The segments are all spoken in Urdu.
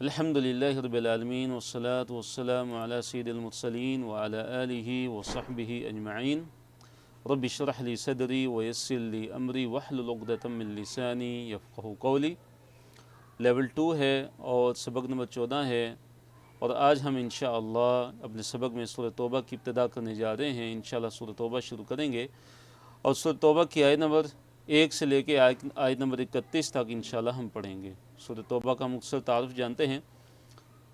الحمدللہ رب العالمین والصلاة والسلام علی سید المرسلین وعلی آلہ وصحبہ اجمعین رب اشرح لی صدری ویسر لی امری واحلل عقدۃ من لسانی یفقہوا قولی۔ لیول 2 ہے اور سبق نمبر 14 ہے، اور آج ہم انشاءاللہ اپنے سبق میں سورۃ توبہ کی ابتدا کرنے جا رہے ہیں۔ انشاءاللہ سورۃ توبہ شروع کریں گے اور سورۃ توبہ کی آیت نمبر 1 سے لے کے آیت نمبر 31 تک انشاءاللہ ہم پڑھیں گے۔ سورۃ توبہ کا مختصر تعارف جانتے ہیں۔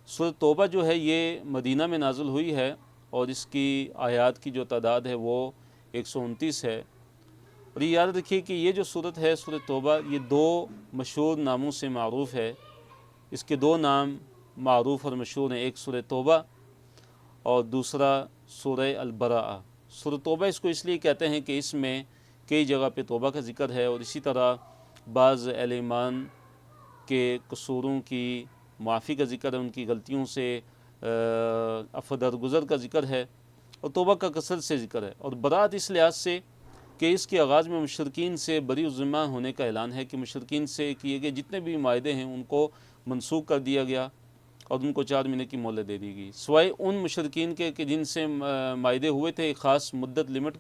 سورۃ توبہ جو ہے یہ مدینہ میں نازل ہوئی ہے اور اس کی آیات کی جو تعداد ہے وہ 129 ہے، اور یہ یاد رکھیے کہ یہ جو سورت ہے سورۃ توبہ یہ دو مشہور ناموں سے معروف ہے۔ اس کے دو نام معروف اور مشہور ہیں، ایک سورۃ توبہ اور دوسرا سورہ البراءہ۔ سورۃ توبہ اس کو اس لیے کہتے ہیں کہ اس میں کئی جگہ پہ توبہ کا ذکر ہے، اور اسی طرح بعض اہل ایمان کے قصوروں کی معافی کا ذکر ہے، ان کی غلطیوں سے عفو درگزر کا ذکر ہے، اور توبہ کا کثرت سے ذکر ہے۔ اور برات اس لحاظ سے کہ اس کے آغاز میں مشرکین سے بری الذمہ ہونے کا اعلان ہے، کہ مشرکین سے کیے گئے جتنے بھی معاہدے ہیں ان کو منسوخ کر دیا گیا اور ان کو 4 مہینے کی مہلت دے دی گئی، سوائے ان مشرکین کے کہ جن سے معاہدے ہوئے تھے ایک خاص مدت لمٹ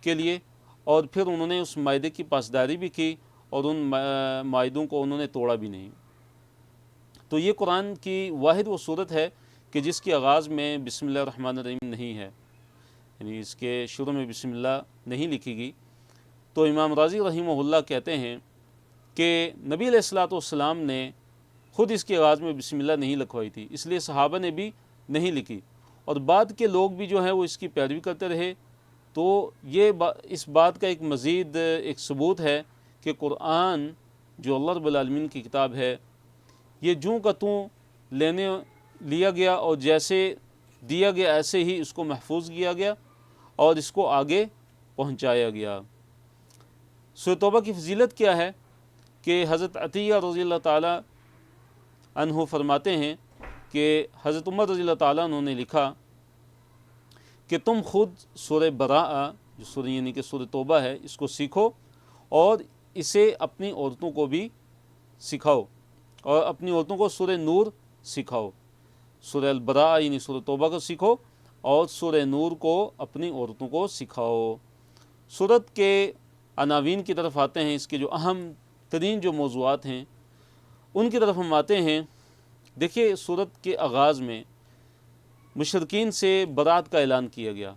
کے لیے، اور پھر انہوں نے اس معاہدے کی پاسداری بھی کی اور ان معاہدوں کو انہوں نے توڑا بھی نہیں۔ تو یہ قرآن کی واحد وہ صورت ہے کہ جس کے آغاز میں بسم اللہ الرحمن الرحیم نہیں ہے، یعنی اس کے شروع میں بسم اللہ نہیں لکھی گئی۔ تو امام راضی رحمہ اللہ کہتے ہیں کہ نبی علیہ الصلوۃ والسلام نے خود اس کے آغاز میں بسم اللہ نہیں لکھوائی تھی، اس لیے صحابہ نے بھی نہیں لکھی، اور بعد کے لوگ بھی جو ہیں وہ اس کی پیروی کرتے رہے۔ تو یہ اس بات کا ایک مزید ایک ثبوت ہے کہ قرآن جو اللہ رب العالمین کی کتاب ہے یہ جوں کا توں لیا گیا، اور جیسے دیا گیا ایسے ہی اس کو محفوظ کیا گیا اور اس کو آگے پہنچایا گیا۔ سورۃ توبہ کی فضیلت کیا ہے کہ حضرت عطیہ رضی اللہ تعالی عنہ فرماتے ہیں کہ حضرت عمر رضی اللہ تعالیٰ عنہ نے لکھا کہ تم خود سورہ براءہ جو سورہ یعنی کہ سورۃ توبہ ہے اس کو سیکھو اور اسے اپنی عورتوں کو بھی سکھاؤ، اور اپنی عورتوں کو سورہ نور سکھاؤ۔ سورہ البراءہ یعنی سورۃ توبہ کو سیکھو اور سورہ نور کو اپنی عورتوں کو سکھاؤ۔ سورت کے عناوین کی طرف آتے ہیں، اس کے جو اہم ترین جو موضوعات ہیں ان کی طرف ہم آتے ہیں۔ دیکھیے سورت کے آغاز میں مشرکین سے برات کا اعلان کیا گیا،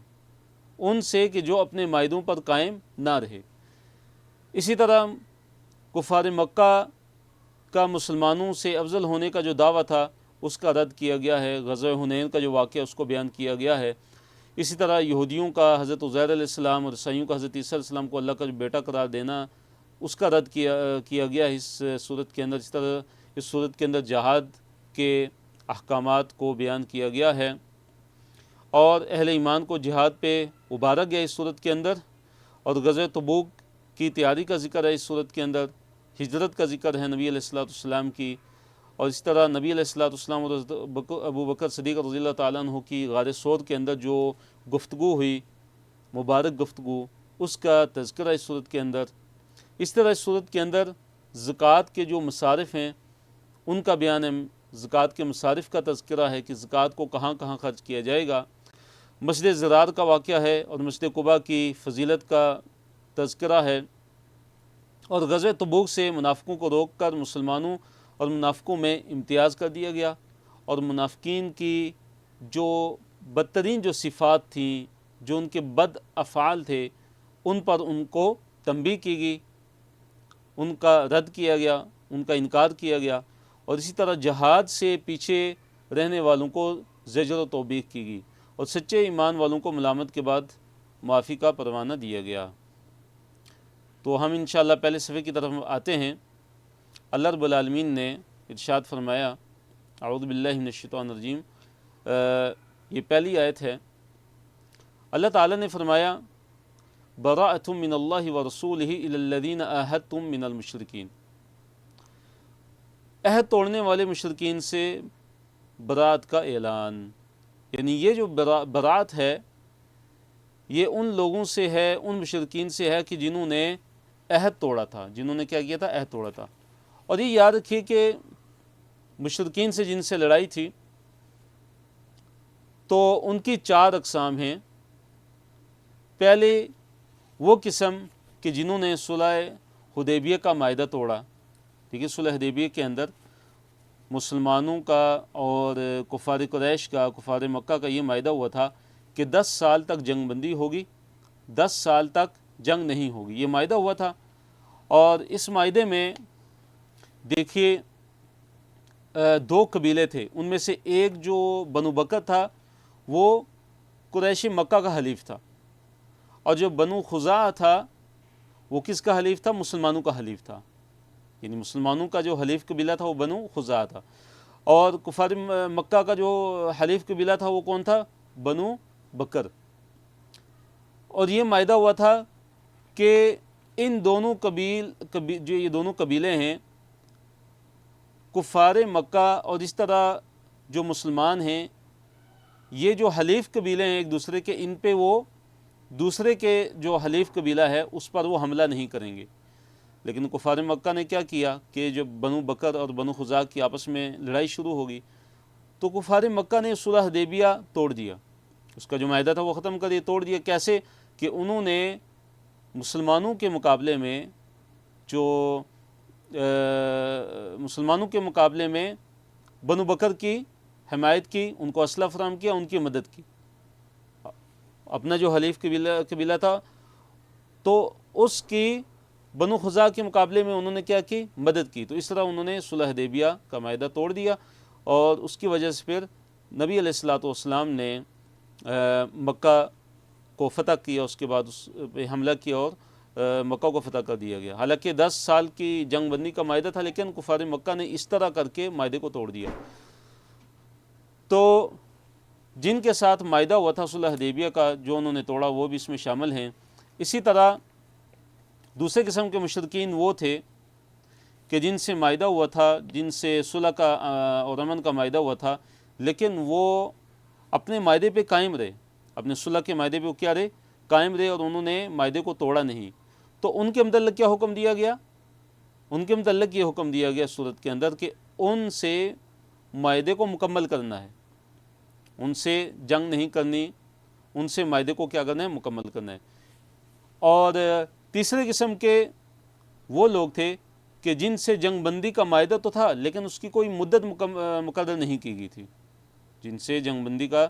ان سے کہ جو اپنے معاہدوں پر قائم نہ رہے۔ اسی طرح کفار مکہ کا مسلمانوں سے افضل ہونے کا جو دعویٰ تھا اس کا رد کیا گیا ہے، غزوہ حنین کا جو واقعہ اس کو بیان کیا گیا ہے۔ اسی طرح یہودیوں کا حضرت عزیر علیہ السلام اور عیسائیوں کا حضرت عیسیٰ علیہ السلام کو اللہ کا جو بیٹا قرار دینا اس کا رد کیا گیا ہے اس صورت کے اندر۔ اس طرح اس صورت کے اندر جہاد کے احکامات کو بیان کیا گیا ہے، اور اہل ایمان کو جہاد پہ ابھارا گیا اس صورت کے اندر، اور غزوہ تبوک کی تیاری کا ذکر ہے اس صورت کے اندر، ہجرت کا ذکر ہے نبی علیہ الصلوۃ والسلام کی، اور اس طرح نبی علیہ الصلوۃ والسلام اور ابو بکر صدیق رضی اللہ تعالیٰ عنہ کی غار ثور کے اندر جو گفتگو ہوئی، مبارک گفتگو، اس کا تذکرہ اس صورت کے اندر۔ اس طرح اس صورت کے اندر زکوٰۃ کے جو مصارف ہیں ان کا بیان ہے، زکوٰۃ کے مصارف کا تذکرہ ہے کہ زکوٰۃ کو کہاں کہاں خرچ کیا جائے گا۔ مسجد زرار کا واقعہ ہے اور مسجد قباء کی فضیلت کا تذکرہ ہے، اور غزوہ تبوک سے منافقوں کو روک کر مسلمانوں اور منافقوں میں امتیاز کر دیا گیا، اور منافقین کی جو بدترین جو صفات تھیں، جو ان کے بد افعال تھے، ان پر ان کو تنبیہ کی گئی، ان کا رد کیا گیا، ان کا انکار کیا گیا، اور اسی طرح جہاد سے پیچھے رہنے والوں کو زجر و توبیخ کی گئی، اور سچے ایمان والوں کو ملامت کے بعد معافی کا پروانہ دیا گیا۔ تو ہم انشاءاللہ پہلے صفحے کی طرف آتے ہیں۔ اللہ رب العالمین نے ارشاد فرمایا، اعوذ باللہ من الشیطان الرجیم، یہ پہلی آیت ہے۔ اللہ تعالیٰ نے فرمایا، براءۃ من اللہ ورسولہ الی الذین عاہدتم من المشرکین، عہد توڑنے والے مشرکین سے برات کا اعلان، یعنی یہ جو برات ہے یہ ان لوگوں سے ہے، ان مشرکین سے ہے کہ جنہوں نے عہد توڑا تھا، جنہوں نے کیا کیا تھا؟ عہد توڑا تھا۔ اور یہ یاد رکھیے کہ مشرکین سے جن سے لڑائی تھی تو ان کی 4 اقسام ہیں۔ پہلے وہ قسم کہ جنہوں نے صلح حدیبیہ کا معاہدہ توڑا، ٹھیک ہے، صلح حدیبیہ کے اندر مسلمانوں کا اور کفار قریش کا، کفار مکہ کا یہ معاہدہ ہوا تھا کہ 10 سال تک جنگ بندی ہوگی، 10 سال تک جنگ نہیں ہوگی، یہ معاہدہ ہوا تھا۔ اور اس معاہدے میں دیکھیے 2 قبیلے تھے، ان میں سے ایک جو بنو بکر تھا وہ قریش مکہ کا حلیف تھا، اور جو بنو خزاعہ تھا وہ کس کا حلیف تھا؟ مسلمانوں کا حلیف تھا، یعنی مسلمانوں کا جو حلیف قبیلہ تھا وہ بنو خزاعہ تھا، اور کفار مکہ کا جو حلیف قبیلہ تھا وہ کون تھا؟ بنو بکر۔ اور یہ معاہدہ ہوا تھا کہ ان دونوں جو یہ دونوں قبیلے ہیں، کفار مکہ اور اس طرح جو مسلمان ہیں، یہ جو حلیف قبیلے ہیں ایک دوسرے کے، ان پہ وہ دوسرے کے جو حلیف قبیلہ ہے اس پر وہ حملہ نہیں کریں گے۔ لیکن کفار مکہ نے کیا کیا کہ جب بنو بکر اور بنو خزاعہ کی آپس میں لڑائی شروع ہوگی تو کفار مکہ نے صلح حدیبیہ توڑ دیا، اس کا جو معاہدہ تھا وہ ختم کر دیا، توڑ دیا۔ کیسے کہ انہوں نے مسلمانوں کے مقابلے میں بنو بکر کی حمایت کی، ان کو اسلحہ فراہم کیا، ان کی مدد کی۔ اپنا جو حلیف قبیلہ تھا تو اس کی بنو خزاعہ کے مقابلے میں انہوں نے کیا کی؟ مدد کی۔ تو اس طرح انہوں نے صلح حدیبیہ کا معاہدہ توڑ دیا، اور اس کی وجہ سے پھر نبی علیہ الصلوۃ والسلام نے مکہ کو فتح کیا، اس کے بعد اس پہ حملہ کیا اور مکہ کو فتح کر دیا گیا۔ حالانکہ 10 سال کی جنگ بندی کا معاہدہ تھا، لیکن کفار مکہ نے اس طرح کر کے معاہدے کو توڑ دیا۔ تو جن کے ساتھ معاہدہ ہوا تھا صلح حدیبیہ کا، جو انہوں نے توڑا، وہ بھی اس میں شامل ہیں۔ اسی طرح دوسرے قسم کے مشرکین وہ تھے کہ جن سے معاہدہ ہوا تھا، جن سے صلح کا اور امن کا معاہدہ ہوا تھا، لیکن وہ اپنے معاہدے پہ قائم رہے، اپنے صلح کے معاہدے پہ وہ کیا رہے؟ قائم رہے، اور انہوں نے معاہدے کو توڑا نہیں۔ تو ان کے متعلق کیا حکم دیا گیا؟ ان کے متعلق یہ حکم دیا گیا صورت کے اندر کہ ان سے معاہدے کو مکمل کرنا ہے، ان سے جنگ نہیں کرنی، ان سے معاہدے کو کیا کرنا ہے؟ مکمل کرنا ہے۔ اور تیسرے قسم کے وہ لوگ تھے کہ جن سے جنگ بندی کا معاہدہ تو تھا، لیکن اس کی کوئی مدت مقرر نہیں کی گئی تھی۔ جن سے جنگ بندی کا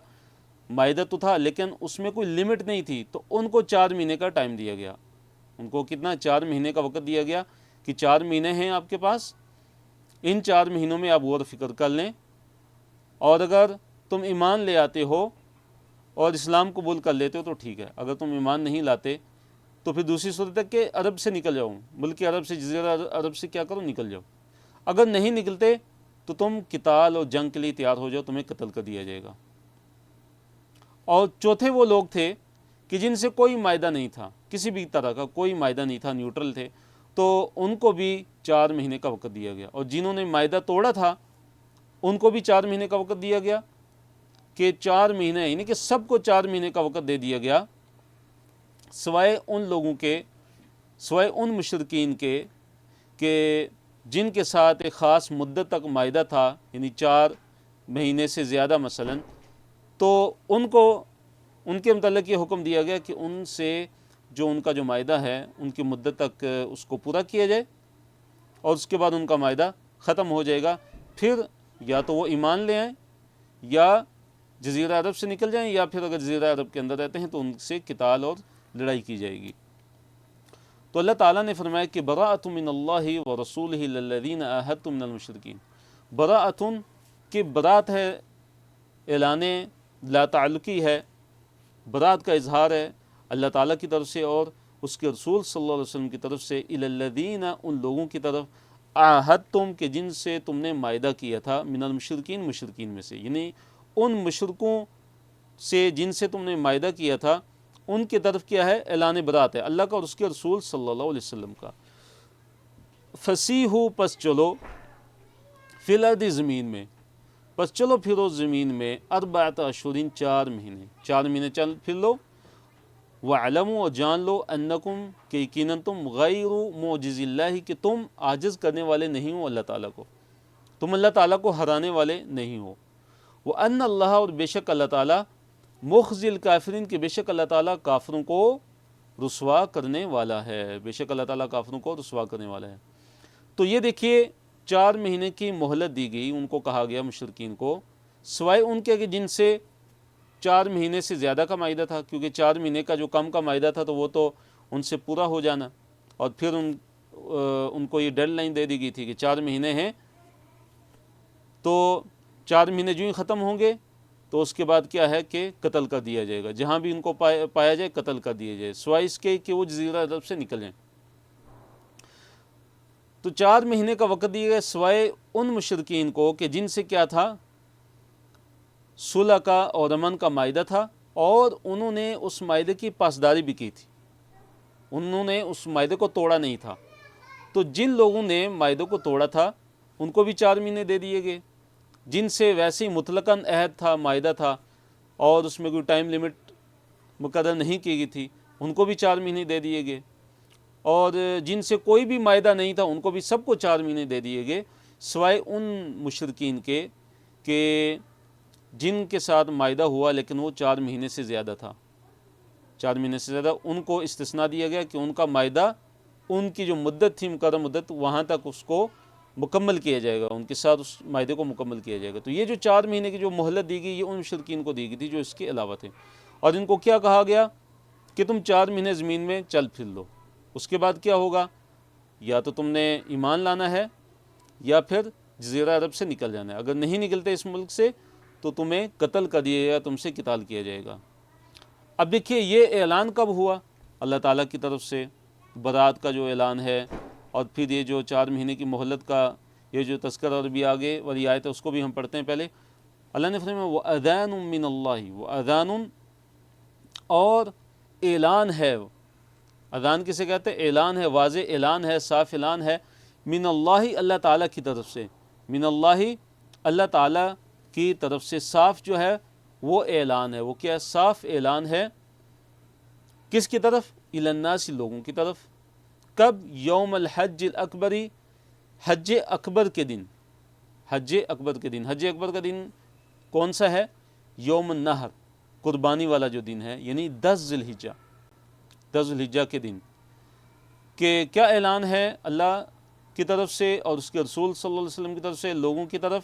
معاہدہ تو تھا، لیکن اس میں کوئی لمٹ نہیں تھی، تو ان کو 4 مہینے کا ٹائم دیا گیا۔ ان کو کتنا؟ 4 مہینے کا وقت دیا گیا کہ 4 مہینے ہیں آپ کے پاس، ان 4 مہینوں میں آپ غور و فکر کر لیں، اور اگر تم ایمان لے آتے ہو اور اسلام قبول کر لیتے ہو تو ٹھیک ہے، اگر تم ایمان نہیں لاتے تو پھر دوسری صورت ہے کہ عرب سے نکل جاؤ، ملک عرب سے، جزیرہ عرب سے کیا کرو؟ نکل جاؤ۔ اگر نہیں نکلتے تو تم قتال اور جنگ کے لیے تیار ہو جاؤ، تمہیں قتل کر دیا جائے گا۔ اور چوتھے وہ لوگ تھے کہ جن سے کوئی معاہدہ نہیں تھا، کسی بھی طرح کا کوئی معاہدہ نہیں تھا، نیوٹرل تھے، تو ان کو بھی 4 مہینے کا وقت دیا گیا۔ اور جنہوں نے معاہدہ توڑا تھا ان کو بھی 4 مہینے کا وقت دیا گیا، کہ 4 مہینے، یعنی کہ سب کو 4 مہینے کا وقت دے دیا گیا، سوائے ان لوگوں کے، سوائے ان مشرکین کے کہ جن کے ساتھ ایک خاص مدت تک معاہدہ تھا، یعنی 4 مہینے سے زیادہ مثلا، تو ان کو، ان کے متعلق یہ حکم دیا گیا کہ ان سے جو ان کا جو معاہدہ ہے ان کی مدت تک اس کو پورا کیا جائے، اور اس کے بعد ان کا معاہدہ ختم ہو جائے گا۔ پھر یا تو وہ ایمان لے آئیں، یا جزیرہ عرب سے نکل جائیں، یا پھر اگر جزیرہ عرب کے اندر رہتے ہیں تو ان سے قتال اور لڑائی کی جائے گی۔ تو اللہ تعالیٰ نے فرمایا کہ براءۃ من اللہ ورسولہ الی الذین عاہدتم من المشرکین۔ براءۃ کی برات ہے، اعلان لا تعلقی ہے، برات کا اظہار ہے اللہ تعالیٰ کی طرف سے اور اس کے رسول صلی اللہ علیہ وسلم کی طرف سے، الی الذین، ان لوگوں کی طرف، عاہدتم کہ جن سے تم نے معاہدہ کیا تھا، من المشرکین، مشرکین میں سے، یعنی ان مشرکوں سے جن سے تم نے معاہدہ کیا تھا ان کی طرف کیا ہے؟ اعلان برات ہے اللہ کا اور اس کے رسول صلی اللہ علیہ وسلم کا۔ فسیحوا، پس چلو، فی الارض، زمین میں، پس چلو پھرو زمین میں، 4 اشہر، 4 مہینے، 4 مہینے چل پھر لو، وَاعْلَمُوا، اور جان لو، انکم کہ یقیناً تم، غیر معجز اللہ، کہ تم عاجز کرنے والے نہیں ہو اللہ تعالیٰ کو۔ تم اللہ تعالیٰ کو ہرانے والے نہیں ہو۔ وَأَنَّ اللَّهَ، اور بے شک اللہ تعالیٰ، مُخْزِي الْكَافِرِينَ، کہ بے شک اللہ تعالیٰ کافروں کو رسوا کرنے والا ہے، بے شک اللہ تعالیٰ کافروں کو رسوا کرنے والا ہے۔ تو یہ دیکھیے 4 مہینے کی مہلت دی گئی ان کو، کہا گیا مشرکین کو، سوائے ان کے کہ جن سے 4 مہینے سے زیادہ کا معاہدہ تھا، کیونکہ 4 مہینے کا جو کم کا معاہدہ تھا تو وہ تو ان سے پورا ہو جانا، اور پھر ان کو یہ ڈیڈ لائن دے دی گئی تھی کہ 4 مہینے ہیں، تو 4 مہینے جو ہی ختم ہوں گے تو اس کے بعد کیا ہے کہ قتل کر دیا جائے گا، جہاں بھی ان کو پایا جائے قتل کر دیا جائے، سوائے اس کے کہ وہ جزیرہ عرب سے نکل جائیں۔ تو 4 مہینے کا وقت دیا گیا سوائے ان مشرکین کو کہ جن سے کیا تھا، صلح کا اور امن کا معاہدہ تھا، اور انہوں نے اس معاہدے کی پاسداری بھی کی تھی، انہوں نے اس معاہدے کو توڑا نہیں تھا۔ تو جن لوگوں نے معاہدے کو توڑا تھا ان کو بھی 4 مہینے دے دیے گئے، جن سے ویسے ہی مطلقاً عہد تھا، معاہدہ تھا، اور اس میں کوئی ٹائم لمٹ مقرر نہیں کی گئی تھی، ان کو بھی 4 مہینے دے دیے گئے، اور جن سے کوئی بھی معاہدہ نہیں تھا ان کو بھی سب کو 4 مہینے دے دیے گئے، سوائے ان مشرکین کے کہ جن کے ساتھ معاہدہ ہوا لیکن وہ 4 مہینے سے زیادہ تھا، 4 مہینے سے زیادہ، ان کو استثناء دیا گیا کہ ان کا معاہدہ، ان کی جو مدت تھی مقررہ مدت، وہاں تک اس کو مکمل کیا جائے گا، ان کے ساتھ اس معاہدے کو مکمل کیا جائے گا۔ تو یہ جو 4 مہینے کی جو مہلت دی گئی، یہ ان مشرکین کو دی گئی تھی جو اس کے علاوہ تھے، اور ان کو کیا کہا گیا کہ تم 4 مہینے زمین میں چل پھر لو، اس کے بعد کیا ہوگا، یا تو تم نے ایمان لانا ہے یا پھر جزیرہ عرب سے نکل جانا ہے، اگر نہیں نکلتے اس ملک سے تو تمہیں قتل کر دیا جائے گا، تم سے قتال کیا جائے گا۔ اب دیکھیے یہ اعلان کب ہوا اللہ تعالیٰ کی طرف سے، برات کا جو اعلان ہے، اور پھر یہ جو 4 مہینے کی مہلت کا یہ جو تذکرہ، اور بھی آگے والی آیت ہے اس کو بھی ہم پڑھتے ہیں پہلے۔ اللہ نے فرمایا وَأَذَانٌ مِّنَ اللَّهِ، وَأَذَانٌ، اور اعلان ہے، اذان کسے کہتے ہیں، اعلان ہے، واضح اعلان ہے، صاف اعلان ہے، من اللہ، اللہ تعالیٰ کی طرف سے، من اللہ، اللہ تعالیٰ کی طرف سے، صاف جو ہے وہ اعلان ہے، وہ کیا ہے، صاف اعلان ہے، کس کی طرف، الی الناس، لوگوں کی طرف، کب، یوم الحج الاکبری، حج اکبر کے دن، حج اکبر کے دن، حج اکبر کا دن کون سا ہے، یوم النحر، قربانی والا جو دن ہے، یعنی 10 ذی الحجہ، 10 ذی الحجہ کے دن، کہ کیا اعلان ہے اللہ کی طرف سے اور اس کے رسول صلی اللہ علیہ وسلم کی طرف سے لوگوں کی طرف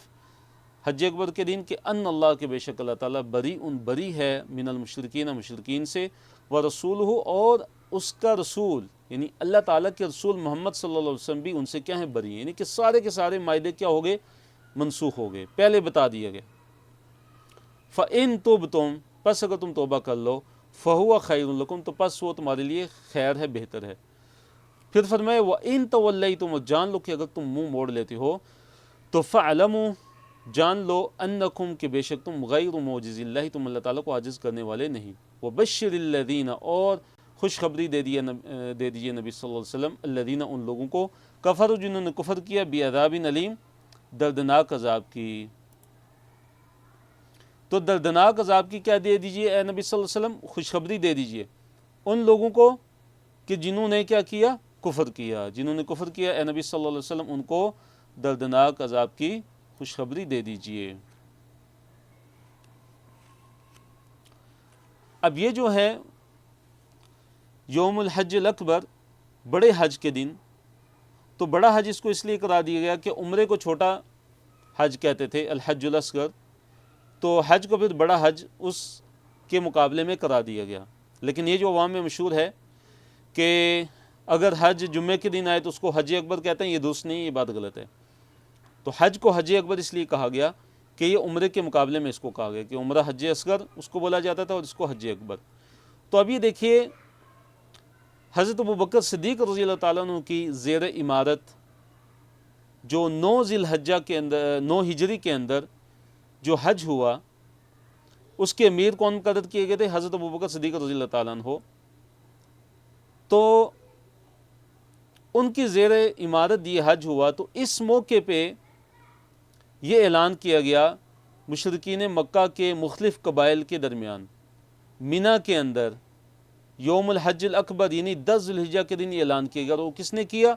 حج اکبر کے دن، کہ ان اللہ کے بے شک اللہ تعالیٰ بری ہے من المشرکین، مشرکین سے، ورسولہ، اور اس کا رسول یعنی اللہ تعالیٰ کے رسول محمد صلی اللہ علیہ وسلم بھی ان سے کیا ہیں، بری ہیں، یعنی کہ سارے کے سارے معاہدے کیا ہو گئے، منسوخ ہو گئے، پہلے بتا دیا گیا۔ فَإِن تُبْتُمْ، پس اگر تم توبہ کر لو، فَهُوَ خَيْرٌ لَكُمْ، تو پس وہ تمہارے لیے خیر ہے، بہتر ہے۔ پھر فرمائے وَإِن تَوَلَّيْتُمْ، اور جان لو کہ اگر تم منہ موڑ لیتے ہو، تو فَاعْلَمُوا، جان لو، انکم، کہ بے شک تم غیر معجز اللہ، تم اللہ تعالیٰ کو عاجز کرنے والے نہیں۔ وبشر الذین، اور خوشخبری دے دیجیے نبی صلی اللہ علیہ وسلم، الذین، ان لوگوں کو، کفروا، جنہوں نے کفر کیا، بعذاب علیم، دردناک عذاب کی۔ تو دردناک عذاب کی کیا دے دیجیے اے نبی صلی اللہ علیہ وسلم، خوشخبری دے دیجیے ان لوگوں کو کہ جنہوں نے کیا کیا، کفر کیا، جنہوں نے کفر کیا، اے نبی صلی اللہ علیہ وسلم ان کو دردناک عذاب کی خوشخبری دے دیجیے۔ اب یہ جو ہے یوم الحج الاکبر، بڑے حج کے دن، تو بڑا حج اس کو اس لیے کرا دیا گیا کہ عمرے کو چھوٹا حج کہتے تھے، الحج الاصغر، تو حج کو پھر بڑا حج اس کے مقابلے میں کرا دیا گیا۔ لیکن یہ جو عوام میں مشہور ہے کہ اگر حج جمعے کے دن آئے تو اس کو حج اکبر کہتے ہیں، یہ درست نہیں، یہ بات غلط ہے۔ تو حج کو حج اکبر اس لیے کہا گیا کہ یہ عمرے کے مقابلے میں اس کو کہا گیا کہ عمرہ حج اصغر اس کو بولا جاتا تھا اور اس کو حج اکبر۔ تو اب یہ دیکھیے حضرت ابوبکر صدیق رضی اللہ تعالیٰ عنہ کی زیر امارت جو 9 ذی الحجہ کے اندر، 9 ہجری کے اندر جو حج ہوا، اس کے امیر کون مقرر کیے گئے تھے، حضرت ابوبکر صدیق رضی اللہ تعالیٰ عنہ۔ تو ان کی زیر امارت یہ حج ہوا، تو اس موقع پہ یہ اعلان کیا گیا مشرکین مکہ کے مختلف قبائل کے درمیان، منی کے اندر یوم الحج الاکبر یعنی 10 ذی الحجہ کے دن یہ اعلان کیا گیا، اور وہ کس نے کیا،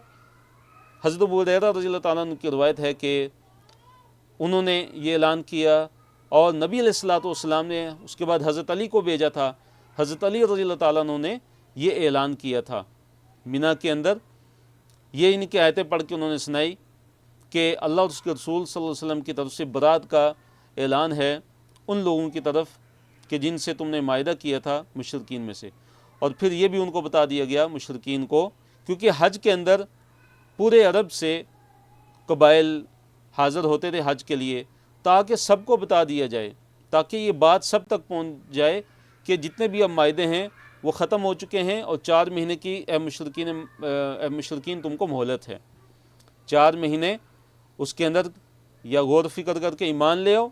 حضرت ابو ہریرہ رضی اللہ تعالیٰ عنہ کی روایت ہے کہ انہوں نے یہ اعلان کیا، اور نبی علیہ الصلوۃ والسلام نے اس کے بعد حضرت علی کو بھیجا تھا، حضرت علی رضی اللہ تعالیٰ عنہ نے یہ اعلان کیا تھا مینا کے اندر، یہ ان کی آیتیں پڑھ کے انہوں نے سنائی کہ اللہ اور اس کے رسول صلی اللہ علیہ وسلم کی طرف سے برات کا اعلان ہے ان لوگوں کی طرف کہ جن سے تم نے معاہدہ کیا تھا مشرکین میں سے۔ اور پھر یہ بھی ان کو بتا دیا گیا مشرکین کو، کیونکہ حج کے اندر پورے عرب سے قبائل حاضر ہوتے تھے حج کے لیے، تاکہ سب کو بتا دیا جائے، تاکہ یہ بات سب تک پہنچ جائے کہ جتنے بھی اب معاہدے ہیں وہ ختم ہو چکے ہیں، اور 4 مہینے کی اے مشرکین تم کو مہلت ہے، 4 مہینے اس کے اندر یا غور و فکر کر کے ایمان لے آؤ،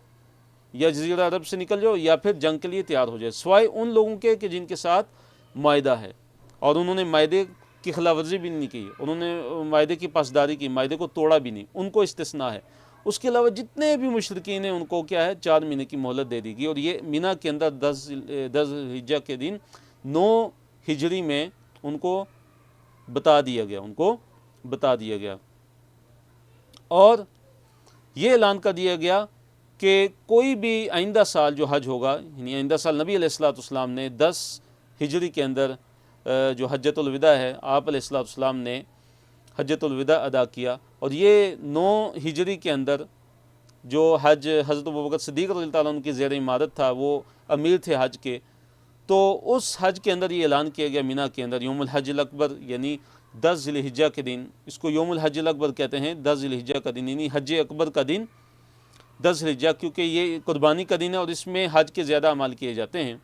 یا جزیرہ عرب سے نکل جاؤ، یا پھر جنگ کے لیے تیار ہو جائے، سوائے ان لوگوں کے کہ جن کے ساتھ معاہدہ ہے اور انہوں نے معاہدے کی خلاف ورزی بھی نہیں کی، انہوں نے معاہدے کی پاسداری کی، معاہدے کو توڑا بھی نہیں، ان کو استثناء ہے۔ اس کے علاوہ جتنے بھی مشرکین ہیں ان کو کیا ہے 4 مہینے کی مہلت دے دی گئی، اور یہ مینا کے اندر 10 ہجری کے دن 9 ہجری میں ان کو بتا دیا گیا، اور یہ اعلان کر دیا گیا کہ کوئی بھی آئندہ سال جو حج ہوگا، یعنی آئندہ سال نبی علیہ الصلوۃ والسلام نے 10 ہجری کے اندر جو حجۃ الوداع ہے، آپ علیہ الصلوۃ والسلام نے حجۃ الوداع ادا کیا، اور یہ 9 ہجری کے اندر جو حج حضرت ابوبکر صدیق رضی اللہ تعالیٰ عنہ کی زیر امارت تھا، وہ امیر تھے حج کے، تو اس حج کے اندر یہ اعلان کیا گیا مینا کے اندر یوم الحج الاکبر، یعنی 10 ذی الحجہ کے دن، اس کو یوم الحج الاکبر کہتے ہیں، 10 ذی الحجہ کا دن، یعنی حج اکبر کا دن 10 ذی الحجہ، کیونکہ یہ قربانی کا دن ہے اور اس میں حج کے زیادہ اعمال کیے جاتے ہیں۔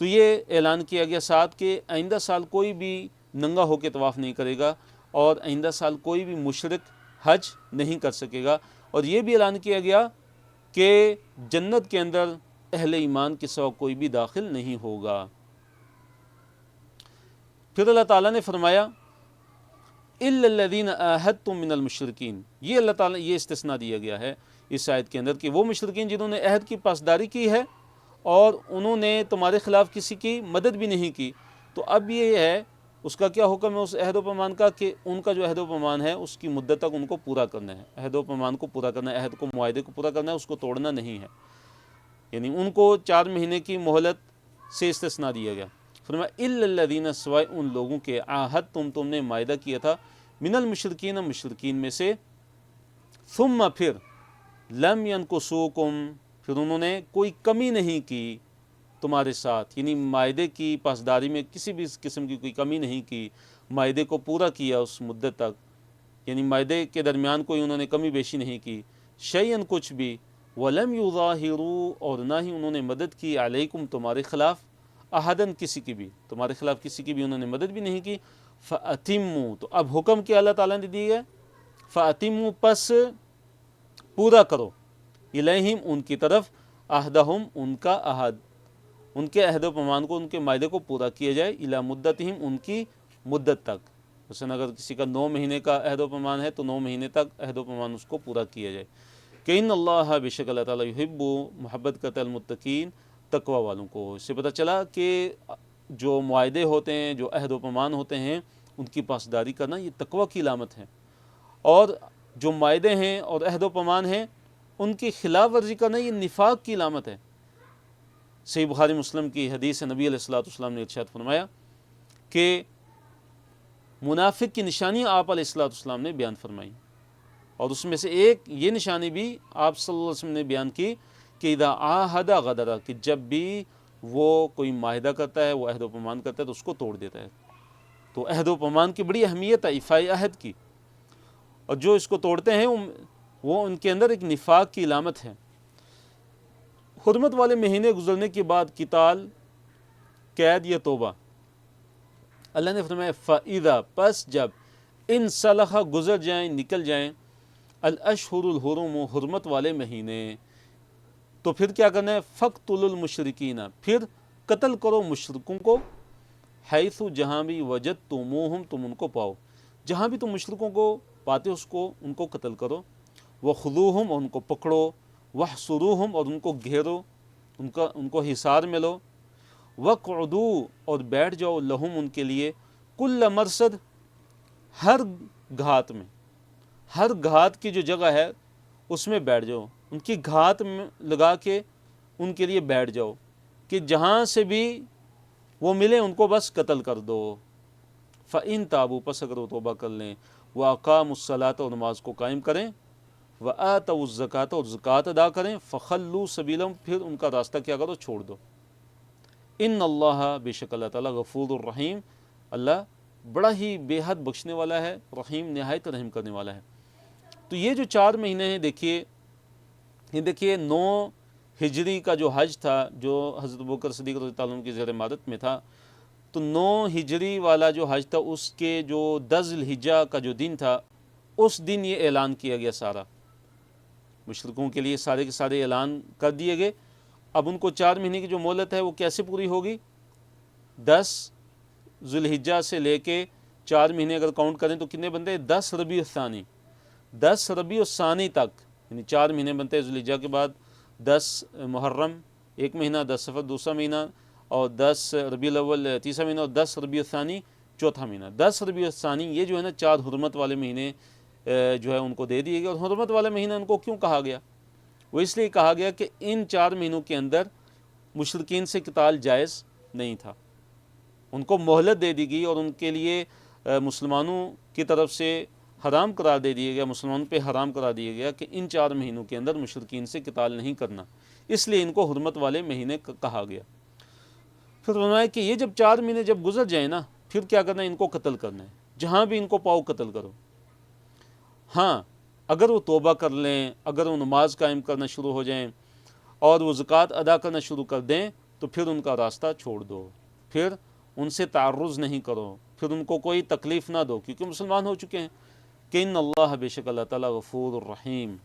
تو یہ اعلان کیا گیا ساتھ کہ آئندہ سال کوئی بھی ننگا ہو کے طواف نہیں کرے گا، اور آئندہ سال کوئی بھی مشرک حج نہیں کر سکے گا، اور یہ بھی اعلان کیا گیا کہ جنت کے اندر اہل ایمان کے سوا کوئی بھی داخل نہیں ہوگا۔ پھر اللہ تعالیٰ نے فرمایا اِلَّا الَّذِينَ عَاهَدتُّم مِّنَ الْمُشْرِكِينَ، یہ اللہ تعالیٰ یہ استثناء دیا گیا ہے اس آیت کے اندر کہ وہ مشرکین جنہوں نے عہد کی پاسداری کی ہے اور انہوں نے تمہارے خلاف کسی کی مدد بھی نہیں کی، تو اب یہ ہے اس کا کیا حکم ہے اس عہد و پیمان کا، کہ ان کا جو عہد و پیمان ہے اس کی مدت تک ان کو پورا کرنا ہے، عہد و پیمان کو پورا کرنا ہے، عہد کو معاہدے کو پورا کرنا ہے، اس کو توڑنا نہیں ہے، یعنی ان کو 4 مہینے کی مہلت سے استثناء دیا گیا۔ فرمایا اِلَّا الَّذِينَ، سوائے ان لوگوں کے عَاهَدتُّم تم نے معاہدہ کیا تھا، من المشرکین مشرکین میں سے، ثم پھر لم ينقصوکم، پھر انہوں نے کوئی کمی نہیں کی تمہارے ساتھ، یعنی معاہدے کی پاسداری میں کسی بھی قسم کی کوئی کمی نہیں کی، معاہدے کو پورا کیا اس مدت تک، یعنی معاہدے کے درمیان کوئی انہوں نے کمی بیشی نہیں کی، شیئن کچھ بھی، ولم یظاہروا، اور نہ ہی انہوں نے مدد کی، علیکم تمہارے خلاف، احدن کسی کی بھی، تمہارے خلاف کسی کی بھی انہوں نے مدد بھی نہیں کی، فَأَتِمُّوا، تو اب حکم کیا اللہ تعالیٰ نے دی ہے، فَأَتِمُّوا، پس پورا کرو، الیہم ان کی طرف، عہدہم ان کا عہد، ان کے عہد و پیمان کو، ان کے معاہدے کو پورا کیا جائے، الی مدتہم ان کی مدت تک، مثلا اگر کسی کا 9 مہینے کا عہد و پیمان ہے تو 9 مہینے تک عہد و پیمان اس کو پورا کیا جائے، کہ ان اللہ، بے شک اللہ تعالیٰ، یحب، محبت کرتا ہے المتقین، تقوی والوں کو۔ اس سے پتہ چلا کہ جو معاہدے ہوتے ہیں، جو عہد و پیمان ہوتے ہیں، ان کی پاسداری کرنا یہ تقوی کی علامت ہے، اور جو معاہدے ہیں اور عہد و پیمان ہیں ان کی خلاف ورزی کرنا یہ نفاق کی علامت ہے۔ صحیح بخاری مسلم کی حدیث ہے، نبی علیہ الصلوۃ والسلام نے ارشاد فرمایا کہ منافق کی نشانیاں آپ علیہ الصلوۃ والسلام نے بیان فرمائی، اور اس میں سے ایک یہ نشانی بھی آپ صلی اللہ علیہ وسلم نے بیان کی کہ اذا عاہد غدر، کہ جب بھی وہ کوئی معاہدہ کرتا ہے، وہ عہد و پیمان کرتا ہے تو اس کو توڑ دیتا ہے۔ تو عہد و پیمان کی بڑی اہمیت ہے، ایفاء عہد کی، اور جو اس کو توڑتے ہیں وہ ان کے اندر ایک نفاق کی علامت ہے۔ حرمت والے مہینے گزرنے کے بعد قتال، قید یا توبہ، اللہ نے فرمایا فَإِذَا، پس جب، انسلخ گزر جائیں، نکل جائیں، الاشہر الحرم، حرمت والے مہینے، تو پھر کیا کرنا ہے، فَقْتُلُوا الْمُشْرِكِينَ، پھر قتل کرو مشرکوں کو، حیث، جہاں بھی، وجدتموہم، تم ان کو پاؤ، جہاں بھی تم مشرکوں کو پاتے اس کو ان کو قتل کرو، وخذوہم، اور ان کو پکڑو، واحصروہم، اور ان کو گھیرو، ان کو حصار میں لو، وقعدوا، اور بیٹھ جاؤ، لہم، ان کے لیے، کل مرصد، ہر گھات میں، ہر گھات کی جو جگہ ہے اس میں بیٹھ جاؤ، ان کی گھات میں لگا کے ان کے لیے بیٹھ جاؤ کہ جہاں سے بھی وہ ملے ان کو بس قتل کر دو۔ فَإِن تابوا، پس اگر وہ توبہ کر لیں، وَأَقَامُوا الصَّلَاةَ، اور نماز کو قائم کریں، وَآتَوُا الزَّكَاةَ، اور زکوٰۃ ادا کریں، فَخَلُّوا سَبِيلَهُمْ، پھر ان کا راستہ کیا کرو، چھوڑ دو۔ ان اللہ، بے شک اللہ تعالیٰ، غفور الرحیم، اللہ بڑا ہی بے حد بخشنے والا ہے، رحیم نہایت رحم کرنے والا ہے۔ تو یہ جو 4 مہینے ہیں، دیکھیے 9 ہجری کا جو حج تھا، جو حضرت ابوبکر صدیق رضی اللہ عنہ کی زیر امارت میں تھا، تو 9 ہجری والا جو حج تھا اس کے جو 10 ذی الحجہ کا جو دن تھا، اس دن یہ اعلان کیا گیا، سارا مشرکوں کے لیے سارے کے سارے اعلان کر دیے گئے۔ اب ان کو 4 مہینے کی جو مہلت ہے وہ کیسے پوری ہوگی؟ 10 ذی الحجہ سے لے کے 4 مہینے اگر کاؤنٹ کریں تو کتنے بنتے ہیں؟ 10 ربیع الثانی، 10 ربیع الثانی تک، یعنی 4 مہینے بنتے ہیں ذی الحجہ کے بعد 10 محرم ایک مہینہ، 10 صفر دوسرا مہینہ، اور 10 ربیع الاول تیسرا مہینہ، اور 10 ربیع الثانی چوتھا مہینہ۔ 10 ربیع الثانی یہ جو ہے نا 4 حرمت والے مہینے جو ہے ان کو دے دیے گئے۔ اور حرمت والے مہینہ ان کو کیوں کہا گیا؟ وہ اس لیے کہا گیا کہ ان 4 مہینوں کے اندر مشرکین سے قتال جائز نہیں تھا، ان کو مہلت دے دی گئی، اور ان کے لیے مسلمانوں کی طرف سے حرام قرار دے دیا گیا، مسلمانوں پہ حرام قرار دیا گیا کہ ان 4 مہینوں کے اندر مشرکین سے قتال نہیں کرنا، اس لیے ان کو حرمت والے مہینے کہا گیا۔ پھر فرمایا کہ یہ جب 4 مہینے جب گزر جائیں نا، پھر کیا کرنا ہے؟ ان کو قتل کرنا ہے، جہاں بھی ان کو پاؤ قتل کرو۔ ہاں اگر وہ توبہ کر لیں، اگر وہ نماز قائم کرنا شروع ہو جائیں اور وہ زکوٰۃ ادا کرنا شروع کر دیں، تو پھر ان کا راستہ چھوڑ دو، پھر ان سے تعرض نہیں کرو، پھر ان کو کوئی تکلیف نہ دو، کیونکہ مسلمان ہو چکے ہیں۔ کہ ان اللہ، بے شک اللہ تعالیٰ، غفور الرحیم،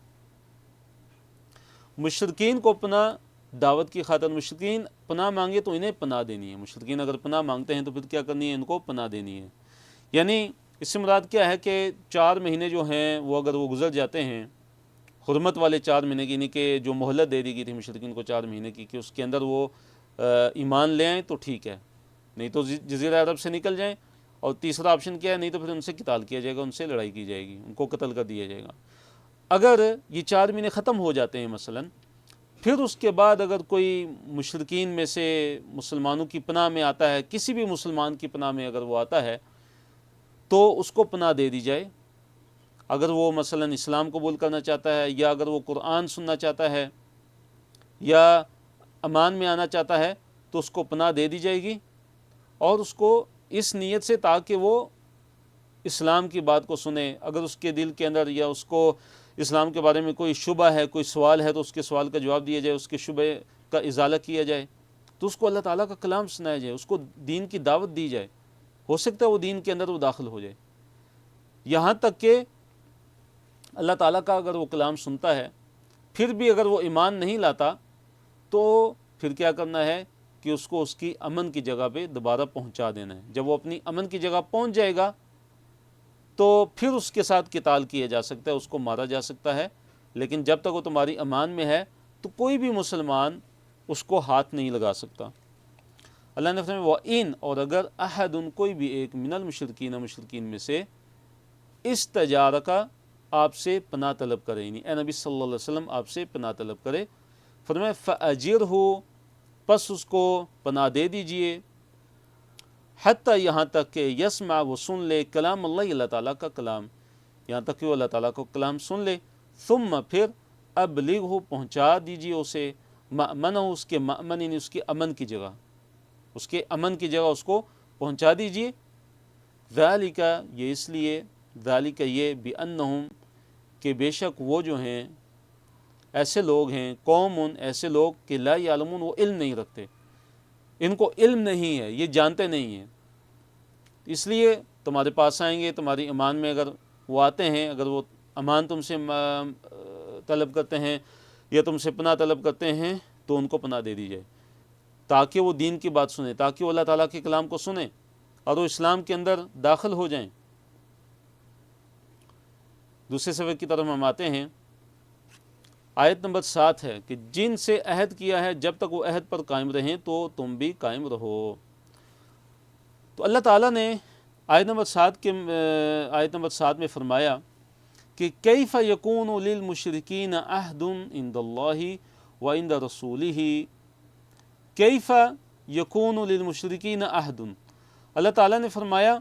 مشرکین کو پناہ دعوت کی خاطر، مشرکین پناہ مانگے تو انہیں پناہ دینی ہے، مشرکین اگر پناہ مانگتے ہیں تو پھر کیا کرنی ہے؟ ان کو پناہ دینی ہے۔ یعنی اس سے مراد کیا ہے کہ 4 مہینے جو ہیں وہ اگر وہ گزر جاتے ہیں، حرمت والے 4 مہینے کی، یعنی کہ جو مہلت دے دی گئی تھی مشرکین کو 4 مہینے کی، کہ اس کے اندر وہ ایمان لے آئیں تو ٹھیک ہے، نہیں تو جزیرہ عرب سے نکل جائیں، اور تیسرا آپشن کیا ہے؟ نہیں تو پھر ان سے قتال کیا جائے گا، ان سے لڑائی کی جائے گی، ان کو قتل کر دیا جائے گا۔ اگر یہ 4 مہینے ختم ہو جاتے ہیں مثلاً، پھر اس کے بعد اگر کوئی مشرکین میں سے مسلمانوں کی پناہ میں آتا ہے، کسی بھی مسلمان کی پناہ میں اگر وہ آتا ہے تو اس کو پناہ دے دی جائے۔ اگر وہ مثلاً اسلام قبول کرنا چاہتا ہے، یا اگر وہ قرآن سننا چاہتا ہے، یا امان میں آنا چاہتا ہے، تو اس کو پناہ دے دی جائے گی، اور اس کو اس نیت سے تاکہ وہ اسلام کی بات کو سنے۔ اگر اس کے دل کے اندر یا اس کو اسلام کے بارے میں کوئی شبہ ہے، کوئی سوال ہے، تو اس کے سوال کا جواب دیا جائے، اس کے شبہ کا ازالہ کیا جائے، تو اس کو اللہ تعالیٰ کا کلام سنایا جائے، اس کو دین کی دعوت دی جائے، ہو سکتا ہے وہ دین کے اندر وہ داخل ہو جائے۔ یہاں تک کہ اللہ تعالیٰ کا اگر وہ کلام سنتا ہے، پھر بھی اگر وہ ایمان نہیں لاتا، تو پھر کیا کرنا ہے کہ اس کو اس کی امن کی جگہ پہ دوبارہ پہنچا دینا ہے۔ جب وہ اپنی امن کی جگہ پہنچ جائے گا تو پھر اس کے ساتھ قتال کیا جا سکتا ہے، اس کو مارا جا سکتا ہے، لیکن جب تک وہ تمہاری امان میں ہے تو کوئی بھی مسلمان اس کو ہاتھ نہیں لگا سکتا۔ اللہ نے فرمایا وَإِنْ، اور اگر احد، کوئی بھی ایک، من المشرکین، مشرکین میں سے، استجارک، آپ سے پناہ طلب کرے، یعنی اے نبی صلی اللہ علیہ وسلم آپ سے پناہ طلب کرے، فرمایا فَأَجِرْهُ، پس اس کو پناہ دے دیجئے، حتیٰ، یہاں تک کہ یسمع، وہ سن لے، کلام اللہ، اللہ تعالیٰ کا کلام، یہاں تک کہ وہ اللہ تعالیٰ کو کلام سن لے، ثم، پھر، ابلغہ، پہنچا دیجیے اسے، مأمنہ، اس کے مأمن، یعنی اس کے امن کی جگہ، اس کے امن کی جگہ اس کو پہنچا دیجیے۔ ذالک، یہ اس لیے، ذالک یہ، بأنہم، کہ بے شک وہ جو ہیں، ایسے لوگ ہیں، قوم، ایسے لوگ کہ لا یعلمون، وہ علم نہیں رکھتے، ان کو علم نہیں ہے، یہ جانتے نہیں ہیں، اس لیے تمہارے پاس آئیں گے، تمہاری امان میں اگر وہ آتے ہیں، اگر وہ امان تم سے طلب کرتے ہیں یا تم سے پناہ طلب کرتے ہیں، تو ان کو پناہ دے دی جائے، تاکہ وہ دین کی بات سنیں، تاکہ وہ اللہ تعالیٰ کے کلام کو سنیں اور وہ اسلام کے اندر داخل ہو جائیں۔ دوسرے صفحے کی طرف ہم آتے ہیں، آیت نمبر 7 ہے کہ جن سے عہد کیا ہے جب تک وہ عہد پر قائم رہیں تو تم بھی قائم رہو۔ تو اللہ تعالیٰ نے آیت نمبر 7 میں فرمایا کہ کیف یکون للمشرکین عہد عند اللہ و عند رسولہ، کیف یکون للمشرکین عہد، اللہ تعالیٰ نے فرمایا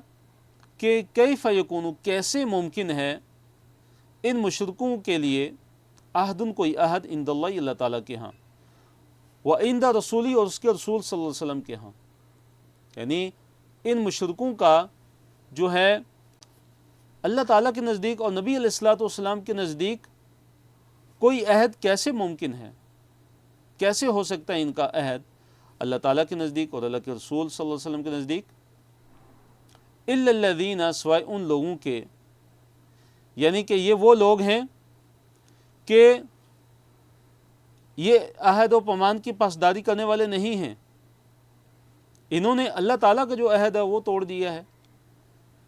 کہ کیف یکون، کیسے ممکن ہے ان مشرکوں کے لیے عہد، کوئی عہد، عند اللہ، اللہ تعالیٰ کے ہاں، و عند رسولی، اور اس کے رسول صلی اللہ علیہ وسلم کے ہاں، یعنی ان مشرکوں کا جو ہے اللہ تعالیٰ کے نزدیک اور نبی علیہ الصلوۃ والسلام کے نزدیک کوئی عہد کیسے ممکن ہے، کیسے ہو سکتا ہے ان کا عہد اللہ تعالیٰ کے نزدیک اور اللہ کے رسول صلی اللہ علیہ وسلم کے نزدیک؟ الا الذین، سوائے ان لوگوں کے، یعنی کہ یہ وہ لوگ ہیں کہ یہ عہد و پیمان کی پاسداری کرنے والے نہیں ہیں، انہوں نے اللہ تعالیٰ کا جو عہد ہے وہ توڑ دیا ہے،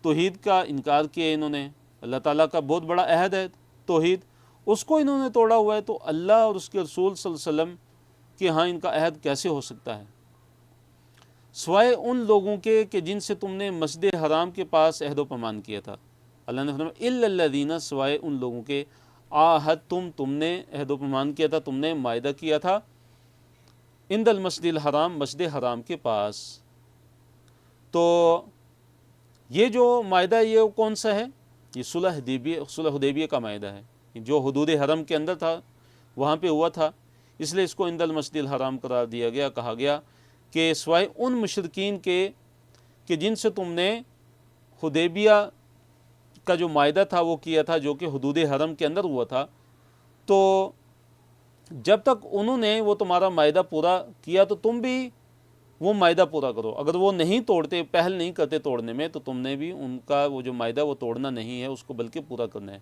توحید کا انکار کیا انہوں نے، اللہ تعالیٰ کا بہت بڑا عہد ہے توحید، اس کو انہوں نے توڑا ہوا ہے، تو اللہ اور اس کے رسول صلی اللہ علیہ وسلم کہ ہاں ان کا عہد کیسے ہو سکتا ہے؟ سوائے ان لوگوں کے کہ جن سے تم نے مسجد حرام کے پاس عہد و پیمان کیا تھا، اللہ نے فرمایا الا الذین، سوائے ان لوگوں کے عاہدتم، تم نے عہد و پیمان کیا تھا، تم نے معاہدہ کیا تھا، عند المسجد الحرام، مسجد حرام کے پاس۔ تو یہ جو معاہدہ ہے یہ کون سا ہے؟ یہ صلح حدیبیہ کا معاہدہ ہے، جو حدود حرم کے اندر تھا، وہاں پہ ہوا تھا، اس لیے اس کو عند المسجد الحرام قرار دیا گیا، کہا گیا کہ سوائے ان مشرکین کے کہ جن سے تم نے حدیبیہ کا جو معاہدہ تھا وہ کیا تھا، جو کہ حدود حرم کے اندر ہوا تھا، تو جب تک انہوں نے وہ تمہارا معاہدہ پورا کیا تو تم بھی وہ معاہدہ پورا کرو، اگر وہ نہیں توڑتے، پہل نہیں کرتے توڑنے میں، تو تم نے بھی ان کا وہ جو معاہدہ وہ توڑنا نہیں ہے، اس کو بلکہ پورا کرنا ہے۔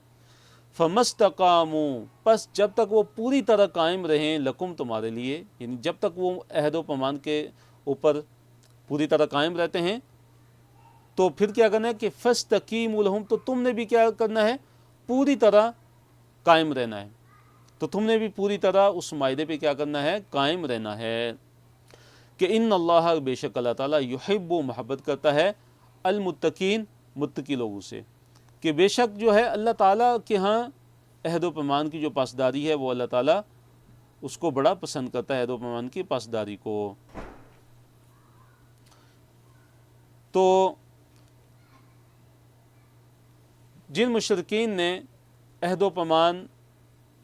فَمَسْتَقَامُوا، پس جب تک وہ پوری طرح قائم رہیں، لکم، تمہارے لیے، یعنی جب تک وہ عہد و پیمان کے اوپر پوری طرح قائم رہتے ہیں، تو پھر کیا کرنا ہے کہ فَاسْتَقِیمُوا لَهُمْ، تو تم نے بھی کیا کرنا ہے؟ پوری طرح قائم رہنا ہے، تو تم نے بھی پوری طرح اس معاہدے پہ کیا کرنا ہے؟ قائم رہنا ہے، کہ ان اللہ، بے شک اللہ تعالیٰ، یحب، محبت کرتا ہے، المتقین، متقی لوگوں سے، کہ بے شک جو ہے اللہ تعالیٰ کے ہاں عہد و پیمان کی جو پاسداری ہے وہ اللہ تعالیٰ اس کو بڑا پسند کرتا ہے، عہد و پیمان کی پاسداری کو۔ تو جن مشرکین نے عہد و پیمان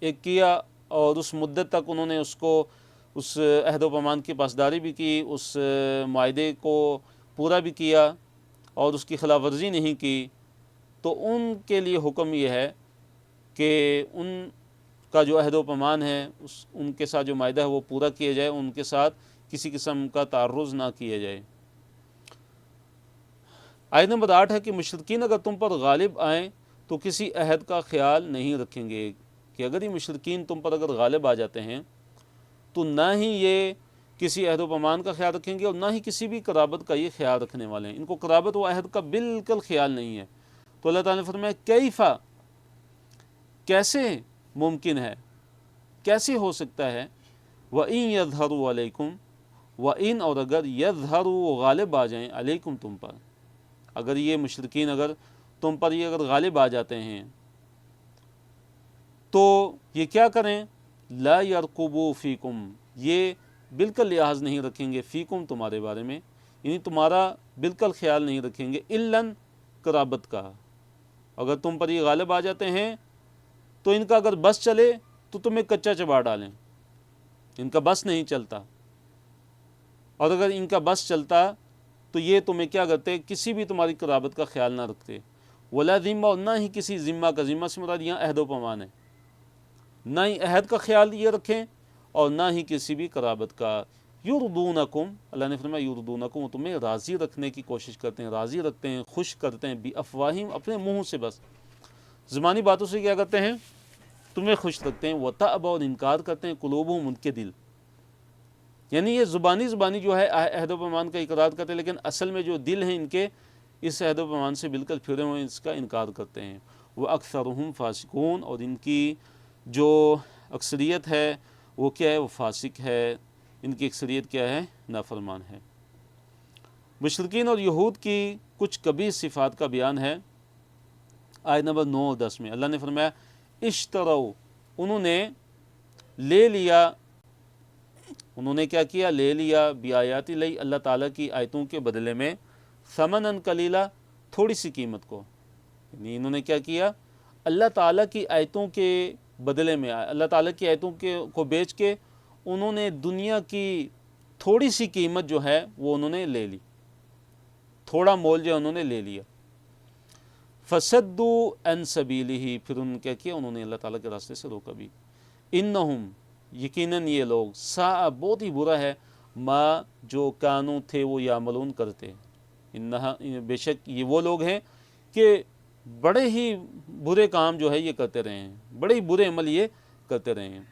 ایک کیا اور اس مدت تک انہوں نے اس کو، اس عہد و پیمان کی پاسداری بھی کی، اس معاہدے کو پورا بھی کیا اور اس کی خلاف ورزی نہیں کی، تو ان کے لیے حکم یہ ہے کہ ان کا جو عہد و پیمان ہے، ان کے ساتھ جو معاہدہ ہے وہ پورا کیا جائے، ان کے ساتھ کسی قسم کا تعرض نہ کیا جائے۔ آیت نمبر 8 ہے کہ مشرکین اگر تم پر غالب آئیں تو کسی عہد کا خیال نہیں رکھیں گے، کہ اگر یہ مشرکین تم پر اگر غالب آ جاتے ہیں تو نہ ہی یہ کسی عہد و پیمان کا خیال رکھیں گے اور نہ ہی کسی بھی قرابت کا یہ خیال رکھنے والے ہیں، ان کو قرابت و عہد کا بالکل خیال نہیں ہے۔ تو اللہ تعالیٰ نے فرمایا کیفا، کیسے ممکن ہے، کیسے ہو سکتا ہے، وَإِن يَظْهَرُوا عَلَيْكُمْ، وَإِن، اور اگر يَظْهَرُوا، غالب آ جائیں، علیکم، تم پر، اگر یہ مشرکین اگر تم پر یہ اگر غالب آ جاتے ہیں تو یہ کیا کریں؟ لا يرقبوا فیکم، یہ بالکل لحاظ نہیں رکھیں گے، فیکم، تمہارے بارے میں، یعنی تمہارا بالکل خیال نہیں رکھیں گے، اِلَّن، قرابت کا، اگر تم پر یہ غالب آ جاتے ہیں تو ان کا اگر بس چلے تو تمہیں کچا چبا ڈالیں، ان کا بس نہیں چلتا، اور اگر ان کا بس چلتا تو یہ تمہیں کیا کرتے؟ کسی بھی تمہاری قرابت کا خیال نہ رکھتے، ولا ذمہ، اور نہ ہی کسی ذمہ کا، ذمہ سے مراد یہاں عہد و پیمان ہے، نہ ہی عہد کا خیال یہ رکھیں اور نہ ہی کسی بھی قرابت کا۔ یردونکم، اللہ نے فرمایا یردونکم، وہ تمہیں راضی رکھنے کی کوشش کرتے ہیں، راضی رکھتے ہیں، خوش کرتے ہیں، بافواہہم، اپنے منہ سے، بس زبانی باتوں سے کیا کرتے ہیں؟ تمہیں خوش رکھتے ہیں، وتأبى، اور انکار کرتے ہیں، قلوبہم، ان کے دل، یعنی یہ زبانی جو ہے عہد و پیمان کا اقرار کرتے ہیں، لیکن اصل میں جو دل ہیں ان کے اس عہد و پیمان سے بالکل پھرے ہوئے، اس کا انکار کرتے ہیں۔ وَأَكْثَرُهُمْ فَاسِقُونَ، اور ان کی جو اکثریت ہے وہ کیا ہے؟ وہ فاسق ہے، ان کی اکثریت کیا ہے؟ نافرمان ہے۔ مشرکین اور یہود کی کچھ کبھی صفات کا بیان ہے آیت نمبر 9 اور 10 میں اللہ نے فرمایا اشترو، انہوں نے لے لیا، انہوں نے کیا کیا، لے لیا بیاات اللہ، اللہ تعالیٰ کی آیتوں کے بدلے میں، ثمناً قلیلا، تھوڑی سی قیمت کو، یعنی انہوں نے کیا کیا، اللہ تعالیٰ کی آیتوں کے بدلے میں، اللہ تعالیٰ کی آیتوں کو بیچ کے انہوں نے دنیا کی تھوڑی سی قیمت جو ہے وہ انہوں نے لے لی، تھوڑا مول جو انہوں نے لے لیا۔ فصدوا عن سبیلہ، پھر انہوں نے کیا کیا، انہوں نے اللہ تعالیٰ کے راستے سے روکا بھی۔ انہم، یقیناً یہ لوگ، ساء، بہت ہی برا ہے، ما، جو کانوں تھے وہ یعملون کرتے، انہا، بے شک یہ وہ لوگ ہیں کہ بڑے ہی برے کام جو ہے یہ کرتے رہے ہیں، بڑے ہی برے عمل یہ کرتے رہے ہیں۔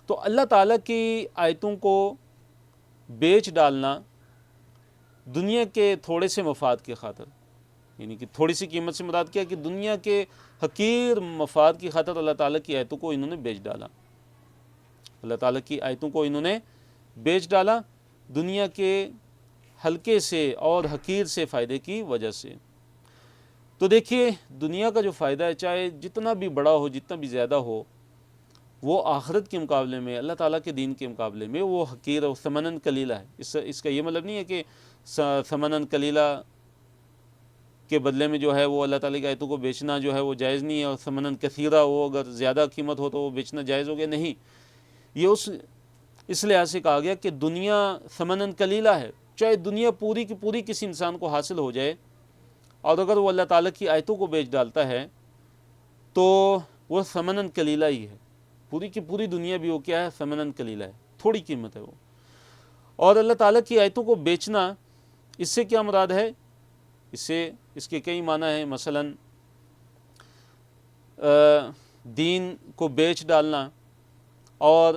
تو اللہ تعالیٰ کی آیتوں کو بیچ ڈالنا دنیا کے تھوڑے سے مفاد کی خاطر، یعنی کہ تھوڑی سی قیمت سے مراد کیا کہ دنیا کے حقیر مفاد کی خاطر اللہ تعالیٰ کی آیتوں کو انہوں نے بیچ ڈالا، اللہ تعالیٰ کی آیتوں کو انہوں نے بیچ ڈالا دنیا کے ہلکے سے اور حقیر سے فائدے کی وجہ سے۔ تو دیکھیے دنیا کا جو فائدہ ہے، چاہے جتنا بھی بڑا ہو، جتنا بھی زیادہ ہو، وہ آخرت کے مقابلے میں، اللہ تعالیٰ کے دین کے مقابلے میں وہ حقیر اور ثمناً قلیلہ ہے۔ اس کا یہ مطلب نہیں ہے کہ ثمناً قلیلہ کے بدلے میں جو ہے وہ اللہ تعالیٰ کی آیتوں کو بیچنا جو ہے وہ جائز نہیں ہے، اور ثمناً کثیرہ وہ اگر زیادہ قیمت ہو تو وہ بیچنا جائز ہو گیا، نہیں، یہ اس لحاظ سے کہا گیا کہ دنیا ثمناً قلیلہ ہے، چاہے دنیا پوری کی پوری کسی انسان کو حاصل ہو جائے، اور اگر وہ اللہ تعالیٰ کی آیتوں کو بیچ ڈالتا ہے تو وہ ثمناً قلیلہ ہی ہے، پوری کی پوری دنیا بھی وہ کیا ہے، ثمناً قلیلہ ہے، تھوڑی قیمت ہے وہ۔ اور اللہ تعالیٰ کی آیتوں کو بیچنا، اس سے کیا مراد ہے، اس کے کئی معنی ہیں، مثلا دین کو بیچ ڈالنا اور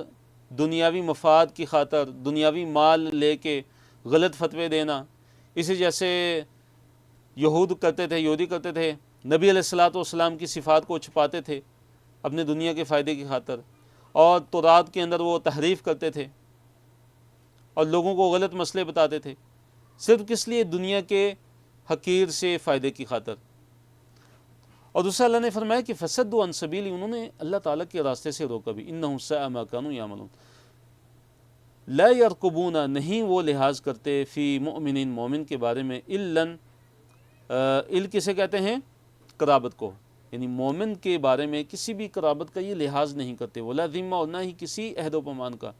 دنیاوی مفاد کی خاطر دنیاوی مال لے کے غلط فتوے دینا، اسی جیسے یہودی کرتے تھے، نبی علیہ الصلاۃ والسلام کی صفات کو چھپاتے تھے اپنے دنیا کے فائدے کی خاطر، اور تورات کے اندر وہ تحریف کرتے تھے اور لوگوں کو غلط مسئلے بتاتے تھے، صرف کس لیے، دنیا کے حقیر سے فائدے کی خاطر۔ اور دوسرا اللہ نے فرمایا کہ فصدوا عن سبیلی، انہوں نے اللہ تعالیٰ کے راستے سے روکا بھی، انہم ساء ما کانوا یعملون، لا یرقبون، نہیں وہ لحاظ کرتے، فی مؤمن، مومن کے بارے میں، ال کسے کہتے ہیں، قرابت کو، یعنی مومن کے بارے میں کسی بھی قرابت کا یہ لحاظ نہیں کرتے، ولا ذمہ، اور نہ ہی کسی عہد و پیمان کا۔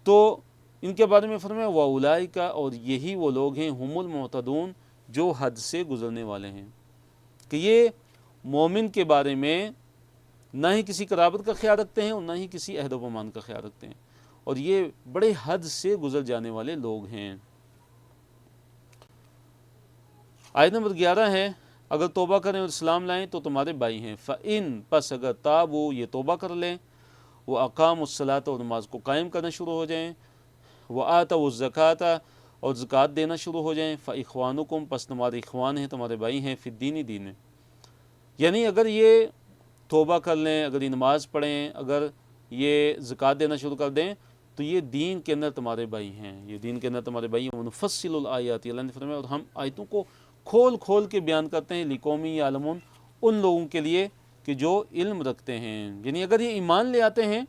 تو ان کے بارے میں فرمایا واولئک، اور یہی وہ لوگ ہیں، ہم المعتدون، جو حد سے گزرنے والے ہیں، کہ یہ مومن کے بارے میں نہ ہی کسی قرابت کا خیال رکھتے ہیں اور نہ ہی کسی عہد و پیمان کا خیال رکھتے ہیں، اور یہ بڑے حد سے گزر جانے والے لوگ ہیں۔ آیت نمبر 11 ہے، اگر توبہ کریں اور اسلام لائیں تو تمہارے بھائی ہیں، فَإِن، پس اگر تابوا، یہ توبہ کر لیں، وَأَقَامُوا الصَّلَاةَ، اور نماز کو قائم کرنا شروع ہو جائیں، وَآتَوُا الزَّكَاةَ، اور زکوٰۃ دینا شروع ہو جائیں، فَإِخْوَانُكُمْ، پس تمہارے اخوان ہیں، تمہارے بھائی ہیں، فی الدین، دین میں، یعنی اگر یہ توبہ کر لیں، اگر یہ نماز پڑھیں، اگر یہ زکوٰۃ دینا شروع کر دیں، تو یہ دین کے اندر تمہارے بھائی ہیں، یہ دین کے اندر تمہارے بھائی ہیں۔ وَنُفَصِّلُ الْآيَاتِ، اللہ نے فرمایا اور ہم آیتوں کو کھول کھول کے بیان کرتے ہیں، لِقَوْمٍ يَعْلَمُونَ، ان لوگوں کے لیے کہ جو علم رکھتے ہیں، یعنی اگر یہ ایمان لے آتے ہیں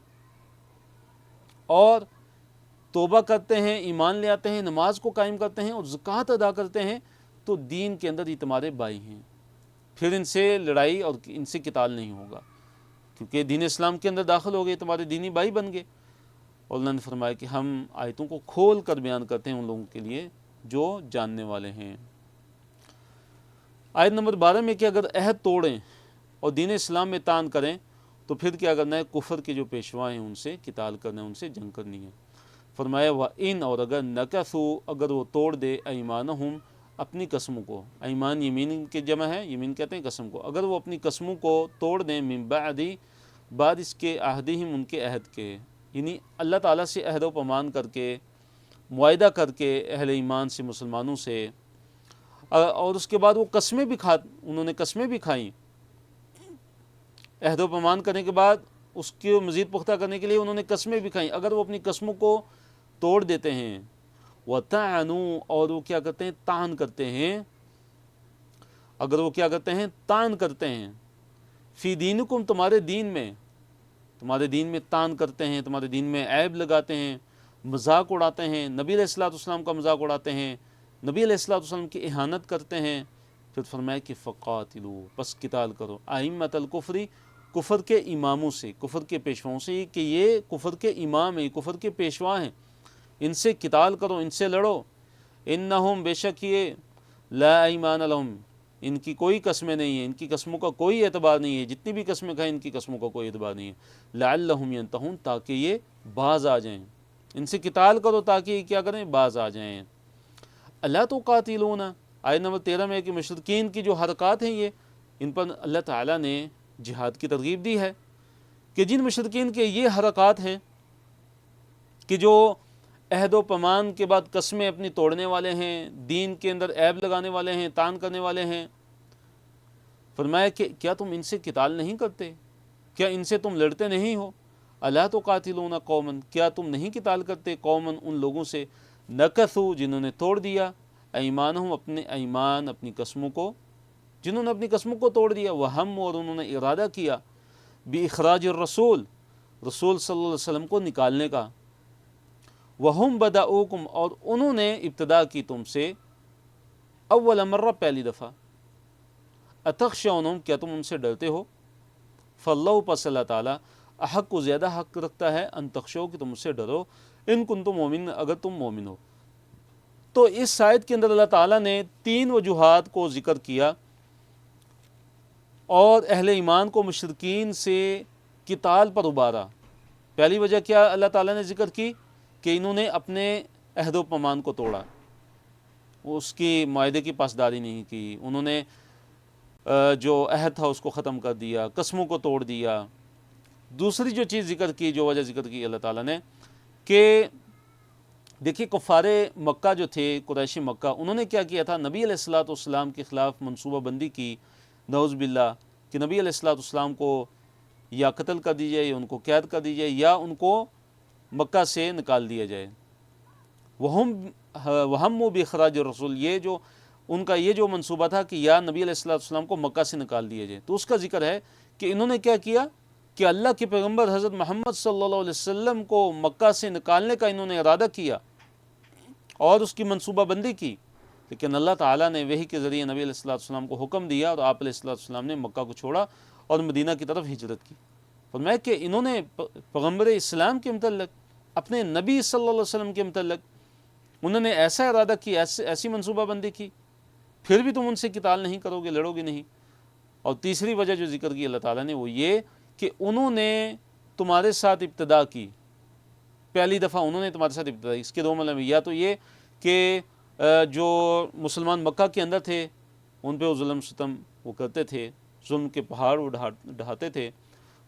اور توبہ کرتے ہیں، ایمان لے آتے ہیں، نماز کو قائم کرتے ہیں اور زکوٰۃ ادا کرتے ہیں، تو دین کے اندر یہ تمہارے بھائی ہیں، پھر ان سے لڑائی اور ان سے قتال نہیں ہوگا، کیونکہ دین اسلام کے اندر داخل ہو گئے، تمہارے دینی بھائی بن گئے۔ اور اللہ نے فرمایا کہ ہم آیتوں کو کھول کر بیان کرتے ہیں ان لوگوں کے لیے جو جاننے والے ہیں۔ آیت نمبر 12 میں کہ اگر عہد توڑیں اور دین اسلام میں طعن کریں تو پھر کیا کرنا ہے، کفر کے جو پیشوا ہیں ان سے قتال کرنا ہے، ان سے جنگ کرنی ہے۔ فرمایا وَإِنْ، اور اگر نَكَثُوا، اگر وہ توڑ دے، ایمانہم، اپنی قسموں کو، ایمان یمین کے جمع ہے، یمین کہتے ہیں قسم کو، اگر وہ اپنی قسموں کو توڑ دیں، من بعد اس کے عہدہم، ان کے عہد کے، یعنی اللہ تعالیٰ سے عہد و پیمان کر کے، معاہدہ کر کے اہل ایمان سے، مسلمانوں سے، اور اس کے بعد وہ قسمیں بھی انہوں نے قسمیں بھی کھائیں، عہد و پیمان کرنے کے بعد اس کو مزید پختہ کرنے کے لیے انہوں نے قسمیں بھی کھائیں، اگر وہ اپنی قسموں کو توڑ دیتے ہیں، وَطَعَنُوا، اور وہ کیا کرتے ہیں، طعن کرتے ہیں، اگر وہ کیا کرتے ہیں؟ طعن کرتے ہیں، فی دینکم تمہارے دین میں، تمہارے دین میں طعن کرتے ہیں، تمہارے دین میں عیب لگاتے ہیں، مذاق اڑاتے ہیں، نبی علیہ الصلوۃ والسلام کا مذاق اڑاتے ہیں، نبی علیہ الصلوۃ والسلام کی اہانت کرتے ہیں، پھر فرمایا کہ فقاتلو، پس قتال کرو، ائمۃ الکفر، کفر کے اماموں سے، کفر کے پیشواؤں سے، کہ یہ کفر کے امام ہیں، کفر کے پیشوا ہیں، ان سے قتال کرو، ان سے لڑو، انہم، بے شک یہ، لا ایمان لہم، ان کی کوئی قسمیں نہیں ہیں، ان کی قسموں کا کوئی اعتبار نہیں ہے، جتنی بھی قسمیں کھائیں ان کی قسموں کا کوئی اعتبار نہیں ہے، لعلہم ینتہون، تاکہ یہ باز آ جائیں، ان سے قتال کرو تاکہ یہ کیا کریں؟ باز آ جائیں۔ اللہ تو قاتلون، آیت نمبر 13 میں کہ مشرکین کی جو حرکات ہیں یہ، ان پر اللہ تعالیٰ نے جہاد کی ترغیب دی ہے، کہ جن مشرکین کے یہ حرکات ہیں کہ جو عہد و پیمان کے بعد قسمیں اپنی توڑنے والے ہیں، دین کے اندر عیب لگانے والے ہیں، طعن کرنے والے ہیں، فرمایا کہ کیا تم ان سے قتال نہیں کرتے؟ کیا ان سے تم لڑتے نہیں ہو؟ الا تقاتلون قوما، کیا تم نہیں قتال کرتے قوما، ان لوگوں سے، نکثوا، جنہوں نے توڑ دیا، ایمانہم، اپنے ایمان، اپنی قسموں کو، جنہوں نے اپنی قسموں کو توڑ دیا، وہم، اور انہوں نے ارادہ کیا، باخراج الرسول، رسول صلی اللہ علیہ وسلم کو نکالنے کا، وہم بدؤکم، اور انہوں نے ابتدا کی تم سے، اول مرہ، پہلی دفعہ، اتخشونہم، کیا تم ان سے ڈرتے ہو؟ فاللہ، پس اللہ تعالیٰ، احق کو زیادہ حق رکھتا ہے، ان تخشو، کہ تم اس سے ڈرو، ان کنتم مومن، اگر تم مومن ہو۔ تو اس آیت کے اندر اللہ تعالیٰ نے 3 وجوہات کو ذکر کیا، اور اہل ایمان کو مشرکین سے قتال پر ابھارا۔ پہلی وجہ کیا اللہ تعالیٰ نے ذکر کی؟ کہ انہوں نے اپنے عہد و پیمان کو توڑا، اس کی معاہدے کی پاسداری نہیں کی، انہوں نے جو عہد تھا اس کو ختم کر دیا، قسموں کو توڑ دیا۔ دوسری جو چیز ذکر کی، جو وجہ ذکر کی اللہ تعالیٰ نے، کہ دیکھیے کفار مکہ جو تھے، قریشی مکہ، انہوں نے کیا کیا تھا؟ نبی علیہ الصلوۃ والسلام کے خلاف منصوبہ بندی کی، نعوذ باللہ، کہ نبی علیہ الصلوۃ والسلام کو یا قتل کر دی جائے، یا ان کو قید کر دی جائے، یا ان کو مکہ سے نکال دیا جائے۔ وہم باخراج الرسول، یہ جو ان کا یہ جو منصوبہ تھا کہ یا نبی علیہ الصلوۃ والسلام کو مکہ سے نکال دیا جائے، تو اس کا ذکر ہے کہ انہوں نے کیا کیا کہ اللہ کے پیغمبر حضرت محمد صلی اللہ علیہ وسلم کو مکہ سے نکالنے کا انہوں نے ارادہ کیا اور اس کی منصوبہ بندی کی، لیکن اللہ تعالیٰ نے وحی کے ذریعے نبی علیہ الصلوۃ والسلام کو حکم دیا، اور آپ علیہ الصلوۃ والسلام نے مکہ کو چھوڑا اور مدینہ کی طرف ہجرت کی۔ فرمایا کہ انہوں نے پیغمبر اسلام کے متعلق، اپنے نبی صلی اللہ علیہ وسلم کے متعلق انہوں نے ایسا ارادہ کیا، ایسی منصوبہ بندی کی، پھر بھی تم ان سے قتال نہیں کرو گے، لڑو گے نہیں۔ اور تیسری وجہ جو ذکر کی اللہ تعالیٰ نے، وہ یہ کہ انہوں نے تمہارے ساتھ ابتدا کی، پہلی دفعہ انہوں نے تمہارے ساتھ ابتدا کی۔ اس کے 2 مطلب، یا تو یہ کہ جو مسلمان مکہ کے اندر تھے ان پہ وہ ظلم ستم وہ کرتے تھے، ظلم کے پہاڑ وہ ڈھاتے تھے،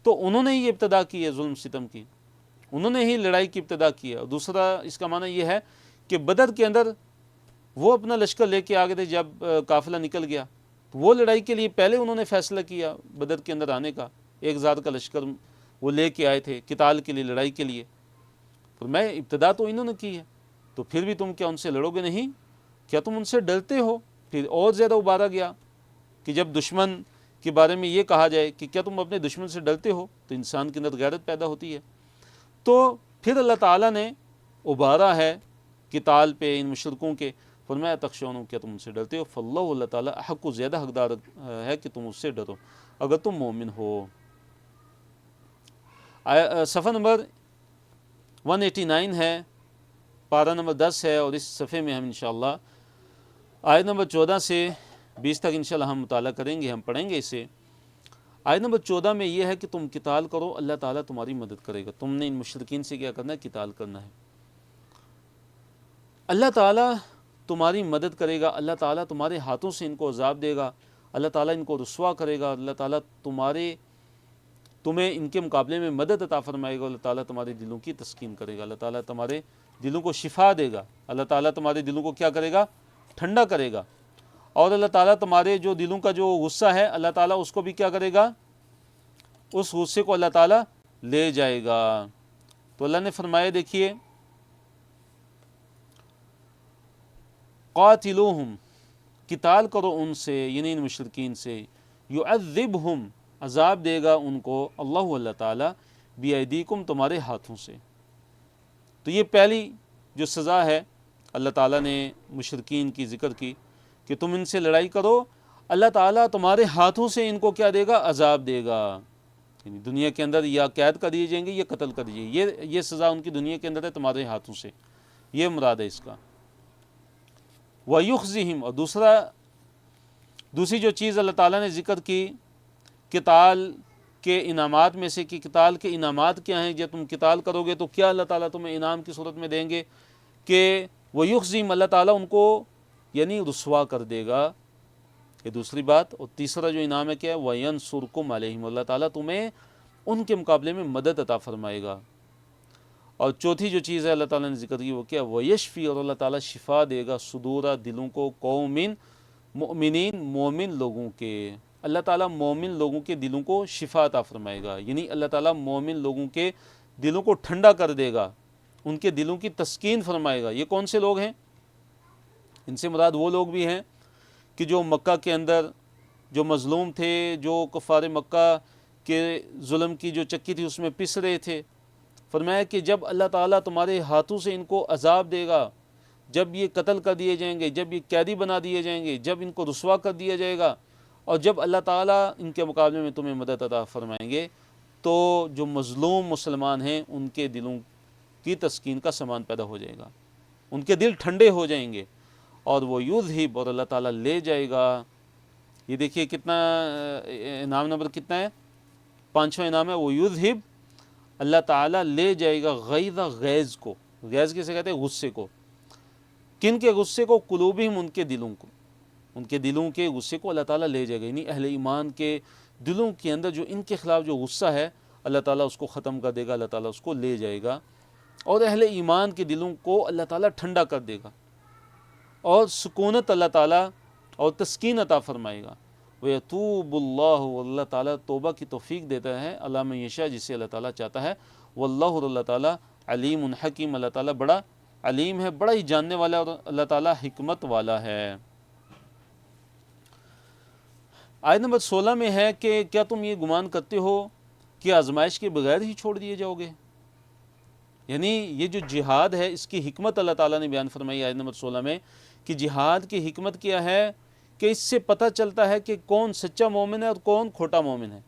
تو انہوں نے ہی ابتدا کی ہے ظلم ستم کی، انہوں نے ہی لڑائی کی ابتدا کی ہے۔ اور دوسرا اس کا معنی یہ ہے کہ بدر کے اندر وہ اپنا لشکر لے کے آگے تھے، جب قافلہ نکل گیا تو وہ لڑائی کے لیے پہلے انہوں نے فیصلہ کیا بدر کے اندر آنے کا، 1000 کا لشکر وہ لے کے آئے تھے قتال کے لیے، لڑائی کے لیے، تو میں ابتدا تو انہوں نے کی ہے، تو پھر بھی تم کیا ان سے لڑو گے نہیں؟ کیا تم ان سے ڈرتے ہو؟ پھر اور زیادہ ابھارا گیا کہ جب دشمن کے بارے میں یہ کہا جائے کہ کیا تم اپنے دشمن سے ڈرتے ہو، تو انسان کے اندر غیرت پیدا ہوتی ہے۔ تو پھر اللہ تعالیٰ نے ابھارا ہے قتال پہ ان مشرکوں کے، فرمایا تخشون، کیا تم ان سے ڈرتے ہو؟ فاللہ، اللہ تعالیٰ، حق کو زیادہ حقدار ہے کہ تم اس سے ڈرو اگر تم مومن ہو۔ صفحہ نمبر 189 ہے، پارہ نمبر 10 ہے، اور اس صفحے میں ہم انشاءاللہ آیت نمبر 14 سے 20 تک انشاءاللہ ہم مطالعہ کریں گے، ہم پڑھیں گے اسے۔ آیت نمبر 14 میں یہ ہے کہ تم قتال کرو، اللہ تعالیٰ تمہاری مدد کرے گا، تم نے ان مشرکین سے کیا کرنا ہے؟ قتال کرنا ہے، اللہ تعالیٰ تمہاری مدد کرے گا، اللہ تعالیٰ تمہارے ہاتھوں سے ان کو عذاب دے گا، اللہ تعالیٰ ان کو رسوا کرے گا، اللہ تعالیٰ تمہیں ان کے مقابلے میں مدد عطا فرمائے گا، اللہ تعالیٰ تمہارے دلوں کی تسکین کرے گا، اللہ تعالیٰ تمہارے دلوں کو شفا دے گا، اللہ تعالیٰ تمہارے دلوں کو کیا کرے گا؟ ٹھنڈا کرے گا، اور اللہ تعالیٰ تمہارے جو دلوں کا جو غصہ ہے اللہ تعالیٰ اس کو بھی کیا کرے گا؟ اس غصے کو اللہ تعالیٰ لے جائے گا۔ تو اللہ نے فرمایا، دیکھیے، قاتلوہم، قتال کرو ان سے یعنی ان مشرکین سے، یعذبہم عذاب دے گا ان کو اللہ تعالیٰ بیدیکم تمہارے ہاتھوں سے۔ تو یہ پہلی جو سزا ہے اللہ تعالیٰ نے مشرکین کی ذکر کی کہ تم ان سے لڑائی کرو، اللہ تعالیٰ تمہارے ہاتھوں سے ان کو کیا دے گا؟ عذاب دے گا، یعنی دنیا کے اندر یا قید کر دیے جائیں گے یا قتل کر دیے، یہ سزا ان کی دنیا کے اندر ہے تمہارے ہاتھوں سے، یہ مراد ہے اس کا۔ وَيُخْزِهِمْ، اور دوسری جو چیز اللہ تعالیٰ نے ذکر کی قتال کے انعامات میں سے کہ قتال کے انعامات کیا ہیں، جب تم قتال کرو گے تو کیا اللہ تعالیٰ تمہیں انعام کی صورت میں دیں گے کہ وَيُخْزِهِمْ، اللہ تعالیٰ ان کو یعنی رسوا کر دے گا، یہ دوسری بات۔ اور تیسرا جو انعام ہے کیا ہے؟ وَيَنْصُرْكُمْ عَلَيْهِمْ، اللہ تعالیٰ تمہیں ان کے مقابلے میں مدد عطا فرمائے گا۔ اور چوتھی جو چیز ہے اللہ تعالیٰ نے ذکر کی وہ کیا؟ وَيَشْفِي، اور اللہ تعالیٰ شفا دے گا صدورا دلوں کو، قومٍ مؤمنین مومن لوگوں کے، اللہ تعالیٰ مومن لوگوں کے دلوں کو شفا عطا فرمائے گا، یعنی اللہ تعالیٰ مومن لوگوں کے دلوں کو ٹھنڈا کر دے گا، ان کے دلوں کی تسکین فرمائے گا۔ یہ کون سے لوگ ہیں؟ ان سے مراد وہ لوگ بھی ہیں کہ جو مکہ کے اندر جو مظلوم تھے، جو کفار مکہ کے ظلم کی جو چکی تھی اس میں پس رہے تھے۔ فرمایا کہ جب اللہ تعالیٰ تمہارے ہاتھوں سے ان کو عذاب دے گا، جب یہ قتل کر دیے جائیں گے، جب یہ قیدی بنا دیے جائیں گے، جب ان کو رسوا کر دیا جائے گا، اور جب اللہ تعالیٰ ان کے مقابلے میں تمہیں مدد عطا فرمائیں گے، تو جو مظلوم مسلمان ہیں ان کے دلوں کی تسکین کا سامان پیدا ہو جائے گا، ان کے دل ٹھنڈے ہو جائیں گے، اور وہ یذہب، اور اللہ تعالیٰ لے جائے گا۔ یہ دیکھیے کتنا انعام نمبر کتنا ہے؟ 5واں انعام ہے وہ یذہب، اللہ تعالیٰ لے جائے گا غیظ، غیظ کو، غیظ کسے کہتے ہیں؟ غصے کو۔ کن کے غصے کو؟ قلوبہم، ان کے دلوں کو، ان کے دلوں کے غصے کو اللہ تعالیٰ لے جائے گا، یعنی اہل ایمان کے دلوں کے اندر جو ان کے خلاف جو غصہ ہے اللہ تعالیٰ اس کو ختم کر دے گا، اللہ تعالیٰ اس کو لے جائے گا، اور اہل ایمان کے دلوں کو اللہ تعالیٰ ٹھنڈا کر دے گا، اور سکونت اللہ تعالیٰ اور تسکین عطا فرمائے گا۔ وَيَتُوبُ اللَّهُ، اللہ تعالیٰ توبہ کی توفیق دیتا ہے عَلَىٰ مَن یشاء، جسے اللہ تعالیٰ چاہتا ہے۔ وَاللَّهُ، اور اللہ تعالیٰ علیم حکیم، اللہ تعالیٰ بڑا علیم ہے، بڑا ہی جاننے والا، اور اللہ تعالیٰ حکمت والا ہے۔ آیت نمبر 16 میں ہے کہ کیا تم یہ گمان کرتے ہو کہ آزمائش کے بغیر ہی چھوڑ دیے جاؤ گے؟ یعنی یہ جو جہاد ہے اس کی حکمت اللہ تعالیٰ نے بیان فرمائی آیت نمبر 16 میں کہ جہاد کی حکمت کیا ہے کہ اس سے پتہ چلتا ہے کہ کون سچا مومن ہے اور کون کھوٹا مومن ہے،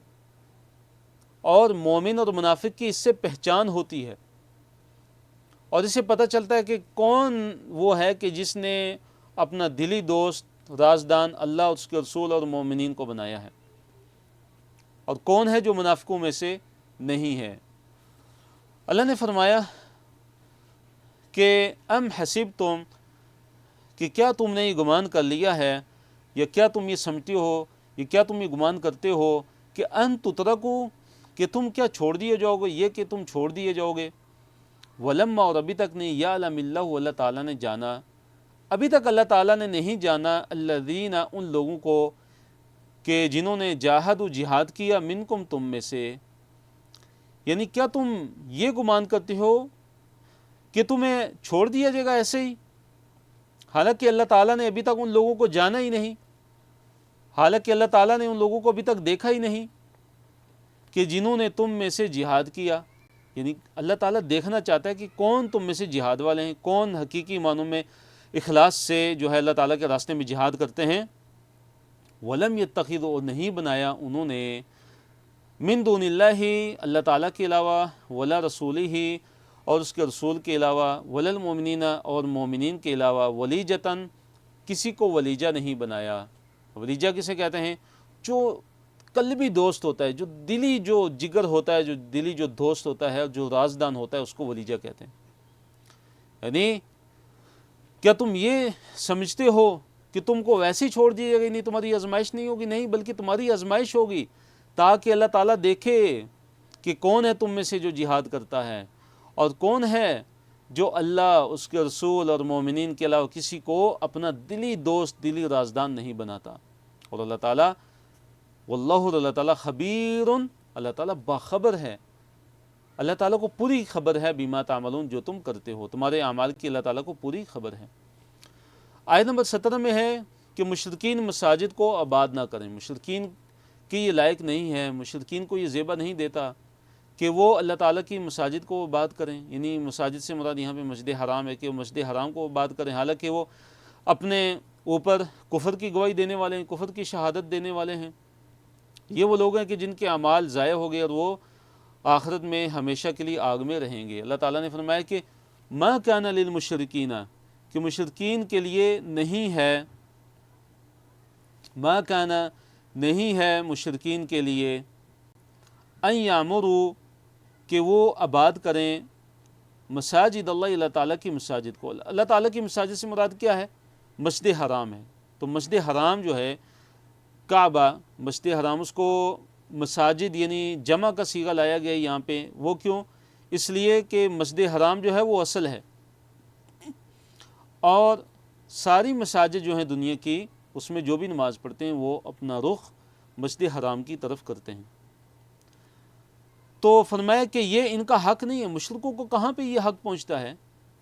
اور مومن اور منافق کی اس سے پہچان ہوتی ہے، اور اس سے پتہ چلتا ہے کہ کون وہ ہے کہ جس نے اپنا دلی دوست رازدان اللہ اور اس کے رسول اور مومنین کو بنایا ہے، اور کون ہے جو منافقوں میں سے نہیں ہے۔ اللہ نے فرمایا کہ ام حسبتم، کہ کیا تم نے یہ گمان کر لیا ہے، یا کیا تم یہ سمجھتے ہو، یا کیا تم یہ گمان کرتے ہو کہ ان تترکو، کہ تم کیا چھوڑ دیے جاؤ گے، یہ کہ تم چھوڑ دیے جاؤ گے۔ ولما، اور ابھی تک نہیں، یعلم اللہ، اللہ تعالیٰ نے جانا، ابھی تک اللہ تعالیٰ نے نہیں جانا، الذین، ان لوگوں کو کہ جنہوں نے جاہدوا، جہاد کیا، منکم، تم میں سے۔ یعنی کیا تم یہ گمان کرتے ہو کہ تمہیں چھوڑ دیا جائے گا ایسے ہی، حالانکہ اللہ تعالیٰ نے ابھی تک ان لوگوں کو جانا ہی نہیں، حالانکہ اللہ تعالیٰ نے ان لوگوں کو ابھی تک دیکھا ہی نہیں کہ جنہوں نے تم میں سے جہاد کیا۔ یعنی اللہ تعالیٰ دیکھنا چاہتا ہے کہ کون تم میں سے جہاد والے ہیں، کون حقیقی معنوں میں اخلاص سے جو ہے اللہ تعالیٰ کے راستے میں جہاد کرتے ہیں۔ وَلَمْ يَتَّخِذُوا، اور نہیں بنایا انہوں نے، من دون اللہ، اللہ تعالیٰ کے علاوہ، ولا رسولہ، اور اس کے رسول کے علاوہ، ولا المؤمنین، اور مومنین کے علاوہ، ولیجتاً، کسی کو ولیجہ نہیں بنایا۔ ولیجہ کسے کہتے ہیں؟ جو قلبی دوست ہوتا ہے، جو دلی جو جگر ہوتا ہے، جو دلی جو دوست ہوتا ہے، جو رازدان ہوتا ہے، اس کو ولیجہ کہتے ہیں۔ یعنی کیا تم یہ سمجھتے ہو کہ تم کو ویسے ہی چھوڑ دیے گا؟ نہیں، تمہاری آزمائش نہیں ہوگی، نہیں، بلکہ تمہاری آزمائش ہوگی تاکہ اللہ تعالیٰ دیکھے کہ کون ہے تم میں سے جو جہاد کرتا ہے، اور کون ہے جو اللہ، اس کے رسول اور مومنین کے علاوہ کسی کو اپنا دلی دوست، دلی رازدان نہیں بناتا۔ اور اللہ تعالیٰ، واللہ، اللہ تعالیٰ خبیر، اللہ تعالیٰ باخبر ہے، اللہ تعالیٰ کو پوری خبر ہے، بما تعملون، جو تم کرتے ہو، تمہارے اعمال کی اللہ تعالیٰ کو پوری خبر ہے۔ آیت نمبر 17 میں ہے کہ مشرکین مساجد کو آباد نہ کریں، مشرکین کی یہ لائق نہیں ہے، مشرکین کو یہ زیبا نہیں دیتا کہ وہ اللہ تعالیٰ کی مساجد کو آباد کریں، یعنی مساجد سے مراد یہاں پہ مسجد حرام ہے کہ وہ مسجد حرام کو آباد کریں، حالانکہ وہ اپنے اوپر کفر کی گواہی دینے والے ہیں، کفر کی شہادت دینے والے ہیں۔ یہ وہ لوگ ہیں کہ جن کے اعمال ضائع ہو گئے اور وہ آخرت میں ہمیشہ کے لیے آگ میں رہیں گے۔ اللہ تعالیٰ نے فرمایا کہ ما کان للمشرکین، کہ مشرکین کے لیے نہیں ہے، ما کان نہیں ہے مشرکین کے لیے، ان یعمروا، کہ وہ آباد کریں، مساجد اللہ، اللہ تعالیٰ کی مساجد کو۔ اللہ تعالیٰ کی مساجد سے مراد کیا ہے؟ مسجد حرام ہے۔ تو مسجد حرام جو ہے کعبہ، مسجد حرام، اس کو مساجد یعنی جمع کا صیغہ لایا گیا یہاں پہ، وہ کیوں؟ اس لیے کہ مسجد حرام جو ہے وہ اصل ہے، اور ساری مساجد جو ہیں دنیا کی، اس میں جو بھی نماز پڑھتے ہیں وہ اپنا رخ مسجد حرام کی طرف کرتے ہیں۔ تو فرمایا کہ یہ ان کا حق نہیں ہے، مشرکوں کو کہاں پہ یہ حق پہنچتا ہے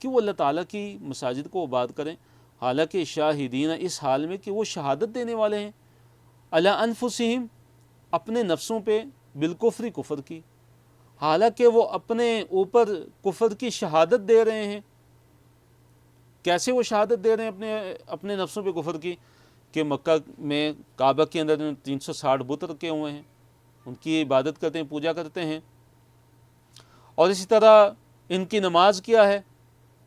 کہ وہ اللہ تعالیٰ کی مساجد کو آباد کریں، حالانکہ شاہدین، اس حال میں کہ وہ شہادت دینے والے ہیں، علی انفسہم، اپنے نفسوں پہ، بالکفری، کفر کی، حالانکہ وہ اپنے اوپر کفر کی شہادت دے رہے ہیں۔ کیسے وہ شہادت دے رہے ہیں اپنے نفسوں پہ کفر کی؟ کہ مکہ میں کعبہ کے اندر 360 بت رکھے ہوئے ہیں، ان کی عبادت کرتے ہیں، پوجا کرتے ہیں، اور اسی طرح ان کی نماز کیا ہے؟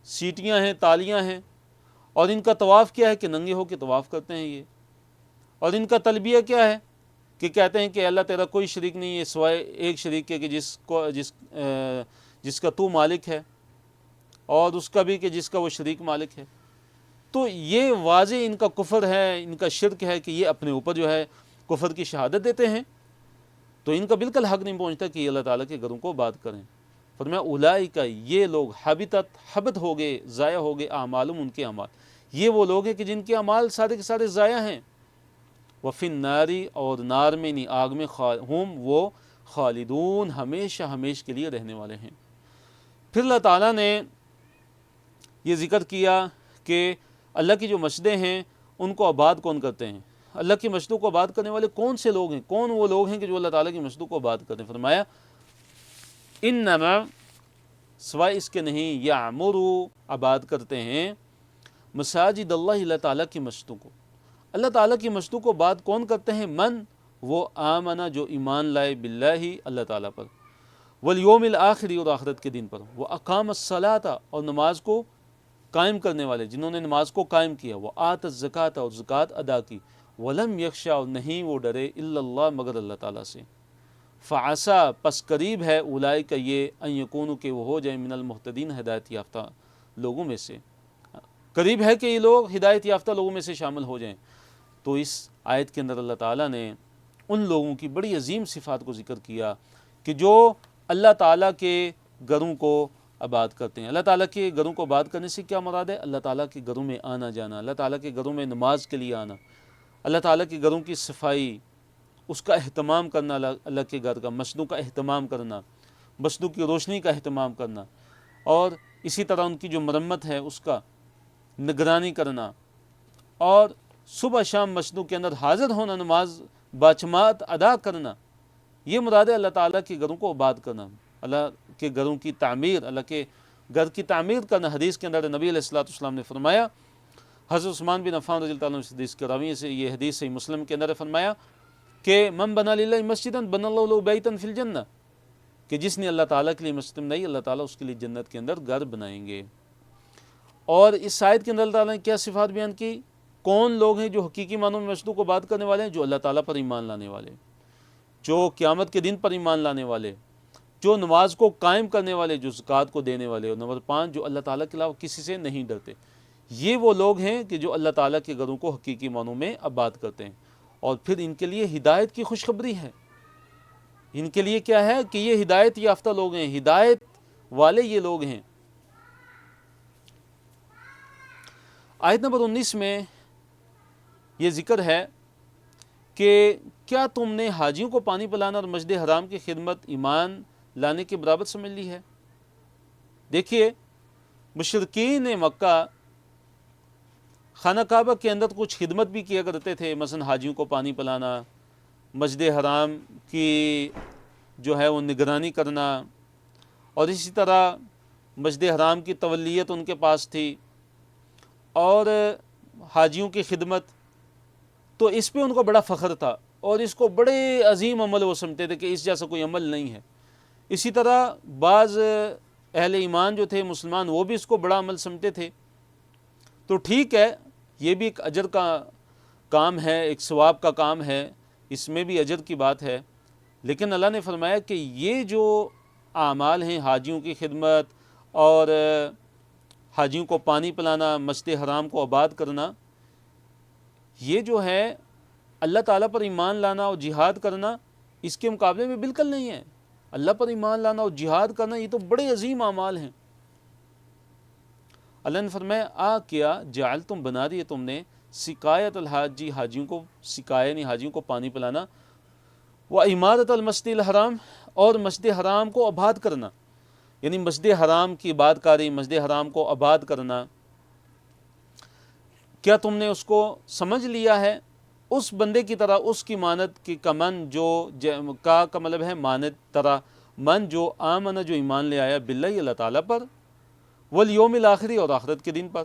سیٹیاں ہیں، تالیاں ہیں، اور ان کا طواف کیا ہے؟ کہ ننگے ہو کے طواف کرتے ہیں یہ، اور ان کا تلبیہ کیا ہے؟ کہ کہتے ہیں کہ اللہ تیرا کوئی شریک نہیں ہے سوائے ایک شریک کے، کہ جس کا تو مالک ہے، اور اس کا بھی کہ جس کا وہ شریک مالک ہے۔ تو یہ واضح ان کا کفر ہے، ان کا شرک ہے کہ یہ اپنے اوپر جو ہے کفر کی شہادت دیتے ہیں، تو ان کا بالکل حق نہیں پہنچتا کہ یہ اللہ تعالیٰ کے گھروں کو آباد کریں۔ فرمایا اولئک، یہ لوگ، حبطت ہو گئے، ضائع ہو گئے، اعمالہم، ان کے اعمال، یہ وہ لوگ ہیں کہ جن کے اعمال سارے کے سارے ضائع ہیں، وفی النار، اور نار میں، نہیں آگ میں، ہم، وہ خالدون، ہمیشہ ہمیشہ کے لیے رہنے والے ہیں۔ پھر اللہ تعالیٰ نے یہ ذکر کیا کہ اللہ کی جو مسجدیں ہیں ان کو آباد کون کرتے ہیں، اللہ کی مسجدوں کو آباد کرنے والے کون سے لوگ ہیں، کون وہ لوگ ہیں کہ جو اللہ تعالیٰ کی مسجدوں کو آباد کرتے ہیں؟ فرمایا انما، سوائے اس کے نہیں، یعمروا، آباد کرتے ہیں، مساجد اللہ، اللہ تعالیٰ کی مسجدوں کو۔ اللہ تعالیٰ کی مسجدوں کو آباد کون کرتے ہیں؟ من، وہ آمنا، جو ایمان لائے، باللہ، اللہ تعالیٰ پر، والیوم الآخر، اور آخرت کے دن پر، وہ اقام الصلاۃ، اور نماز کو قائم کرنے والے، جنہوں نے نماز کو قائم کیا، وہ آت الزکاۃ، اور زکوٰۃ ادا کی، ولم یخشا، اور نہیں وہ ڈرے، الا اللہ، مگر اللہ تعالیٰ سے، فعسا، پس قریب ہے، اولئک، یہ، ان یکونوا، کہ وہ ہو جائیں، من المہتدین، ہدایت یافتہ لوگوں میں سے، قریب ہے کہ یہ لوگ ہدایت یافتہ لوگوں میں سے شامل ہو جائیں۔ تو اس آیت کے اندر اللہ تعالیٰ نے ان لوگوں کی بڑی عظیم صفات کو ذکر کیا کہ جو اللہ تعالیٰ کے گھروں کو آباد کرتے ہیں۔ اللہ تعالیٰ کے گھروں کو آباد کرنے سے کیا مراد ہے؟ اللہ تعالیٰ کے گھروں میں آنا جانا، اللہ تعالیٰ کے گھروں میں نماز کے لیے آنا، اللہ تعالیٰ کے گھروں کی صفائی، اس کا اہتمام کرنا، اللہ کے گھر کا، مسجدوں کا اہتمام کرنا، مسجدوں کی روشنی کا اہتمام کرنا، اور اسی طرح ان کی جو مرمت ہے اس کا نگرانی کرنا، اور صبح شام مسجدوں کے اندر حاضر ہونا، نماز باجماعت ادا کرنا، یہ مراد ہے اللہ تعالیٰ کے گھروں کو آباد کرنا، اللہ کے گھروں کی تعمیر، اللہ کے گھر کی تعمیر کرنا۔ حدیث کے اندر نبی علیہ الصلوۃ والسلام نے فرمایا، حضرت عثمان بن عفان رضی اللہ عنہ سے حدیث کے راوی سے، یہ حدیث صحیح مسلم کے اندر فرمایا کہ من بنا للہ مسجدا بنى اللہ لہ بیتا فی الجنہ، کہ جس نے اللہ تعالیٰ کے لیے مسجد بنائی، اللہ تعالیٰ اس کے لیے جنت کے اندر گھر بنائیں گے۔ اور اس آیت کے اندر اللہ تعالیٰ نے کیا صفات بیان کی؟ کون لوگ ہیں جو حقیقی معنوں میں مسجدوں کو آباد کرنے والے ہیں؟ جو اللہ تعالیٰ پر ایمان لانے والے، جو قیامت کے دن پر ایمان لانے والے، جو نماز کو قائم کرنے والے، جو زکوٰۃ کو دینے والے، اور نمبر 5 جو اللہ تعالیٰ کے علاوہ کسی سے نہیں ڈرتے۔ یہ وہ لوگ ہیں کہ جو اللہ تعالیٰ کے گھروں کو حقیقی معنوں میں آباد کرتے ہیں، اور پھر ان کے لیے ہدایت کی خوشخبری ہے۔ ان کے لیے کیا ہے کہ یہ ہدایت یافتہ لوگ ہیں، ہدایت والے یہ لوگ ہیں۔ آیت نمبر 19 میں یہ ذکر ہے کہ کیا تم نے حاجیوں کو پانی پلانا اور مسجد حرام کی خدمت ایمان لانے کے برابر سمجھ لی ہے؟ دیکھیے، مشرکین مکہ خانہ کعبہ کے اندر کچھ خدمت بھی کیا کرتے تھے، مثلا حاجیوں کو پانی پلانا، مسجد حرام کی جو ہے وہ نگرانی کرنا، اور اسی طرح مسجد حرام کی تولیت ان کے پاس تھی، اور حاجیوں کی خدمت، تو اس پہ ان کو بڑا فخر تھا اور اس کو بڑے عظیم عمل وہ سمجھتے تھے کہ اس جیسا کوئی عمل نہیں ہے۔ اسی طرح بعض اہل ایمان جو تھے مسلمان، وہ بھی اس کو بڑا عمل سمجھتے تھے۔ تو ٹھیک ہے، یہ بھی ایک اجر کا کام ہے، ایک ثواب کا کام ہے، اس میں بھی اجر کی بات ہے، لیکن اللہ نے فرمایا کہ یہ جو اعمال ہیں، حاجیوں کی خدمت اور حاجیوں کو پانی پلانا، مسجد حرام کو آباد کرنا، یہ جو ہے اللہ تعالیٰ پر ایمان لانا اور جہاد کرنا، اس کے مقابلے میں بالکل نہیں ہے۔ اللہ پر ایمان لانا اور جہاد کرنا یہ تو بڑے عظیم اعمال ہیں۔ اللہ نے فرمایا کیا جعلتم بنا دیے تم نے سقایت الحاجی، حاجیوں کو سقایا یعنی حاجیوں کو پانی پلانا، وعمارت المسجد الحرام، اور مسجد حرام کو آباد کرنا، یعنی مسجد حرام کی عبادت کاری، مسجد حرام کو آباد کرنا، کیا تم نے اس کو سمجھ لیا ہے اس بندے کی طرح، اس کی مانت کی کمن جو کا مطلب ہے مانت طرح، من جو آمن جو ایمان لے آیا باللہ اللہ تعالیٰ پر، والیوم الآخری اور آخرت کے دن پر،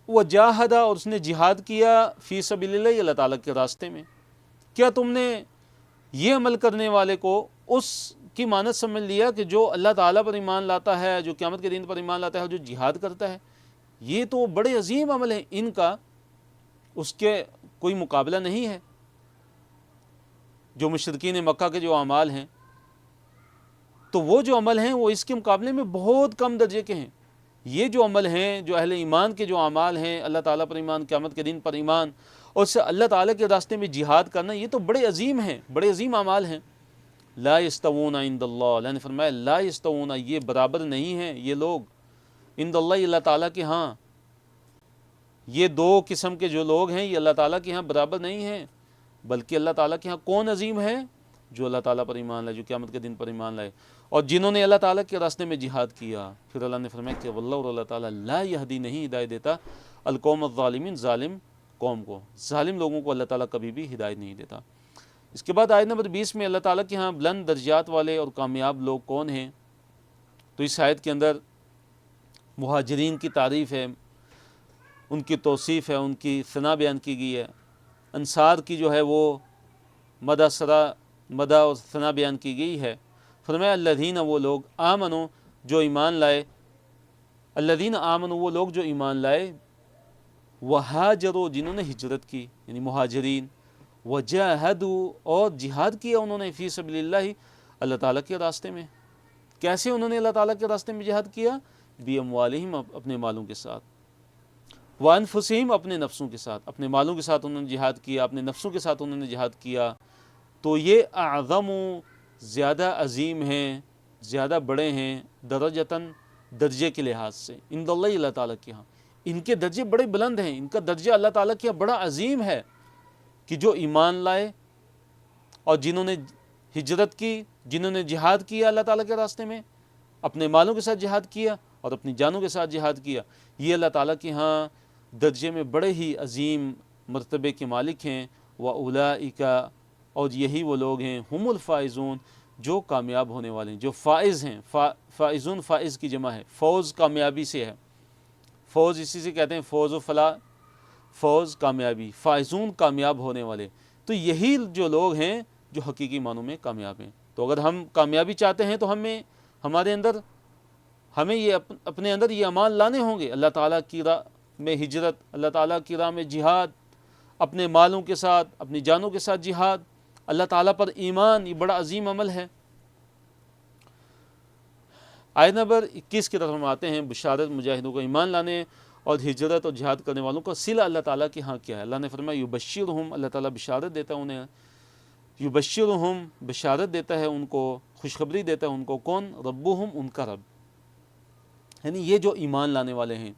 وجاہدہ اور اس نے جہاد کیا فی سبیل اللہ اللہ تعالیٰ کے راستے میں۔ کیا تم نے یہ عمل کرنے والے کو اس کی مانت سمجھ لیا کہ جو اللہ تعالیٰ پر ایمان لاتا ہے، جو قیامت کے دن پر ایمان لاتا ہے، جو جہاد کرتا ہے؟ یہ تو بڑے عظیم عمل ہیں، ان کا اس کے کوئی مقابلہ نہیں ہے۔ جو مشرکین مکہ کے جو اعمال ہیں، تو وہ جو عمل ہیں وہ اس کے مقابلے میں بہت کم درجے کے ہیں۔ یہ جو عمل ہیں، جو اہل ایمان کے جو اعمال ہیں، اللہ تعالیٰ پر ایمان، قیامت کے دن پر ایمان، اور اس سے اللہ تعالیٰ کے راستے میں جہاد کرنا، یہ تو بڑے عظیم ہیں، بڑے عظیم اعمال ہیں۔ لا یستوون عند اللہ، اللہ نے فرمایا لا یستوون، یہ برابر نہیں ہیں یہ لوگ، عند اللہ اللہ تعالیٰ کے ہاں۔ یہ دو قسم کے جو لوگ ہیں یہ اللہ تعالیٰ کے ہاں برابر نہیں ہیں، بلکہ اللہ تعالیٰ کے ہاں کون عظیم ہے؟ جو اللہ تعالیٰ پر ایمان لائے، جو قیامت کے دن پر ایمان لائے، اور جنہوں نے اللہ تعالیٰ کے راستے میں جہاد کیا۔ پھر اللہ نے فرمایا کہ واللہ، اور اللہ تعالیٰ لا یہدی نہیں ہدایت دیتا القوم الظالمین، ظالم قوم کو، ظالم لوگوں کو اللہ تعالیٰ کبھی بھی ہدایت نہیں دیتا۔ اس کے بعد آیت نمبر 20 میں اللہ تعالیٰ کے ہاں بلند درجات والے اور کامیاب لوگ کون ہیں؟ تو اس آیت کے اندر مہاجرین کی تعریف ہے، ان کی توصیف ہے، ان کی ثنا بیان کی گئی ہے۔ انصار کی جو ہے وہ مدح اور ثنا بیان کی گئی ہے۔ فرمایا الذین، وہ لوگ، آمنو جو ایمان لائے، الذین آمنو وہ لوگ جو ایمان لائے، وہاجروا جنہوں نے ہجرت کی، یعنی مہاجرین، وجاہدوا اور جہاد کیا انہوں نے، فی سبیل اللہ اللہ تعالیٰ کے راستے میں۔ کیسے انہوں نے اللہ تعالیٰ کے راستے میں جہاد کیا؟ باموالہم اپنے مالوں کے ساتھ، وانفسہم اپنے نفسوں کے ساتھ، اپنے مالوں کے ساتھ انہوں نے جہاد کیا، اپنے نفسوں کے ساتھ انہوں نے جہاد کیا۔ تو یہ اعظم، زیادہ عظیم ہیں، زیادہ بڑے ہیں، درجتاً درجے کے لحاظ سے، عند اللہ اللہ تعالیٰ کے ہاں ان کے درجے بڑے بلند ہیں، ان کا درجہ اللہ تعالیٰ کے ہاں بڑا عظیم ہے، کہ جو ایمان لائے اور جنہوں نے ہجرت کی، جنہوں نے جہاد کیا اللہ تعالیٰ کے راستے میں، اپنے مالوں کے ساتھ جہاد کیا اور اپنی جانوں کے ساتھ جہاد کیا، یہ اللہ تعالیٰ کے ہاں درجے میں بڑے ہی عظیم مرتبے کے مالک ہیں۔ وَأُولَئِكَ، اور یہی وہ لوگ ہیں، ہم الفائزون، جو کامیاب ہونے والے ہیں، جو فائز ہیں۔ فائزون فائز کی جمع ہے، فوز کامیابی سے ہے، فوز اسی سے کہتے ہیں، فوز و فلاح، فوز کامیابی، فائزون کامیاب ہونے والے۔ تو یہی جو لوگ ہیں جو حقیقی معنوں میں کامیاب ہیں۔ تو اگر ہم کامیابی چاہتے ہیں تو ہمیں یہ اپنے اندر یہ اعمال لانے ہوں گے، اللہ تعالیٰ کی راہ میں ہجرت، اللہ تعالیٰ کی راہ میں جہاد، اپنے مالوں کے ساتھ، اپنی جانوں کے ساتھ جہاد، اللہ تعالیٰ پر ایمان، یہ بڑا عظیم عمل ہے۔ آیت نمبر 21 کی طرف ہم آتے ہیں، بشارت مجاہدوں کو، ایمان لانے اور ہجرت اور جہاد کرنے والوں کا صلہ اللہ تعالیٰ کے ہاں کیا ہے؟ اللہ نے فرمایا یبشرہم، اللہ تعالیٰ بشارت دیتا ہے انہیں، یبشرہم بشارت دیتا ہے ان کو، خوشخبری دیتا ہے ان کو، کون؟ ربہم، ان کا رب، یعنی یہ جو ایمان لانے والے ہیں،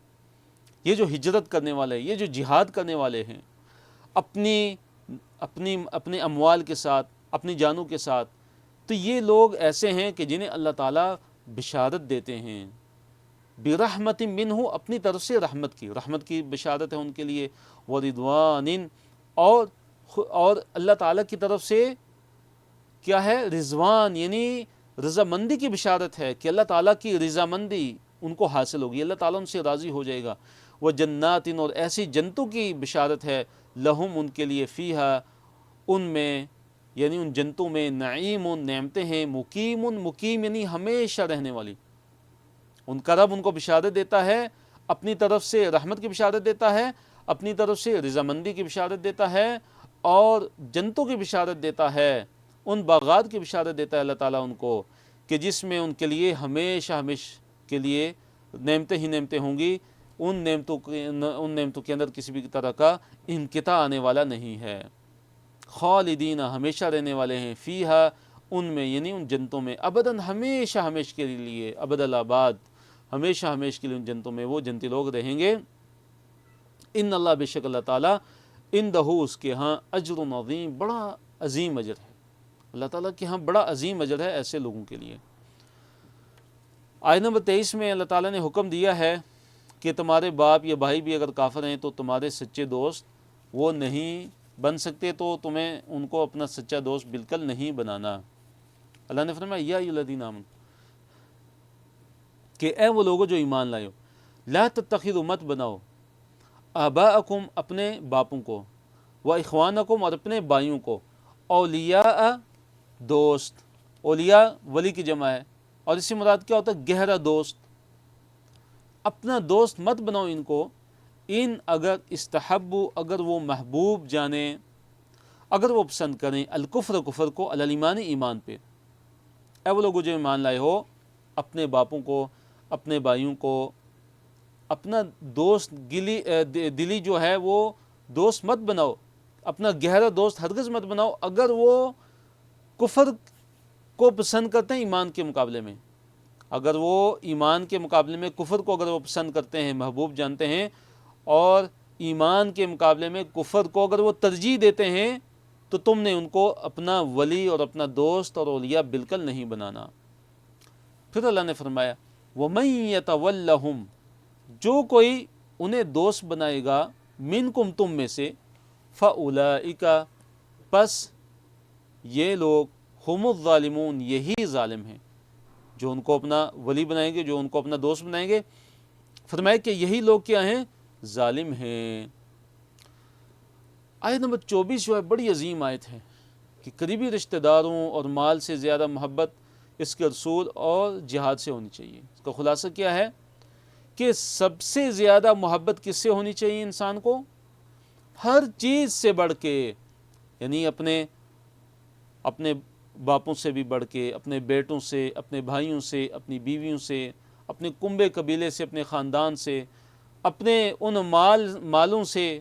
یہ جو ہجرت کرنے والے ہیں، یہ جو جہاد کرنے والے ہیں، اپنے اموال کے ساتھ، اپنی جانوں کے ساتھ، تو یہ لوگ ایسے ہیں کہ جنہیں اللہ تعالیٰ بشارت دیتے ہیں، برحمت منہ، اپنی طرف سے رحمت کی بشارت ہے ان کے لیے، ورضوان، اور اللہ تعالیٰ کی طرف سے کیا ہے؟ رضوان، یعنی رضامندی کی بشارت ہے کہ اللہ تعالیٰ کی رضامندی ان کو حاصل ہوگی، اللہ تعالیٰ ان سے راضی ہو جائے گا۔ وہ جنات، اور ایسی جنتوں کی بشارت ہے، لہم، ان کے لیے، فیہا، ان میں، یعنی ان جنتوں میں، نعیم، نعمتیں ہیں، مقیم یعنی ہمیشہ رہنے والی۔ ان کا رب ان کو بشارت دیتا ہے، اپنی طرف سے رحمت کی بشارت دیتا ہے، اپنی طرف سے رضامندی کی بشارت دیتا ہے، اور جنتوں کی بشارت دیتا ہے، ان باغات کی بشارت دیتا ہے اللہ تعالیٰ ان کو، کہ جس میں ان کے لیے ہمیشہ کے لیے نعمتیں ہی نعمتیں ہوں گی، ان نعمتوں کے اندر کسی بھی طرح کا انقطاع آنے والا نہیں ہے۔ خالدین، ہمیشہ رہنے والے ہیں، فیہا، ان میں، یعنی ان جنتوں میں، ابداً، ہمیشہ کے لیے، ابد الآباد، ہمیشہ کے لیے ان جنتوں میں وہ جنتی لوگ رہیں گے۔ ان اللہ، بے شک اللہ تعالیٰ، اندہ، اس کے ہاں، اجر عظیم، بڑا عظیم اجر ہے، اللہ تعالیٰ کے ہاں بڑا عظیم اجر ہے ایسے لوگوں کے لیے۔ آیت نمبر 23 میں اللہ تعالیٰ نے حکم دیا ہے کہ تمہارے باپ یا بھائی بھی اگر کافر ہیں تو تمہارے سچے دوست وہ نہیں بن سکتے، تو تمہیں ان کو اپنا سچا دوست بالکل نہیں بنانا۔ اللہ نے فرمایا یا ایھا الذین آمنوا، کہ اے وہ لوگوں جو ایمان لائے ہو، لا تتخذوا، مت بناؤ، آباءکم، اپنے باپوں کو، و اخوانکم، اور اپنے بھائیوں کو، اولیاء، دوست، اولیاء ولی کی جمع ہے، اور اس سے مراد کیا ہوتا ہے؟ گہرا دوست۔ اپنا دوست مت بناؤ ان کو، ان اگر استحبوا، اگر وہ محبوب جانیں، اگر وہ پسند کریں، الکفر، کفر کو، علی الایمان، ایمان پہ۔ اے وہ لوگ جو ایمان لائے ہو، اپنے باپوں کو، اپنے بھائیوں کو، اپنا دوست دلی جو ہے وہ دوست مت بناؤ، اپنا گہرا دوست ہرگز مت بناؤ اگر وہ کفر کو پسند کرتے ہیں ایمان کے مقابلے میں، اگر وہ ایمان کے مقابلے میں کفر کو اگر وہ پسند کرتے ہیں، محبوب جانتے ہیں، اور ایمان کے مقابلے میں کفر کو اگر وہ ترجیح دیتے ہیں، تو تم نے ان کو اپنا ولی اور اپنا دوست اور اولیاء بالکل نہیں بنانا۔ پھر اللہ نے فرمایا وَمَن يَتَوَلَّهُمْ، جو کوئی انہیں دوست بنائے گا، منکم، تم میں سے، فَأُولَئِكَ، پس یہ لوگ، ہم الظالمون، یہی ظالم ہیں، جو ان کو اپنا ولی بنائیں گے، جو ان کو اپنا دوست بنائیں گے۔ فرمایا کہ یہی لوگ کیا ہیں؟ ظالم ہیں۔ آیت نمبر 24 جو ہے بڑی عظیم آیت ہے، کہ قریبی رشتہ داروں اور مال سے زیادہ محبت اس کے رسول اور جہاد سے ہونی چاہیے۔ اس کا خلاصہ کیا ہے؟ کہ سب سے زیادہ محبت کس سے ہونی چاہیے انسان کو؟ ہر چیز سے بڑھ کے، یعنی اپنے باپوں سے بھی بڑھ کے، اپنے بیٹوں سے، اپنے بھائیوں سے، اپنی بیویوں سے، اپنے کنبے قبیلے سے، اپنے خاندان سے، اپنے ان مالوں سے،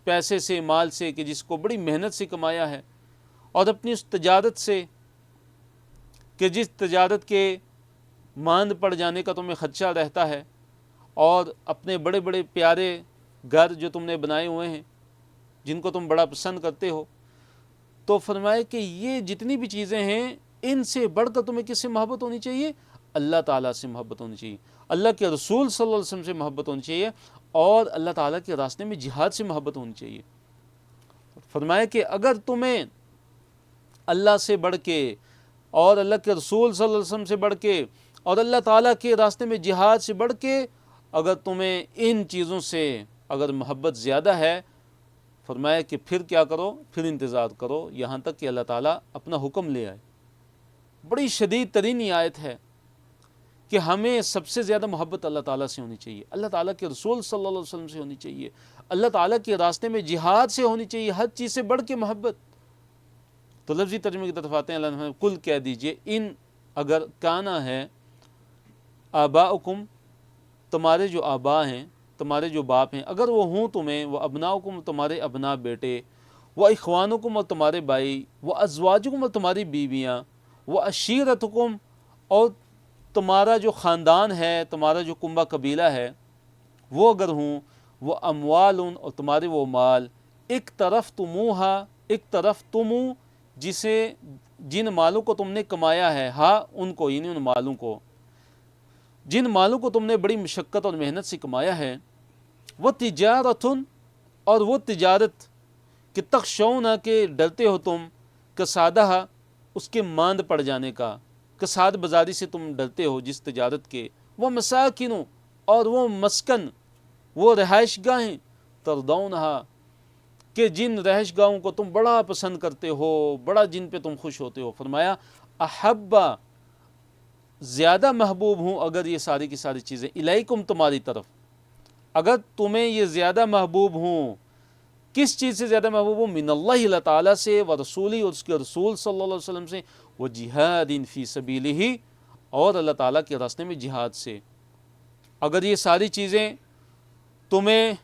پیسے سے، مال سے کہ جس کو بڑی محنت سے کمایا ہے، اور اپنی اس تجارت سے کہ جس تجارت کے ماند پڑ جانے کا تمہیں خدشہ رہتا ہے، اور اپنے بڑے بڑے پیارے گھر جو تم نے بنائے ہوئے ہیں، جن کو تم بڑا پسند کرتے ہو۔ تو فرمائے کہ یہ جتنی بھی چیزیں ہیں، ان سے بڑھ کر تمہیں کس سے محبت ہونی چاہیے؟ اللہ تعالیٰ سے محبت ہونی چاہیے، اللہ کے رسول صلی اللہ علیہ وسلم سے محبت ہونی چاہیے، اور اللہ تعالیٰ کے راستے میں جہاد سے محبت ہونی چاہیے۔ فرمایا کہ اگر تمہیں اللہ سے بڑھ کے، اور اللہ کے رسول صلی اللہ علیہ وسلم سے بڑھ کے، اور اللہ تعالیٰ کے راستے میں جہاد سے بڑھ کے، اگر تمہیں ان چیزوں سے اگر محبت زیادہ ہے، فرمایا کہ پھر کیا کرو؟ پھر انتظار کرو یہاں تک کہ اللہ تعالیٰ اپنا حکم لے آئے۔ بڑی شدید ترین یہ آیت ہے کہ ہمیں سب سے زیادہ محبت اللہ تعالیٰ سے ہونی چاہیے، اللہ تعالیٰ کے رسول صلی اللہ علیہ وسلم سے ہونی چاہیے، اللہ تعالیٰ کے راستے میں جہاد سے ہونی چاہیے، ہر چیز سے بڑھ کے محبت۔ تو لفظی ترجمے کی طرف آتے ہیں، اللہ نے کل کہہ دیجئے، ان اگر کانا ہے، آباؤکم، تمہارے جو آبا ہیں، تمہارے جو باپ ہیں، اگر وہ ہوں تمہیں، وہ ابناؤکم، تمہارے ابنا بیٹے، وہ اخوانکم، اور تمہارے بھائی، وہ ازواجکم، اور تمہاری بیویاں، وہ عشیرتکم، اور تمہارا جو خاندان ہے، تمہارا جو کنبہ قبیلہ ہے، وہ اگر ہوں، وہ اموال، اور تمہارے وہ مال، ایک طرف تمو، جن مالوں کو تم نے کمایا ہے، ہاں ان کو، یعنی ان مالوں کو، جن مالوں کو تم نے بڑی مشقت اور محنت سے کمایا ہے، وہ تجارتن، اور وہ تجارت کہ تخشون، کہ ڈرتے ہو تم، کسادہ، اس کے ماند پڑ جانے کا، کساد بازاری سے تم ڈرتے ہو جس تجارت کے، وہ مساکن، اور وہ مسکن، وہ رہائش گاہیں، تردونہا، کہ جن رہائش گاہوں کو تم بڑا پسند کرتے ہو، بڑا جن پہ تم خوش ہوتے ہو، فرمایا احبا، زیادہ محبوب ہوں اگر یہ ساری کی ساری چیزیں، الیکم، تمہاری طرف، اگر تمہیں یہ زیادہ محبوب ہوں، کس چیز سے زیادہ محبوب ہوں؟ من اللہ، اللہ تعالیٰ سے، و رسولی، اور اس کے رسول صلی اللہ علیہ وسلم سے، و جہاد فی سبیلہ، اور اللہ تعالیٰ کے راستے میں جہاد سے، اگر یہ ساری چیزیں تمہیں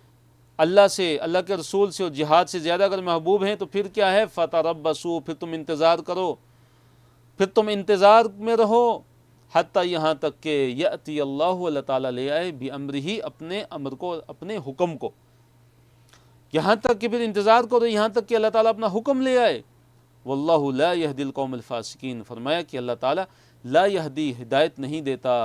اللہ سے، اللہ کے رسول سے اور جہاد سے زیادہ اگر محبوب ہیں، تو پھر کیا ہے؟ فتربصوا، پھر تم انتظار کرو، پھر تم انتظار میں رہو، حتیٰ یہاں تک کہ یأتی اللہ، اللہ تعالیٰ لے آئے، بِأمرہ، اپنے امر کو، اپنے حکم کو، یہاں تک کہ پھر انتظار کرو یہاں تک کہ اللہ تعالیٰ اپنا حکم لے آئے۔ واللہ لا یہدی القوم الفاسقین، فرمایا کہ اللہ تعالیٰ لا یہدی، ہدایت نہیں دیتا،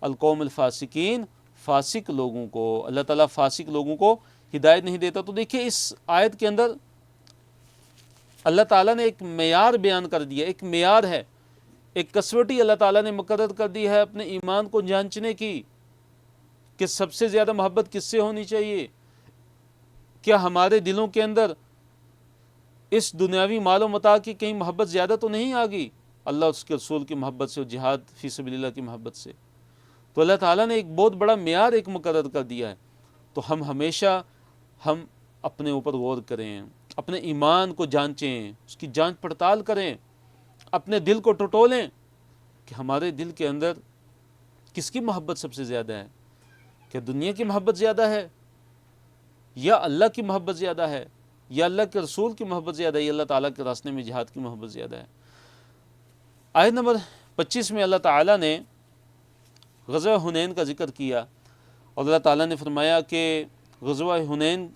القوم الفاسقین، فاسق لوگوں کو، اللہ تعالیٰ فاسق لوگوں کو ہدایت نہیں دیتا۔ تو دیکھیں اس آیت کے اندر اللہ تعالیٰ نے ایک معیار بیان کر دیا، ایک معیار ہے، ایک کسوٹی اللہ تعالیٰ نے مقرر کر دی ہے اپنے ایمان کو جانچنے کی، کہ سب سے زیادہ محبت کس سے ہونی چاہیے؟ کیا ہمارے دلوں کے اندر اس دنیاوی مال و متاع کی کہیں محبت زیادہ تو نہیں آ گئی اللہ اور اس کے رسول کی محبت سے اور جہاد فی سبیل اللہ کی محبت سے؟ تو اللہ تعالیٰ نے ایک بہت بڑا معیار ایک مقرر کر دیا ہے۔ تو ہم ہمیشہ اپنے اوپر غور کریں، اپنے ایمان کو جانچیں، اس کی جانچ پڑتال کریں، اپنے دل کو ٹٹولیں کہ ہمارے دل کے اندر کس کی محبت سب سے زیادہ ہے؟ کہ دنیا کی محبت زیادہ ہے، یا اللہ کی محبت زیادہ ہے، یا اللہ کے رسول کی محبت زیادہ ہے، یا اللہ تعالیٰ کے راستے میں جہاد کی محبت زیادہ ہے؟ آیت نمبر 25 میں اللہ تعالیٰ نے غزوہ حنین کا ذکر کیا، اور اللہ تعالیٰ نے فرمایا کہ غزوہ حنین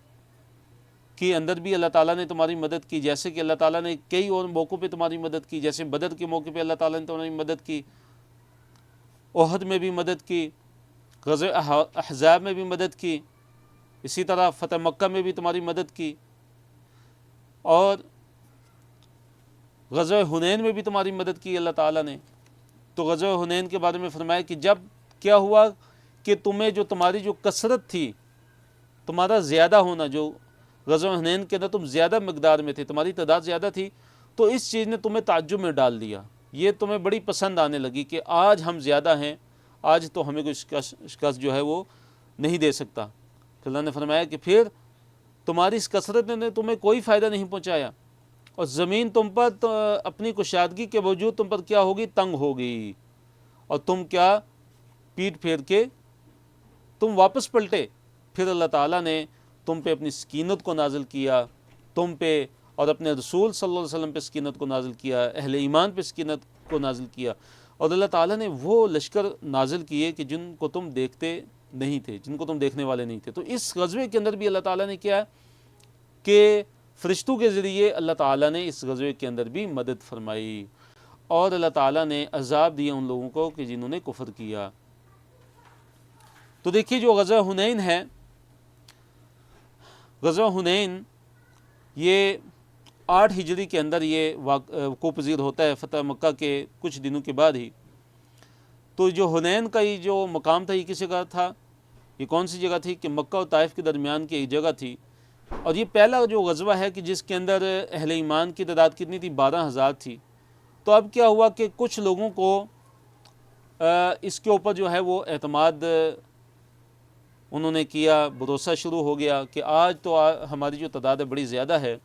کے اندر بھی اللہ تعالیٰ نے تمہاری مدد کی، جیسے کہ اللہ تعالیٰ نے کئی اور موقعوں پہ تمہاری مدد کی، جیسے بدر کے موقع پہ اللہ تعالیٰ نے تمہاری مدد کی، احد میں بھی مدد کی، غزوہ احزاب میں بھی مدد کی، اسی طرح فتح مکہ میں بھی تمہاری مدد کی، اور غزوہ حنین میں بھی تمہاری مدد کی اللہ تعالیٰ نے۔ تو غزوہ حنین کے بارے میں فرمایا کہ جب کیا ہوا کہ تمہیں جو تمہاری جو کثرت تھی، تمہارا زیادہ ہونا، جو غزوہ حنین کے اندر تم زیادہ مقدار میں تھے، تمہاری تعداد زیادہ تھی، تو اس چیز نے تمہیں تعجب میں ڈال دیا، یہ تمہیں بڑی پسند آنے لگی کہ آج ہم زیادہ ہیں، آج تو ہمیں کوئی شکست جو ہے وہ نہیں دے سکتا۔ پھر اللہ نے فرمایا کہ پھر تمہاری اس کثرت نے تمہیں کوئی فائدہ نہیں پہنچایا، اور زمین تم پر اپنی کشادگی کے باوجود تم پر کیا ہوگی؟ تنگ ہوگی، اور تم کیا پیٹ پھیر کے تم واپس پلٹے۔ پھر اللہ تعالیٰ نے تم پہ اپنی سکینت کو نازل کیا، تم پہ اور اپنے رسول صلی اللہ علیہ وسلم پہ سکینت کو نازل کیا، اہل ایمان پہ سکینت کو نازل کیا، اور اللہ تعالیٰ نے وہ لشکر نازل کیے کہ جن کو تم دیکھتے نہیں تھے، جن کو تم دیکھنے والے نہیں تھے۔ تو اس غزوے کے اندر بھی اللہ تعالیٰ نے کیا کہ فرشتوں کے ذریعے اللہ تعالیٰ نے اس غزوے کے اندر بھی مدد فرمائی، اور اللہ تعالیٰ نے عذاب دیا ان لوگوں کو کہ جنہوں نے کفر کیا۔ تو دیکھیے جو غزوہ حنین ہے، غزوہ حنین یہ 8 ہجری کے اندر یہ وقوع پذیر ہوتا ہے، فتح مکہ کے کچھ دنوں کے بعد ہی۔ تو جو حنین کا یہ جو مقام تھا، یہ کس جگہ تھا؟ یہ کون سی جگہ تھی؟ کہ مکہ اور طائف کے درمیان کی ایک جگہ تھی، اور یہ پہلا جو غزوہ ہے کہ جس کے اندر اہل ایمان کی تعداد کتنی تھی؟ 12,000 تھی۔ تو اب کیا ہوا کہ کچھ لوگوں کو اس کے اوپر جو ہے وہ اعتماد انہوں نے کیا، بھروسہ شروع ہو گیا کہ آج تو ہماری جو تعداد ہے بڑی زیادہ ہے۔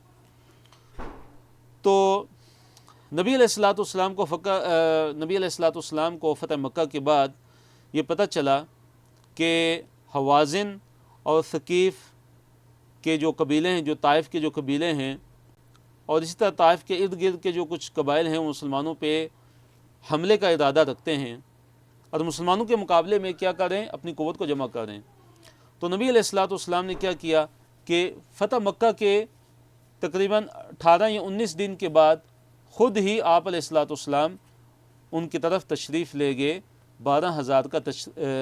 تو نبی علیہ السلام کو فتح مکہ کے بعد یہ پتہ چلا کہ حوازن اور ثقیف کے جو قبیلے ہیں، جو طائف کے جو قبیلے ہیں، اور اسی طرح طائف کے ارد گرد کے جو کچھ قبائل ہیں، وہ مسلمانوں پہ حملے کا ارادہ رکھتے ہیں، اور مسلمانوں کے مقابلے میں کیا کریں؟ اپنی قوت کو جمع کریں۔ تو نبی علیہ السلام نے کیا کیا کہ فتح مکہ کے تقریباً 18 یا 19 دن کے بعد خود ہی آپ علیہ السلام ان کی طرف تشریف لے گئے، 12,000 کا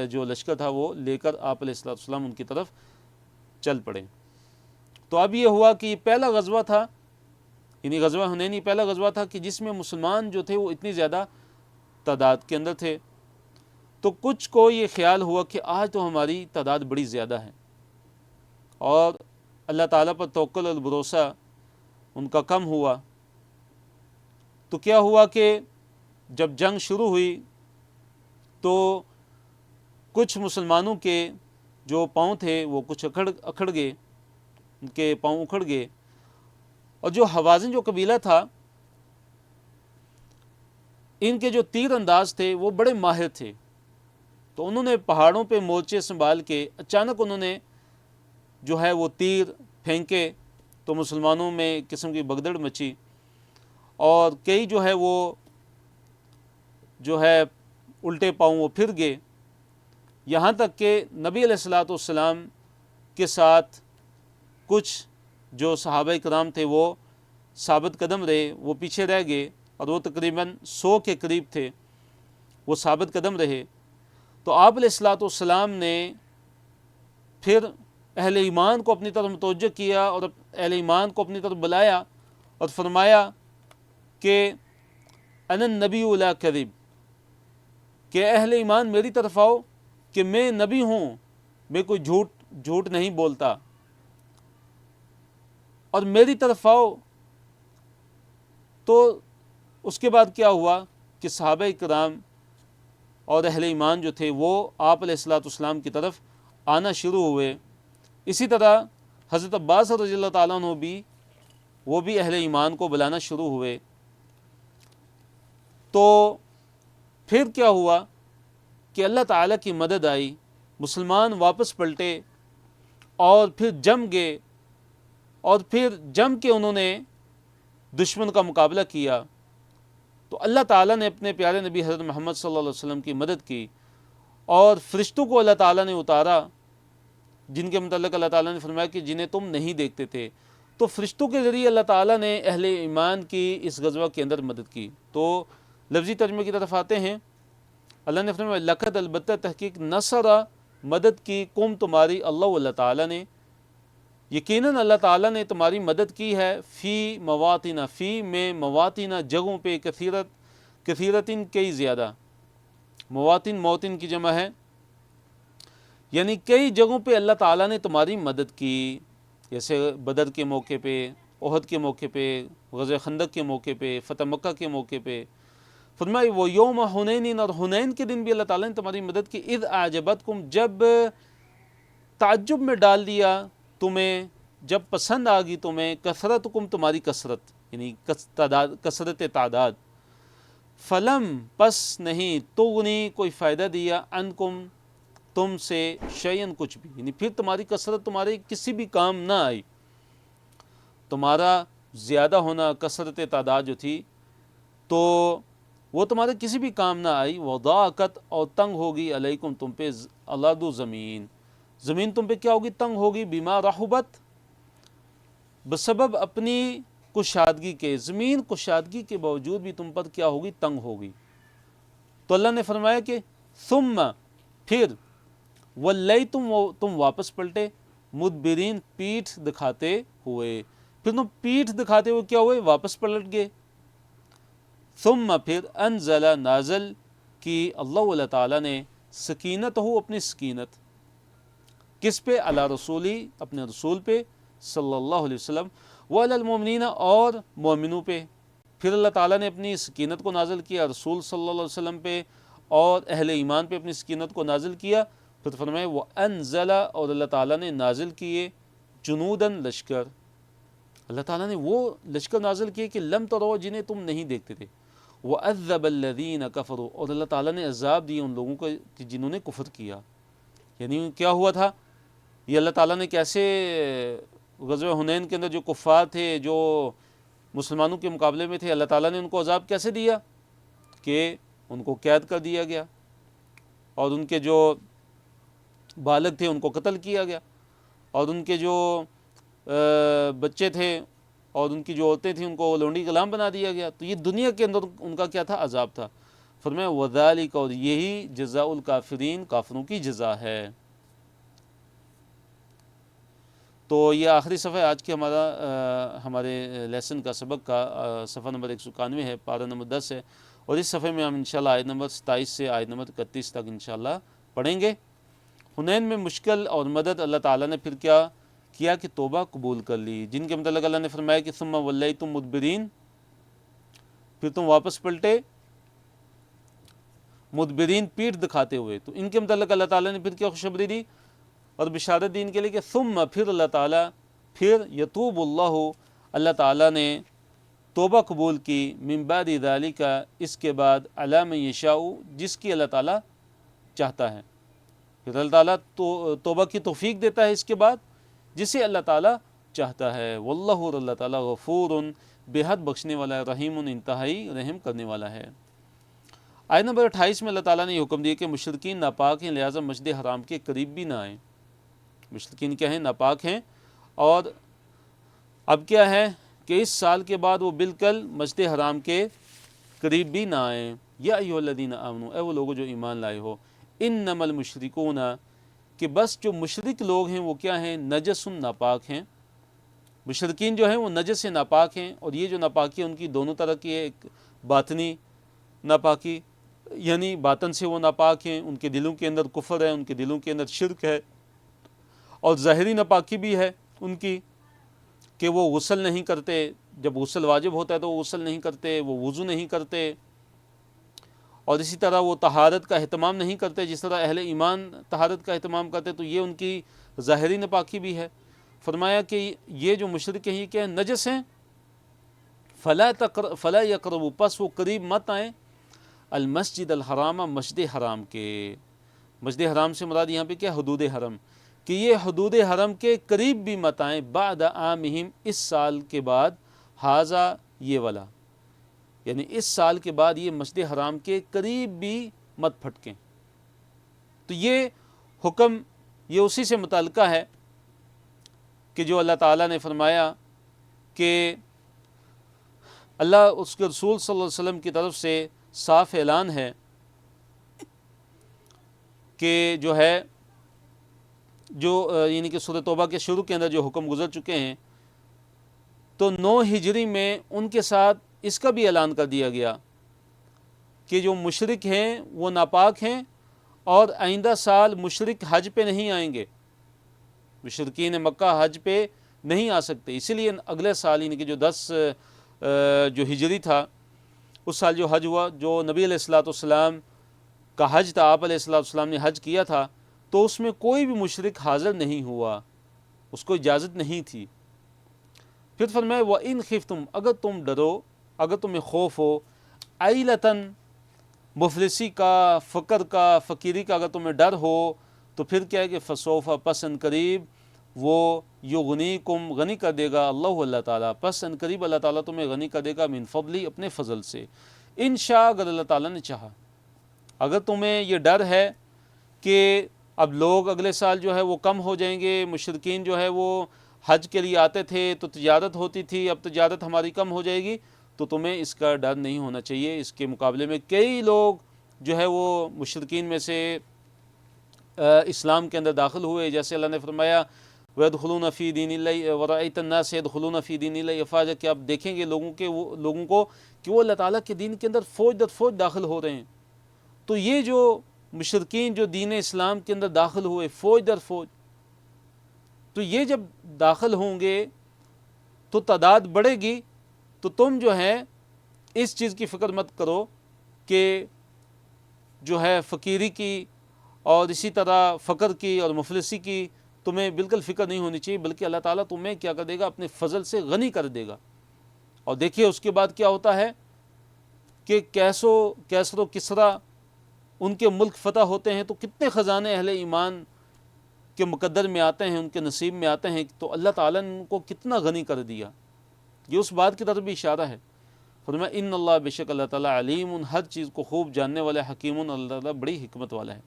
جو لشکر تھا وہ لے کر آپ علیہ السلام ان کی طرف چل پڑے۔ تو اب یہ ہوا کہ یہ پہلا غزوہ تھا، یعنی غزوہ حنین پہلا غزوہ تھا کہ جس میں مسلمان جو تھے وہ اتنی زیادہ تعداد کے اندر تھے۔ تو کچھ کو یہ خیال ہوا کہ آج تو ہماری تعداد بڑی زیادہ ہے، اور اللہ تعالیٰ پر توکل اور بھروسہ ان کا کم ہوا۔ تو کیا ہوا کہ جب جنگ شروع ہوئی تو کچھ مسلمانوں کے جو پاؤں تھے وہ کچھ اکھڑ گئے، ان کے پاؤں اکھڑ گئے، اور جو حوازن جو قبیلہ تھا ان کے جو تیر انداز تھے وہ بڑے ماہر تھے، تو انہوں نے پہاڑوں پہ مورچے سنبھال کے اچانک انہوں نے جو ہے وہ تیر پھینکے، تو مسلمانوں میں ایک قسم کی بگدڑ مچی، اور کئی جو ہے وہ جو ہے الٹے پاؤں وہ پھر گئے، یہاں تک کہ نبی علیہ السلام کے ساتھ کچھ جو صحابہ کرام تھے وہ ثابت قدم رہے، وہ پیچھے رہ گئے، اور وہ تقریباً 100 کے قریب تھے، وہ ثابت قدم رہے۔ تو آپ علیہ السلام نے پھر اہل ایمان کو اپنی طرف متوجہ کیا اور اہل ایمان کو اپنی طرف بلایا اور فرمایا کہ انا النبی لا کذب، کہ اہل ایمان میری طرف آؤ کہ میں نبی ہوں، میں کوئی جھوٹ نہیں بولتا، اور میری طرف آؤ۔ تو اس کے بعد کیا ہوا کہ صحابہ کرام اور اہل ایمان جو تھے وہ آپ علیہ السلام کی طرف آنا شروع ہوئے۔ اسی طرح حضرت عباس رضی اللہ تعالیٰ عنہ بھی وہ بھی اہل ایمان کو بلانا شروع ہوئے۔ تو پھر کیا ہوا کہ اللہ تعالیٰ کی مدد آئی، مسلمان واپس پلٹے اور پھر جم گئے، اور پھر جم کے انہوں نے دشمن کا مقابلہ کیا۔ تو اللہ تعالیٰ نے اپنے پیارے نبی حضرت محمد صلی اللہ علیہ وسلم کی مدد کی، اور فرشتوں کو اللہ تعالیٰ نے اتارا، جن کے متعلق اللہ تعالیٰ نے فرمایا کہ جنہیں تم نہیں دیکھتے تھے۔ تو فرشتوں کے ذریعے اللہ تعالیٰ نے اہل ایمان کی اس غزوہ کے اندر مدد کی۔ تو لفظی ترجمے کی طرف آتے ہیں، اللہ نے فرمایا لقد البتہ تحقیق نصر مدد کی کم تمہاری اللہ تعالیٰ نے، یقیناً اللہ تعالیٰ نے تمہاری مدد کی ہے، فی مواطن، فی میں مواطن جگہوں پہ، کثیرتن کئی زیادہ، مواطن موطن کی جمع ہے، یعنی کئی جگہوں پہ اللہ تعالیٰ نے تمہاری مدد کی، جیسے بدر کے موقع پہ، احد کے موقع پہ، غزوہ خندق کے موقع پہ، فتح مکہ کے موقع پہ۔ فرمایا وہ یوم حنین، اور حنین کے دن بھی اللہ تعالیٰ نے تمہاری مدد کی، اذ اعجبتکم، جب تعجب میں ڈال دیا تمہیں، جب پسند آ گئی تمہیں، کثرتکم تمہاری کثرت، یعنی کثرت تعداد، فلم پس نہیں، تغنی کوئی فائدہ دیا، عنکم تم سے، شیئن کچھ بھی، یعنی پھر تمہاری کثرت تمہارے کسی بھی کام نہ آئی، تمہارا زیادہ ہونا، کثرت تعداد جو تھی تو وہ تمہارے کسی بھی کام نہ آئی، وضاقت، اور تنگ ہوگی، علیکم تم پہ، الارض زمین، زمین تم پہ کیا ہوگی؟ تنگ ہوگی، بما رحبت، بسبب اپنی کشادگی کے، زمین کشادگی کے باوجود بھی تم پر کیا ہوگی؟ تنگ ہوگی۔ تو اللہ نے فرمایا کہ ثم، پھر، ولیتم، تم واپس پلٹے، مدبرین، پیٹھ دکھاتے ہوئے، پھر تم پیٹھ دکھاتے ہوئے کیا ہوئے؟ واپس پلٹ گئے۔ ثم، پھر، انزل، نازل کی اللہ تعالیٰ نے، سکینت ہو، اپنی سکینت، کس پہ؟ علی رسولی، اپنے رسول پہ صلی اللہ علیہ وسلم، وعلی المؤمنین، اور مومنوں پہ۔ پھر اللہ تعالیٰ نے اپنی سکینت کو نازل کیا رسول صلی اللہ علیہ وسلم پہ اور اہل ایمان پہ اپنی سکینت کو نازل کیا۔ پھر فرمائے وَأَنزَلَ، اور اللہ تعالیٰ نے نازل کیے جنوداً، لشکر، اللہ تعالیٰ نے وہ لشکر نازل کیے کہ لم تروا، جنہیں تم نہیں دیکھتے تھے، وَعَذَّبَ الَّذِينَ كَفَرُوا، اور اللہ تعالیٰ نے عذاب دیے ان لوگوں کو جنہوں نے کفر کیا۔ یعنی کیا ہوا تھا، یہ اللہ تعالیٰ نے کیسے غزوہ حنین کے اندر جو کفار تھے، جو مسلمانوں کے مقابلے میں تھے، اللہ تعالیٰ نے ان کو عذاب کیسے دیا کہ ان کو قید کر دیا گیا، اور ان کے جو بالغ تھے ان کو قتل کیا گیا، اور ان کے جو بچے تھے اور ان کی جو عورتیں تھیں ان کو لونڈی غلام بنا دیا گیا۔ تو یہ دنیا کے اندر ان کا کیا تھا؟ عذاب تھا۔ فرمایا وذالک، اور یہی جزاء الکافرین، کافروں کی جزا ہے۔ تو یہ آخری صفحہ آج کے ہمارے لیسن کا سبق کا صفحہ نمبر 191 ہے، پارہ نمبر 10 ہے، اور اس صفحے میں ہم انشاءاللہ آیت نمبر 27 سے آیت نمبر 31 تک انشاءاللہ پڑھیں گے۔ حنین میں مشکل اور مدد اللہ تعالیٰ نے پھر کیا کیا کہ توبہ قبول کر لی، جن کے متعلق اللہ نے فرمایا کہ ثم ولیتم مدبرین، پھر تم واپس پلٹے مدبرین، پیٹھ دکھاتے ہوئے۔ تو ان کے متعلق اللہ تعالیٰ نے پھر کیا خوشخبری دی اور بشارت دی ان کے لیے کہ ثم، پھر اللہ تعالیٰ، پھر یتوب اللہ تعالیٰ نے توبہ قبول کی، من بعد ذالک، اس کے بعد، علی من یشاء، جس کی اللہ تعالیٰ چاہتا ہے۔ پھر اللہ تعالیٰ توبہ کی توفیق دیتا ہے اس کے بعد جسے اللہ تعالیٰ چاہتا ہے۔ واللہ، اور اللہ تعالیٰ، غفور، بے حد بخشنے والا ہے، رحیم، انتہائی رحم کرنے والا ہے۔ آیت نمبر 28 میں اللہ تعالیٰ نے یہ حکم دیا کہ مشرکین ناپاک ہیں، لہٰذا مسجد حرام کے قریب بھی نہ آئیں۔ مشرکین کیا ہیں؟ ناپاک ہیں، اور اب کیا ہے کہ اس سال کے بعد وہ بالکل مسجد حرام کے قریب بھی نہ آئیں۔ یا ایھا الذین آمنوا، اے وہ لوگوں جو ایمان لائے ہو، انما المشرکون، کہ بس جو مشرک لوگ ہیں وہ کیا ہیں؟ نجس، ناپاک ہیں۔ مشرکین جو ہیں وہ نجس سے ناپاک ہیں، اور یہ جو ناپاکی ہے ان کی دونوں طرح کی ہے، ایک باطنی ناپاکی، یعنی باطن سے وہ ناپاک ہیں، ان کے دلوں کے اندر کفر ہے، ان کے دلوں کے اندر شرک ہے، اور ظاہری ناپاکی بھی ہے ان کی کہ وہ غسل نہیں کرتے، جب غسل واجب ہوتا ہے تو وہ غسل نہیں کرتے، وہ وضو نہیں کرتے، اور اسی طرح وہ طہارت کا اہتمام نہیں کرتے جس طرح اہل ایمان طہارت کا اہتمام کرتے، تو یہ ان کی ظاہری ناپاکی بھی ہے۔ فرمایا کہ یہ جو مشرک ہیں یہ کیا ہیں؟ نجس ہیں۔ فلا یقربوا، پس وہ قریب مت آئیں، المسجد الحرام، مسجد حرام کے۔ مسجد حرام سے مراد یہاں پہ کیا؟ حدود حرم، کہ یہ حدود حرم کے قریب بھی مت آئیں، بعد عامہم، اس سال کے بعد، ھذا، یہ والا، یعنی اس سال کے بعد یہ مسجد حرام کے قریب بھی مت پھٹکیں۔ تو یہ حکم یہ اسی سے متعلقہ ہے کہ جو اللہ تعالیٰ نے فرمایا کہ اللہ اس کے رسول صلی اللہ علیہ وسلم کی طرف سے صاف اعلان ہے کہ جو ہے یعنی کہ سورۃ توبہ کے شروع کے اندر جو حکم گزر چکے ہیں، تو 9 ہجری میں ان کے ساتھ اس کا بھی اعلان کر دیا گیا کہ جو مشرک ہیں وہ ناپاک ہیں، اور آئندہ سال مشرک حج پہ نہیں آئیں گے، مشرکین مکہ حج پہ نہیں آ سکتے۔ اسی لیے اگلے سال یعنی کہ جو 10 جو ہجری تھا، اس سال جو حج ہوا، جو نبی علیہ الصلوۃ والسلام کا حج تھا، آپ علیہ الصلوۃ والسلام نے حج کیا تھا، تو اس میں کوئی بھی مشرک حاضر نہیں ہوا، اس کو اجازت نہیں تھی۔ پھر فرمایا وَإِنْ خِفْتُمْ، اگر تم ڈرو، اگر تمہیں خوف ہو، عَيْلَةً، مفلسی کا، فقر کا، فقیری کا اگر تمہیں ڈر ہو، تو پھر کیا ہے کہ فَسَوْفَ، پس ان قریب، وہ یغنیکم، غنی کر دے گا، اللہ تعالیٰ، پس ان قریب اللہ تعالیٰ تمہیں غنی کر دے گا، من فضلی، اپنے فضل سے، انشاء، اگر اللہ تعالیٰ نے چاہا۔ اگر تمہیں یہ ڈر ہے کہ اب لوگ اگلے سال جو ہے وہ کم ہو جائیں گے، مشرکین جو ہے وہ حج کے لیے آتے تھے تو تجارت ہوتی تھی، اب تجارت ہماری کم ہو جائے گی، تو تمہیں اس کا ڈر نہیں ہونا چاہیے۔ اس کے مقابلے میں کئی لوگ جو ہے وہ مشرکین میں سے اسلام کے اندر داخل ہوئے، جیسے اللہ نے فرمایا وَيَدْخُلُونَ فِي دِينِ اللَّهِ وَرَأَيْتَ النَّاسَ يَدْخُلُونَ فِي دِينِ اللَّهِ أَفْوَاجًا، کہ آپ دیکھیں گے لوگوں کو کہ وہ اللہ تعالیٰ کے دین کے اندر فوج در فوج داخل ہو رہے ہیں۔ تو یہ جو مشرکین جو دین اسلام کے اندر داخل ہوئے فوج در فوج، تو یہ جب داخل ہوں گے تو تعداد بڑھے گی، تو تم جو ہے اس چیز کی فکر مت کرو کہ جو ہے فقیری کی اور اسی طرح فقر کی اور مفلسی کی تمہیں بالکل فکر نہیں ہونی چاہیے، بلکہ اللہ تعالیٰ تمہیں کیا کر دے گا؟ اپنے فضل سے غنی کر دے گا۔ اور دیکھیے اس کے بعد کیا ہوتا ہے کہ کیسر و کسریٰ ان کے ملک فتح ہوتے ہیں، تو کتنے خزانے اہل ایمان کے مقدر میں آتے ہیں، ان کے نصیب میں آتے ہیں، تو اللہ تعالیٰ نے ان کو کتنا غنی کر دیا۔ یہ اس بات کی طرف بھی اشارہ ہے۔ فرمایا ان اللہ، بے شک اللہ تعالیٰ، علیم، ہر چیز کو خوب جاننے والا، حکیم، اللہ تعالیٰ بڑی حکمت والا ہے۔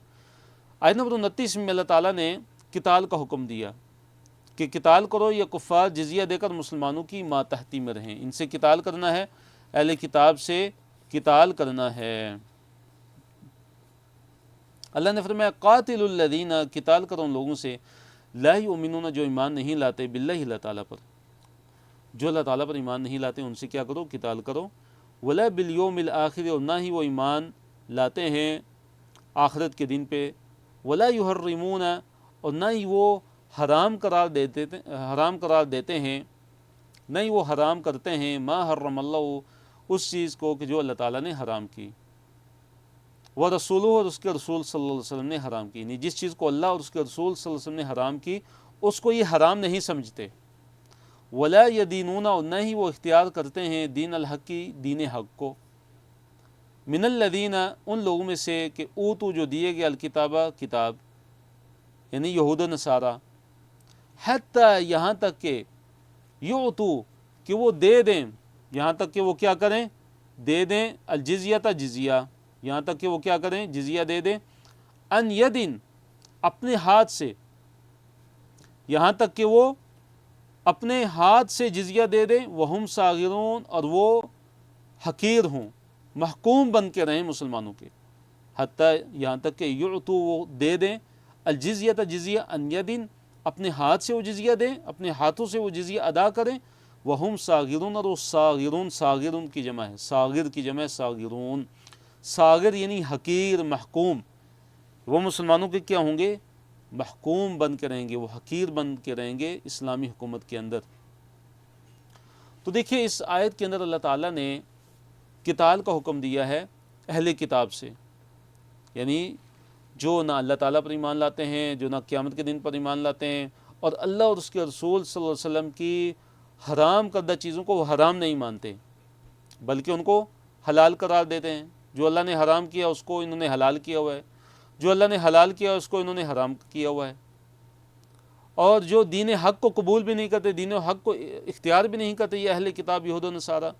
آیت نمبر 29 میں اللہ تعالیٰ نے قتال کا حکم دیا کہ قتال کرو، یا کفار جزیہ دے کر مسلمانوں کی ماتحتی میں رہیں، ان سے قتال کرنا ہے، اہل کتاب سے قتال کرنا ہے۔ اللہ نے فرمایا قاتل الذین، قتال کرو ان لوگوں سے، لا یؤمنون، جو ایمان نہیں لاتے، باللہ، اللہ تعالیٰ پر، جو اللہ تعالیٰ پر ایمان نہیں لاتے ان سے کیا کرو، قتال کرو، ولا بالیوم الآخر، اور نہ ہی وہ ایمان لاتے ہیں آخرت کے دن پہ، ولا یحرمون، اور نہ ہی وہ حرام قرار دیتے ہیں، نہ ہی وہ حرام کرتے ہیں، ما حرم اللہ، اس چیز کو کہ جو اللہ تعالیٰ نے حرام کی، ورسولہ، اور اس کے رسول صلی اللہ علیہ وسلم نے حرام کی، یعنی جس چیز کو اللہ اور اس کے رسول صلی اللہ علیہ وسلم نے حرام کی اس کو یہ حرام نہیں سمجھتے، ولا یدینون، اور نہ ہی وہ اختیار کرتے ہیں دین الحق کی، دین حق کو، من الذین، ان لوگوں میں سے کہ اوتو، جو دیے گئے، الکتابہ، کتاب، یعنی یہود و نصارہ، حتی، یہاں تک کہ، یعطو، کہ وہ دے دیں، یہاں تک کہ وہ کیا کریں، دے دیں، الجزیہ، جزیہ، یہاں تک کہ وہ کیا کریں، جزیہ دے دیں، ان یدن، اپنے ہاتھ سے، یہاں تک کہ وہ اپنے ہاتھ سے جزیہ دے دیں، وہم صاغرون، اور وہ حقیر ہوں، محکوم بن کے رہیں مسلمانوں کے، حتیٰ، یہاں تک کہ یعطو، وہ دے دیں، الجزیہ، جزیہ، ان یدن، اپنے ہاتھ سے وہ جزیہ دیں، اپنے ہاتھوں سے وہ جزیہ ادا کریں، وہم صاغرون، اور وہ صاغرون، صاغرون کی جمع ہے، صاغر کی جمع ہے صاغرون، صاغر یعنی حقیر، محکوم، وہ مسلمانوں کے کیا ہوں گے، محکوم بن کے رہیں گے، وہ حقیر بن کے رہیں گے اسلامی حکومت کے اندر۔ تو دیکھیے اس آیت کے اندر اللہ تعالیٰ نے قتال کا حکم دیا ہے اہل کتاب سے، یعنی جو نہ اللہ تعالیٰ پر ایمان لاتے ہیں، جو نہ قیامت کے دن پر ایمان لاتے ہیں، اور اللہ اور اس کے رسول صلی اللہ علیہ وسلم کی حرام کردہ چیزوں کو وہ حرام نہیں مانتے، بلکہ ان کو حلال قرار دیتے ہیں، جو اللہ نے حرام کیا اس کو انہوں نے حلال کیا ہوا ہے، جو اللہ نے حلال کیا اس کو انہوں نے حرام کیا ہوا ہے، اور جو دین حق کو قبول بھی نہیں کرتے، دین حق کو اختیار بھی نہیں کرتے، یہ اہل کتاب یہود و نصارہ،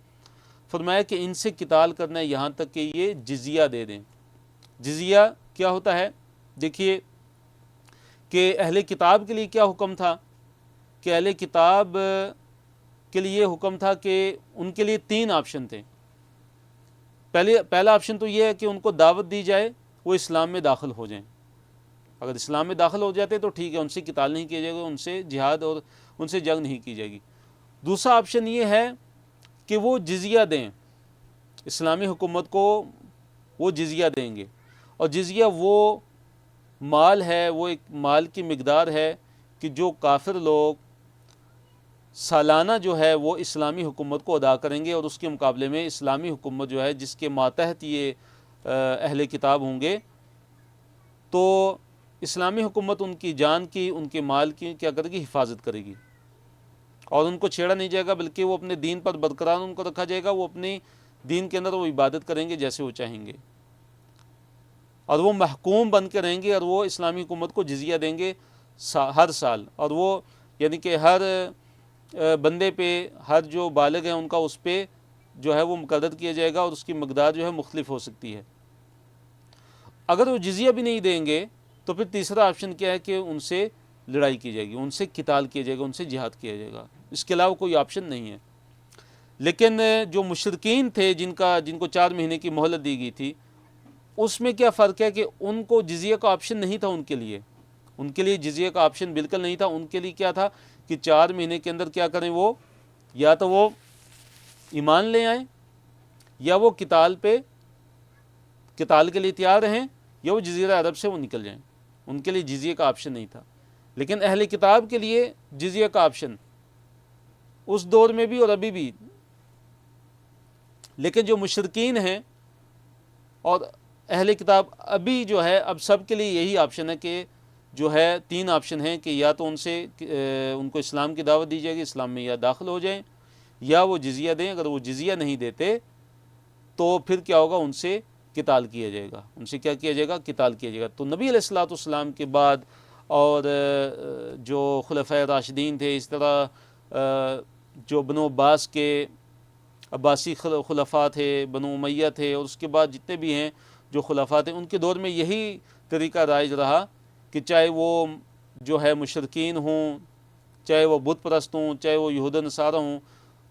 فرمایا کہ ان سے قتال کرنا ہے یہاں تک کہ یہ جزیہ دے دیں۔ جزیہ کیا ہوتا ہے؟ دیکھیے کہ اہل کتاب کے لیے کیا حکم تھا، کہ اہل کتاب کے لیے حکم تھا کہ ان کے لیے 3 آپشن تھے۔ پہلا آپشن تو یہ ہے کہ ان کو دعوت دی جائے، وہ اسلام میں داخل ہو جائیں، اگر اسلام میں داخل ہو جاتے تو ٹھیک ہے، ان سے قتال نہیں کیا جائے گا، ان سے جہاد اور ان سے جنگ نہیں کی جائے گی۔ دوسرا آپشن یہ ہے کہ وہ جزیہ دیں، اسلامی حکومت کو وہ جزیہ دیں گے، اور جزیہ وہ مال ہے، وہ ایک مال کی مقدار ہے کہ جو کافر لوگ سالانہ جو ہے وہ اسلامی حکومت کو ادا کریں گے، اور اس کے مقابلے میں اسلامی حکومت جو ہے جس کے ماتحت یہ اہل کتاب ہوں گے، تو اسلامی حکومت ان کی جان کی، ان کے مال کی کیا کرے گی، حفاظت کرے گی، اور ان کو چھیڑا نہیں جائے گا، بلکہ وہ اپنے دین پر برقرار ان کو رکھا جائے گا، وہ اپنی دین کے اندر وہ عبادت کریں گے جیسے وہ چاہیں گے، اور وہ محکوم بن کے رہیں گے، اور وہ اسلامی حکومت کو جزیہ دیں گے ہر سال، اور وہ یعنی کہ ہر بندے پہ، ہر جو بالغ ہیں ان کا اس پہ جو ہے وہ مقرر کیا جائے گا، اور اس کی مقدار جو ہے مختلف ہو سکتی ہے۔ اگر وہ جزیہ بھی نہیں دیں گے تو پھر تیسرا آپشن کیا ہے کہ ان سے لڑائی کی جائے گی، ان سے قتال کیا جائے گا، ان سے جہاد کیا جائے گا، اس کے علاوہ کوئی آپشن نہیں ہے۔ لیکن جو مشرکین تھے جن کو 4 مہینے کی مہلت دی گئی تھی، اس میں کیا فرق ہے کہ ان کو جزیہ کا آپشن نہیں تھا، ان کے لیے جزیہ کا آپشن بالکل نہیں تھا۔ ان کے لیے کیا تھا کہ 4 مہینے کے اندر کیا کریں، وہ یا تو وہ ایمان لے آئیں، یا وہ قتال کے لیے تیار رہیں، یا وہ جزیرہ عرب سے وہ نکل جائیں۔ ان کے لیے جزیہ کا آپشن نہیں تھا۔ لیکن اہل کتاب کے لیے جزیہ کا آپشن اس دور میں بھی اور ابھی بھی، لیکن جو مشرکین ہیں اور اہل کتاب ابھی جو ہے، اب سب کے لیے یہی آپشن ہے کہ جو ہے 3 آپشن ہیں کہ یا تو ان کو اسلام کی دعوت دی جائے گی، اسلام میں یا داخل ہو جائیں، یا وہ جزیہ دیں۔ اگر وہ جزیہ نہیں دیتے تو پھر کیا ہوگا، ان سے قتال کیا جائے گا، ان سے کیا کیا جائے گا، قتال کیا جائے گا۔ تو نبی علیہ الصلوۃ والسلام کے بعد اور جو خلفائے راشدین تھے، اس طرح جو بنو عباس کے عباسی خلفاء تھے، بنو امیہ تھے، اور اس کے بعد جتنے بھی ہیں جو خلفاء تھے، ان کے دور میں یہی طریقہ رائج رہا کہ چاہے وہ جو ہے مشرکین ہوں، چاہے وہ بت پرست ہوں، چاہے وہ یہود و نصارہ ہوں،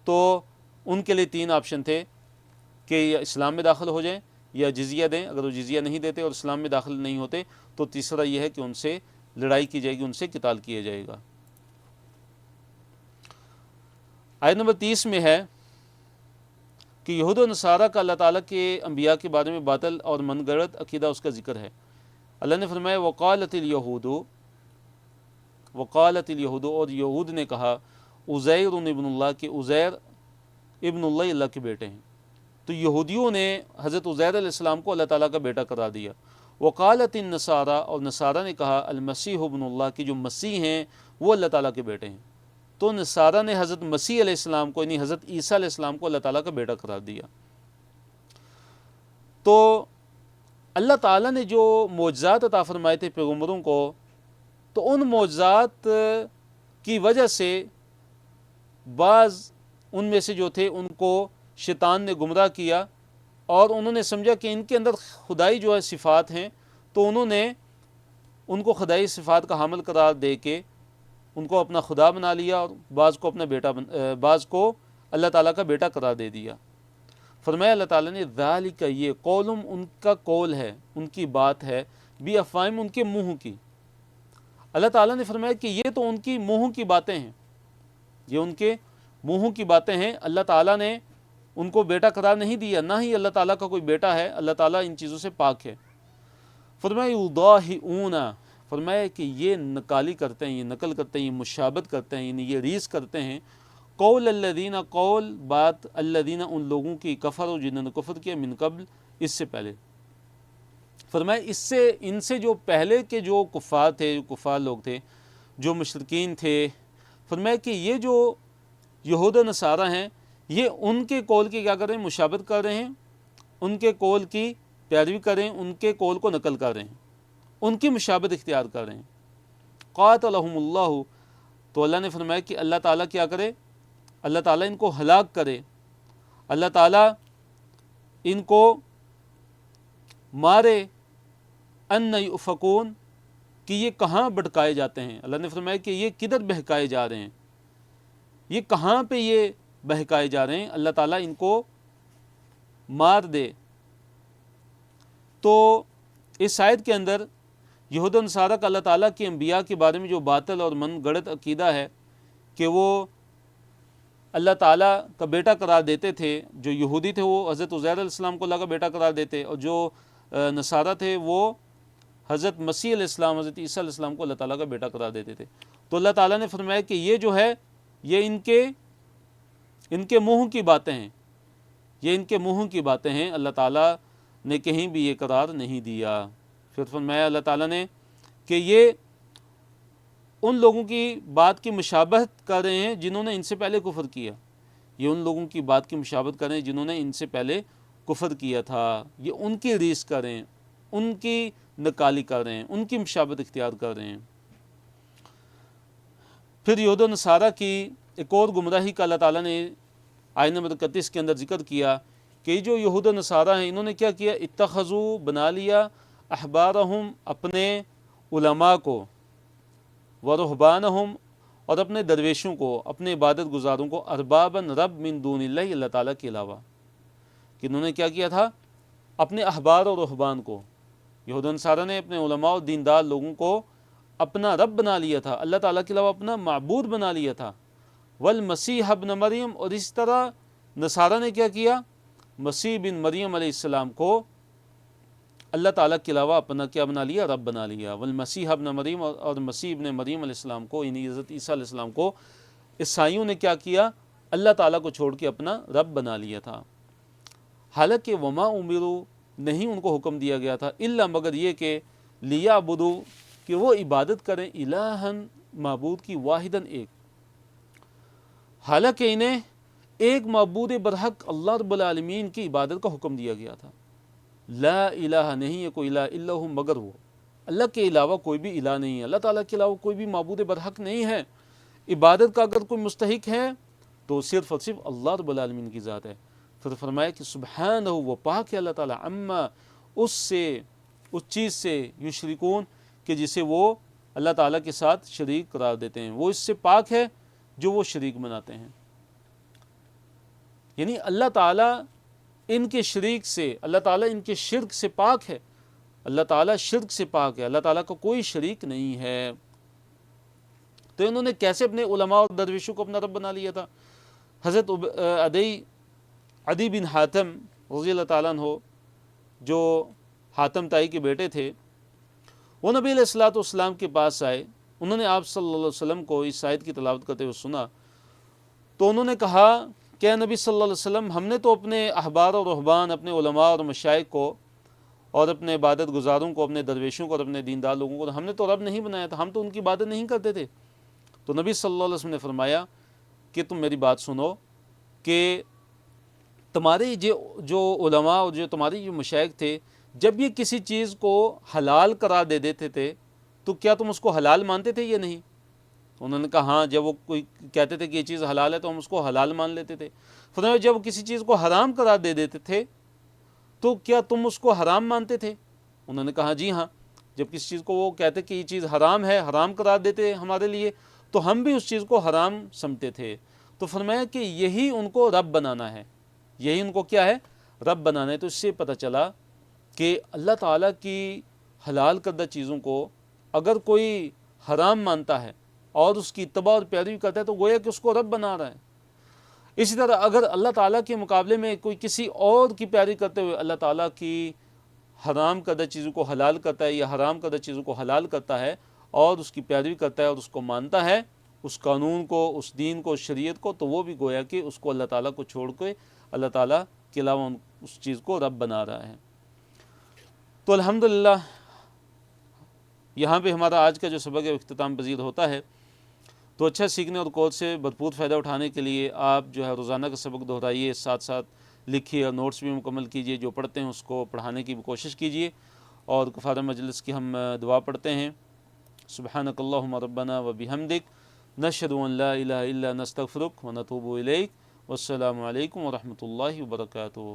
تو ان کے لیے 3 آپشن تھے کہ یا اسلام میں داخل ہو جائیں، یا جزیہ دیں، اگر وہ جزیہ نہیں دیتے اور اسلام میں داخل نہیں ہوتے تو تیسرا یہ ہے کہ ان سے لڑائی کی جائے گی، ان سے قتال کیا جائے گا۔ آیت نمبر 30 میں ہے کہ یہود و نصارہ کا اللہ تعالیٰ کے انبیاء کے بارے میں باطل اور من گڑت عقیدہ اس کا ذکر ہے۔ اللہ نے فرمایا وقالت الیہود، وقالت الیہود، اور یہود نے کہا عزیر ابن اللہ، کہ عزیر ابن اللہ اللہ کے بیٹے ہیں۔ تو یہودیوں نے حضرت عزیر علیہ السلام کو اللہ تعالیٰ کا بیٹا قرار دیا۔ وقالت النصارى، اور نصارہ نے کہا المسیح ابن اللہ، کہ جو مسیح ہیں وہ اللہ تعالیٰ کے بیٹے ہیں۔ تو نصارہ نے حضرت مسیح علیہ السلام کو یعنی حضرت عیسیٰ علیہ السلام کو اللہ تعالیٰ کا بیٹا قرار دیا۔ تو اللہ تعالیٰ نے جو معجزات عطا فرمائے تھے پیغمبروں کو، تو ان معجزات کی وجہ سے بعض ان میں سے جو تھے ان کو شیطان نے گمراہ کیا، اور انہوں نے سمجھا کہ ان کے اندر خدائی جو ہے صفات ہیں، تو انہوں نے ان کو خدائی صفات کا حامل قرار دے کے ان کو اپنا خدا بنا لیا، اور بعض کو اپنا بیٹا بعض کو اللہ تعالیٰ کا بیٹا قرار دے دیا۔ فرمایا اللہ تعالیٰ نے ذالک، یہ قولم ان کا قول ہے، ان کی بات ہے، بی افواہم، ان کے منہوں کی۔ اللہ تعالیٰ نے فرمایا کہ یہ تو ان کی منہوں کی باتیں ہیں، یہ ان کے منہوں کی باتیں ہیں، اللہ تعالیٰ نے ان کو بیٹا قرار نہیں دیا، نہ ہی اللہ تعالیٰ کا کوئی بیٹا ہے، اللہ تعالیٰ ان چیزوں سے پاک ہے۔ فرمایا یضاہئون، فرمایا کہ یہ نقالی کرتے ہیں، یہ نقل کرتے ہیں، یہ مشابہت کرتے ہیں، یعنی یہ ریس کرتے ہیں، قول الذین، قول بات الذین ان لوگوں کی، کفروا جنہوں نے کفر کیا، من قبل اس سے پہلے۔ فرمایا اس سے ان سے جو پہلے کے جو کفار تھے، جو کفار لوگ تھے، جو مشرکین تھے، فرمایا کہ یہ جو یہود و نصارہ ہیں یہ ان کے قول کی کیا کر رہے ہیں؟ مشابہت کر رہے ہیں، ان کے قول کی پیروی کر رہے ہیں، ان کے قول کو نقل کر رہے ہیں، ان کی مشابہت اختیار کر رہے ہیں۔ قاتلہم اللہ، تو اللہ نے فرمایا کہ اللہ تعالیٰ کیا کرے؟ اللہ تعالیٰ ان کو ہلاک کرے، اللہ تعالیٰ ان کو مارے، ان یؤفکون، کہ یہ کہاں بھٹکائے جاتے ہیں۔ اللہ نے فرمایا کہ یہ کدھر بہکائے جا رہے ہیں، یہ کہاں پہ یہ بہکائے جا رہے ہیں، اللہ تعالیٰ ان کو مار دے۔ تو اس آیت کے اندر یہود و نصارہ کا اللہ تعالیٰ کے انبیاء کے بارے میں جو باطل اور من گڑت عقیدہ ہے کہ وہ اللہ تعالیٰ کا بیٹا قرار دیتے تھے، جو یہودی تھے وہ حضرت عزیر علیہ السلام کو اللہ کا بیٹا قرار دیتے، اور جو نصارہ تھے وہ حضرت مسیح علیہ السلام، حضرت عیسیٰ علیہ السلام کو اللہ تعالیٰ کا بیٹا قرار دیتے تھے۔ تو اللہ تعالیٰ نے فرمایا کہ یہ جو ہے یہ ان کے منہ کی باتیں ہیں، یہ ان کے منہ کی باتیں ہیں، اللہ تعالیٰ نے کہیں بھی یہ قرار نہیں دیا۔ پھر فرمایا اللہ تعالیٰ نے کہ یہ ان لوگوں کی بات کی مشابہت کر رہے ہیں جنہوں نے ان سے پہلے کفر کیا، یہ ان لوگوں کی بات کی مشابہت کر رہے ہیں جنہوں نے ان سے پہلے کفر کیا تھا، یہ ان کی ریس کر رہے ہیں، ان کی نقالی کر رہے ہیں، ان کی مشابہت اختیار کر رہے ہیں۔ پھر یہود و نصارہ کی ایک اور گمراہی کا اللہ تعالیٰ نے آیت نمبر 31 کے اندر ذکر کیا کہ جو یہود و نصارہ ہیں انہوں نے کیا کیا؟ اتخذوا، بنا لیا، احبارہم، اپنے علماء کو، ورہبانہم، اور اپنے درویشوں کو، اپنے عبادت گزاروں کو، اربابا، رب، من دون اللہ، اللہ تعالیٰ کے علاوہ۔ کہ انہوں نے کیا کیا تھا؟ اپنے احبار اور رہبان کو، یہود و نصارہ نے اپنے علماء اور دیندار لوگوں کو اپنا رب بنا لیا تھا، اللہ تعالیٰ کے علاوہ اپنا معبود بنا لیا تھا۔ والمسیح ابن مریم، اور اس طرح نصارہ نے کیا کیا؟ مسیح بن مریم علیہ السلام کو اللہ تعالیٰ کے علاوہ اپنا کیا بنا لیا؟ رب بنا لیا۔ والمسیح ابن مریم، اور مسیح ابن مریم علیہ السلام کو یعنی حضرت عیسیٰ علیہ السلام کو عیسائیوں نے کیا کیا؟ اللہ تعالیٰ کو چھوڑ کے اپنا رب بنا لیا تھا۔ حالانکہ وما امروا، نہیں ان کو حکم دیا گیا تھا، الا مگر یہ کہ لیعبدوا، کہ وہ عبادت کریں، الہًا، معبود کی، واحداً، ایک۔ حالانکہ انہیں ایک معبود برحق اللہ رب العالمین کی عبادت کا حکم دیا گیا تھا۔ لا الہ، نہیں ہے کوئی الہ الا ہو مگر وہ، اللہ کے علاوہ کوئی بھی الہ نہیں ہے، اللہ تعالیٰ کے علاوہ کوئی بھی معبود برحق نہیں ہے۔ عبادت کا اگر کوئی مستحق ہے تو صرف اور صرف اللہ رب العالمین کی ذات ہے۔ پھر فرمایا کہ سبحانہ، وہ پاک ہے اللہ تعالیٰ، عما، اس سے، اس چیز سے، یشرکون، کہ جسے وہ اللہ تعالیٰ کے ساتھ شریک قرار دیتے ہیں، وہ اس سے پاک ہے جو وہ شریک بناتے ہیں۔ یعنی اللہ تعالیٰ ان کے شریک سے، اللہ تعالیٰ ان کے شرک سے پاک ہے، اللہ تعالیٰ شرک سے پاک ہے، اللہ تعالیٰ کا کوئی شریک نہیں ہے۔ تو انہوں نے کیسے اپنے علماء اور درویشوں کو اپنا رب بنا لیا تھا؟ حضرت عدی بن حاتم رضی اللہ تعالیٰ عنہ، جو حاتم تائی کے بیٹے تھے، وہ نبی علیہ الصلوۃ والسلام کے پاس آئے، انہوں نے آپ صلی اللہ علیہ وسلم کو اس آیت کی تلاوت کرتے ہوئے سنا، تو انہوں نے کہا کہ اے نبی صلی اللہ علیہ وسلم، ہم نے تو اپنے احبار و رہبان، اپنے علماء اور مشائخ کو اور اپنے عبادت گزاروں کو، اپنے درویشوں کو اور اپنے دیندار لوگوں کو ہم نے تو رب نہیں بنایا تھا، ہم تو ان کی عبادت نہیں کرتے تھے۔ تو نبی صلی اللہ علیہ وسلم نے فرمایا کہ تم میری بات سنو کہ تمہارے جو علماء اور جو تمہاری جو مشائخ تھے، جب یہ کسی چیز کو حلال قرار دے دیتے تھے تو کیا تم اس کو حلال مانتے تھے یا نہیں؟ انہوں نے کہا ہاں، جب وہ کوئی کہتے تھے کہ یہ چیز حلال ہے تو ہم اس کو حلال مان لیتے تھے۔ فرمایا جب وہ کسی چیز کو حرام قرار دے دیتے تھے تو کیا تم اس کو حرام مانتے تھے؟ انہوں نے کہا جی ہاں، جب کسی چیز کو وہ کہتے کہ یہ چیز حرام ہے، حرام قرار دیتے ہمارے لیے، تو ہم بھی اس چیز کو حرام سمجھتے تھے۔ تو فرمایا کہ یہی ان کو رب بنانا ہے، یہی ان کو کیا ہے؟ رب بنانا ہے۔ تو اس سے پتہ چلا کہ اللہ تعالیٰ کی حلال کردہ چیزوں کو اگر کوئی حرام مانتا ہے اور اس کی اتباع اور پیروی کرتا ہے تو گویا کہ اس کو رب بنا رہا ہے۔ اسی طرح اگر اللہ تعالیٰ کے مقابلے میں کوئی کسی اور کی پیروی کرتے ہوئے اللہ تعالیٰ کی حرام کردہ چیزوں کو حلال کرتا ہے یا حرام کردہ چیزوں کو حلال کرتا ہے اور اس کی پیروی کرتا ہے اور اس کو مانتا ہے، اس قانون کو، اس دین کو، اس شریعت کو، تو وہ بھی گویا کہ اس کو اللہ تعالیٰ کو چھوڑ کے اللہ تعالیٰ کے علاوہ اس چیز کو رب بنا رہا ہے۔ تو الحمدللہ یہاں پہ ہمارا آج کا جو سبق ہے اختتام پذیر ہوتا ہے۔ تو اچھا سیکھنے اور کورس سے بھرپور فائدہ اٹھانے کے لیے آپ جو ہے روزانہ کا سبق دہرائیے، ساتھ ساتھ لکھیے اور نوٹس بھی مکمل کیجیے، جو پڑھتے ہیں اس کو پڑھانے کی بھی کوشش کیجیے، اور کفارہ مجلس کی ہم دعا پڑھتے ہیں۔ سبحانک اللہم ربنا و بحمدک، نشہد ان لا الہ الا نستغفرک و نتوب الیک، والسلام علیکم ورحمۃ اللہ وبرکاتہ۔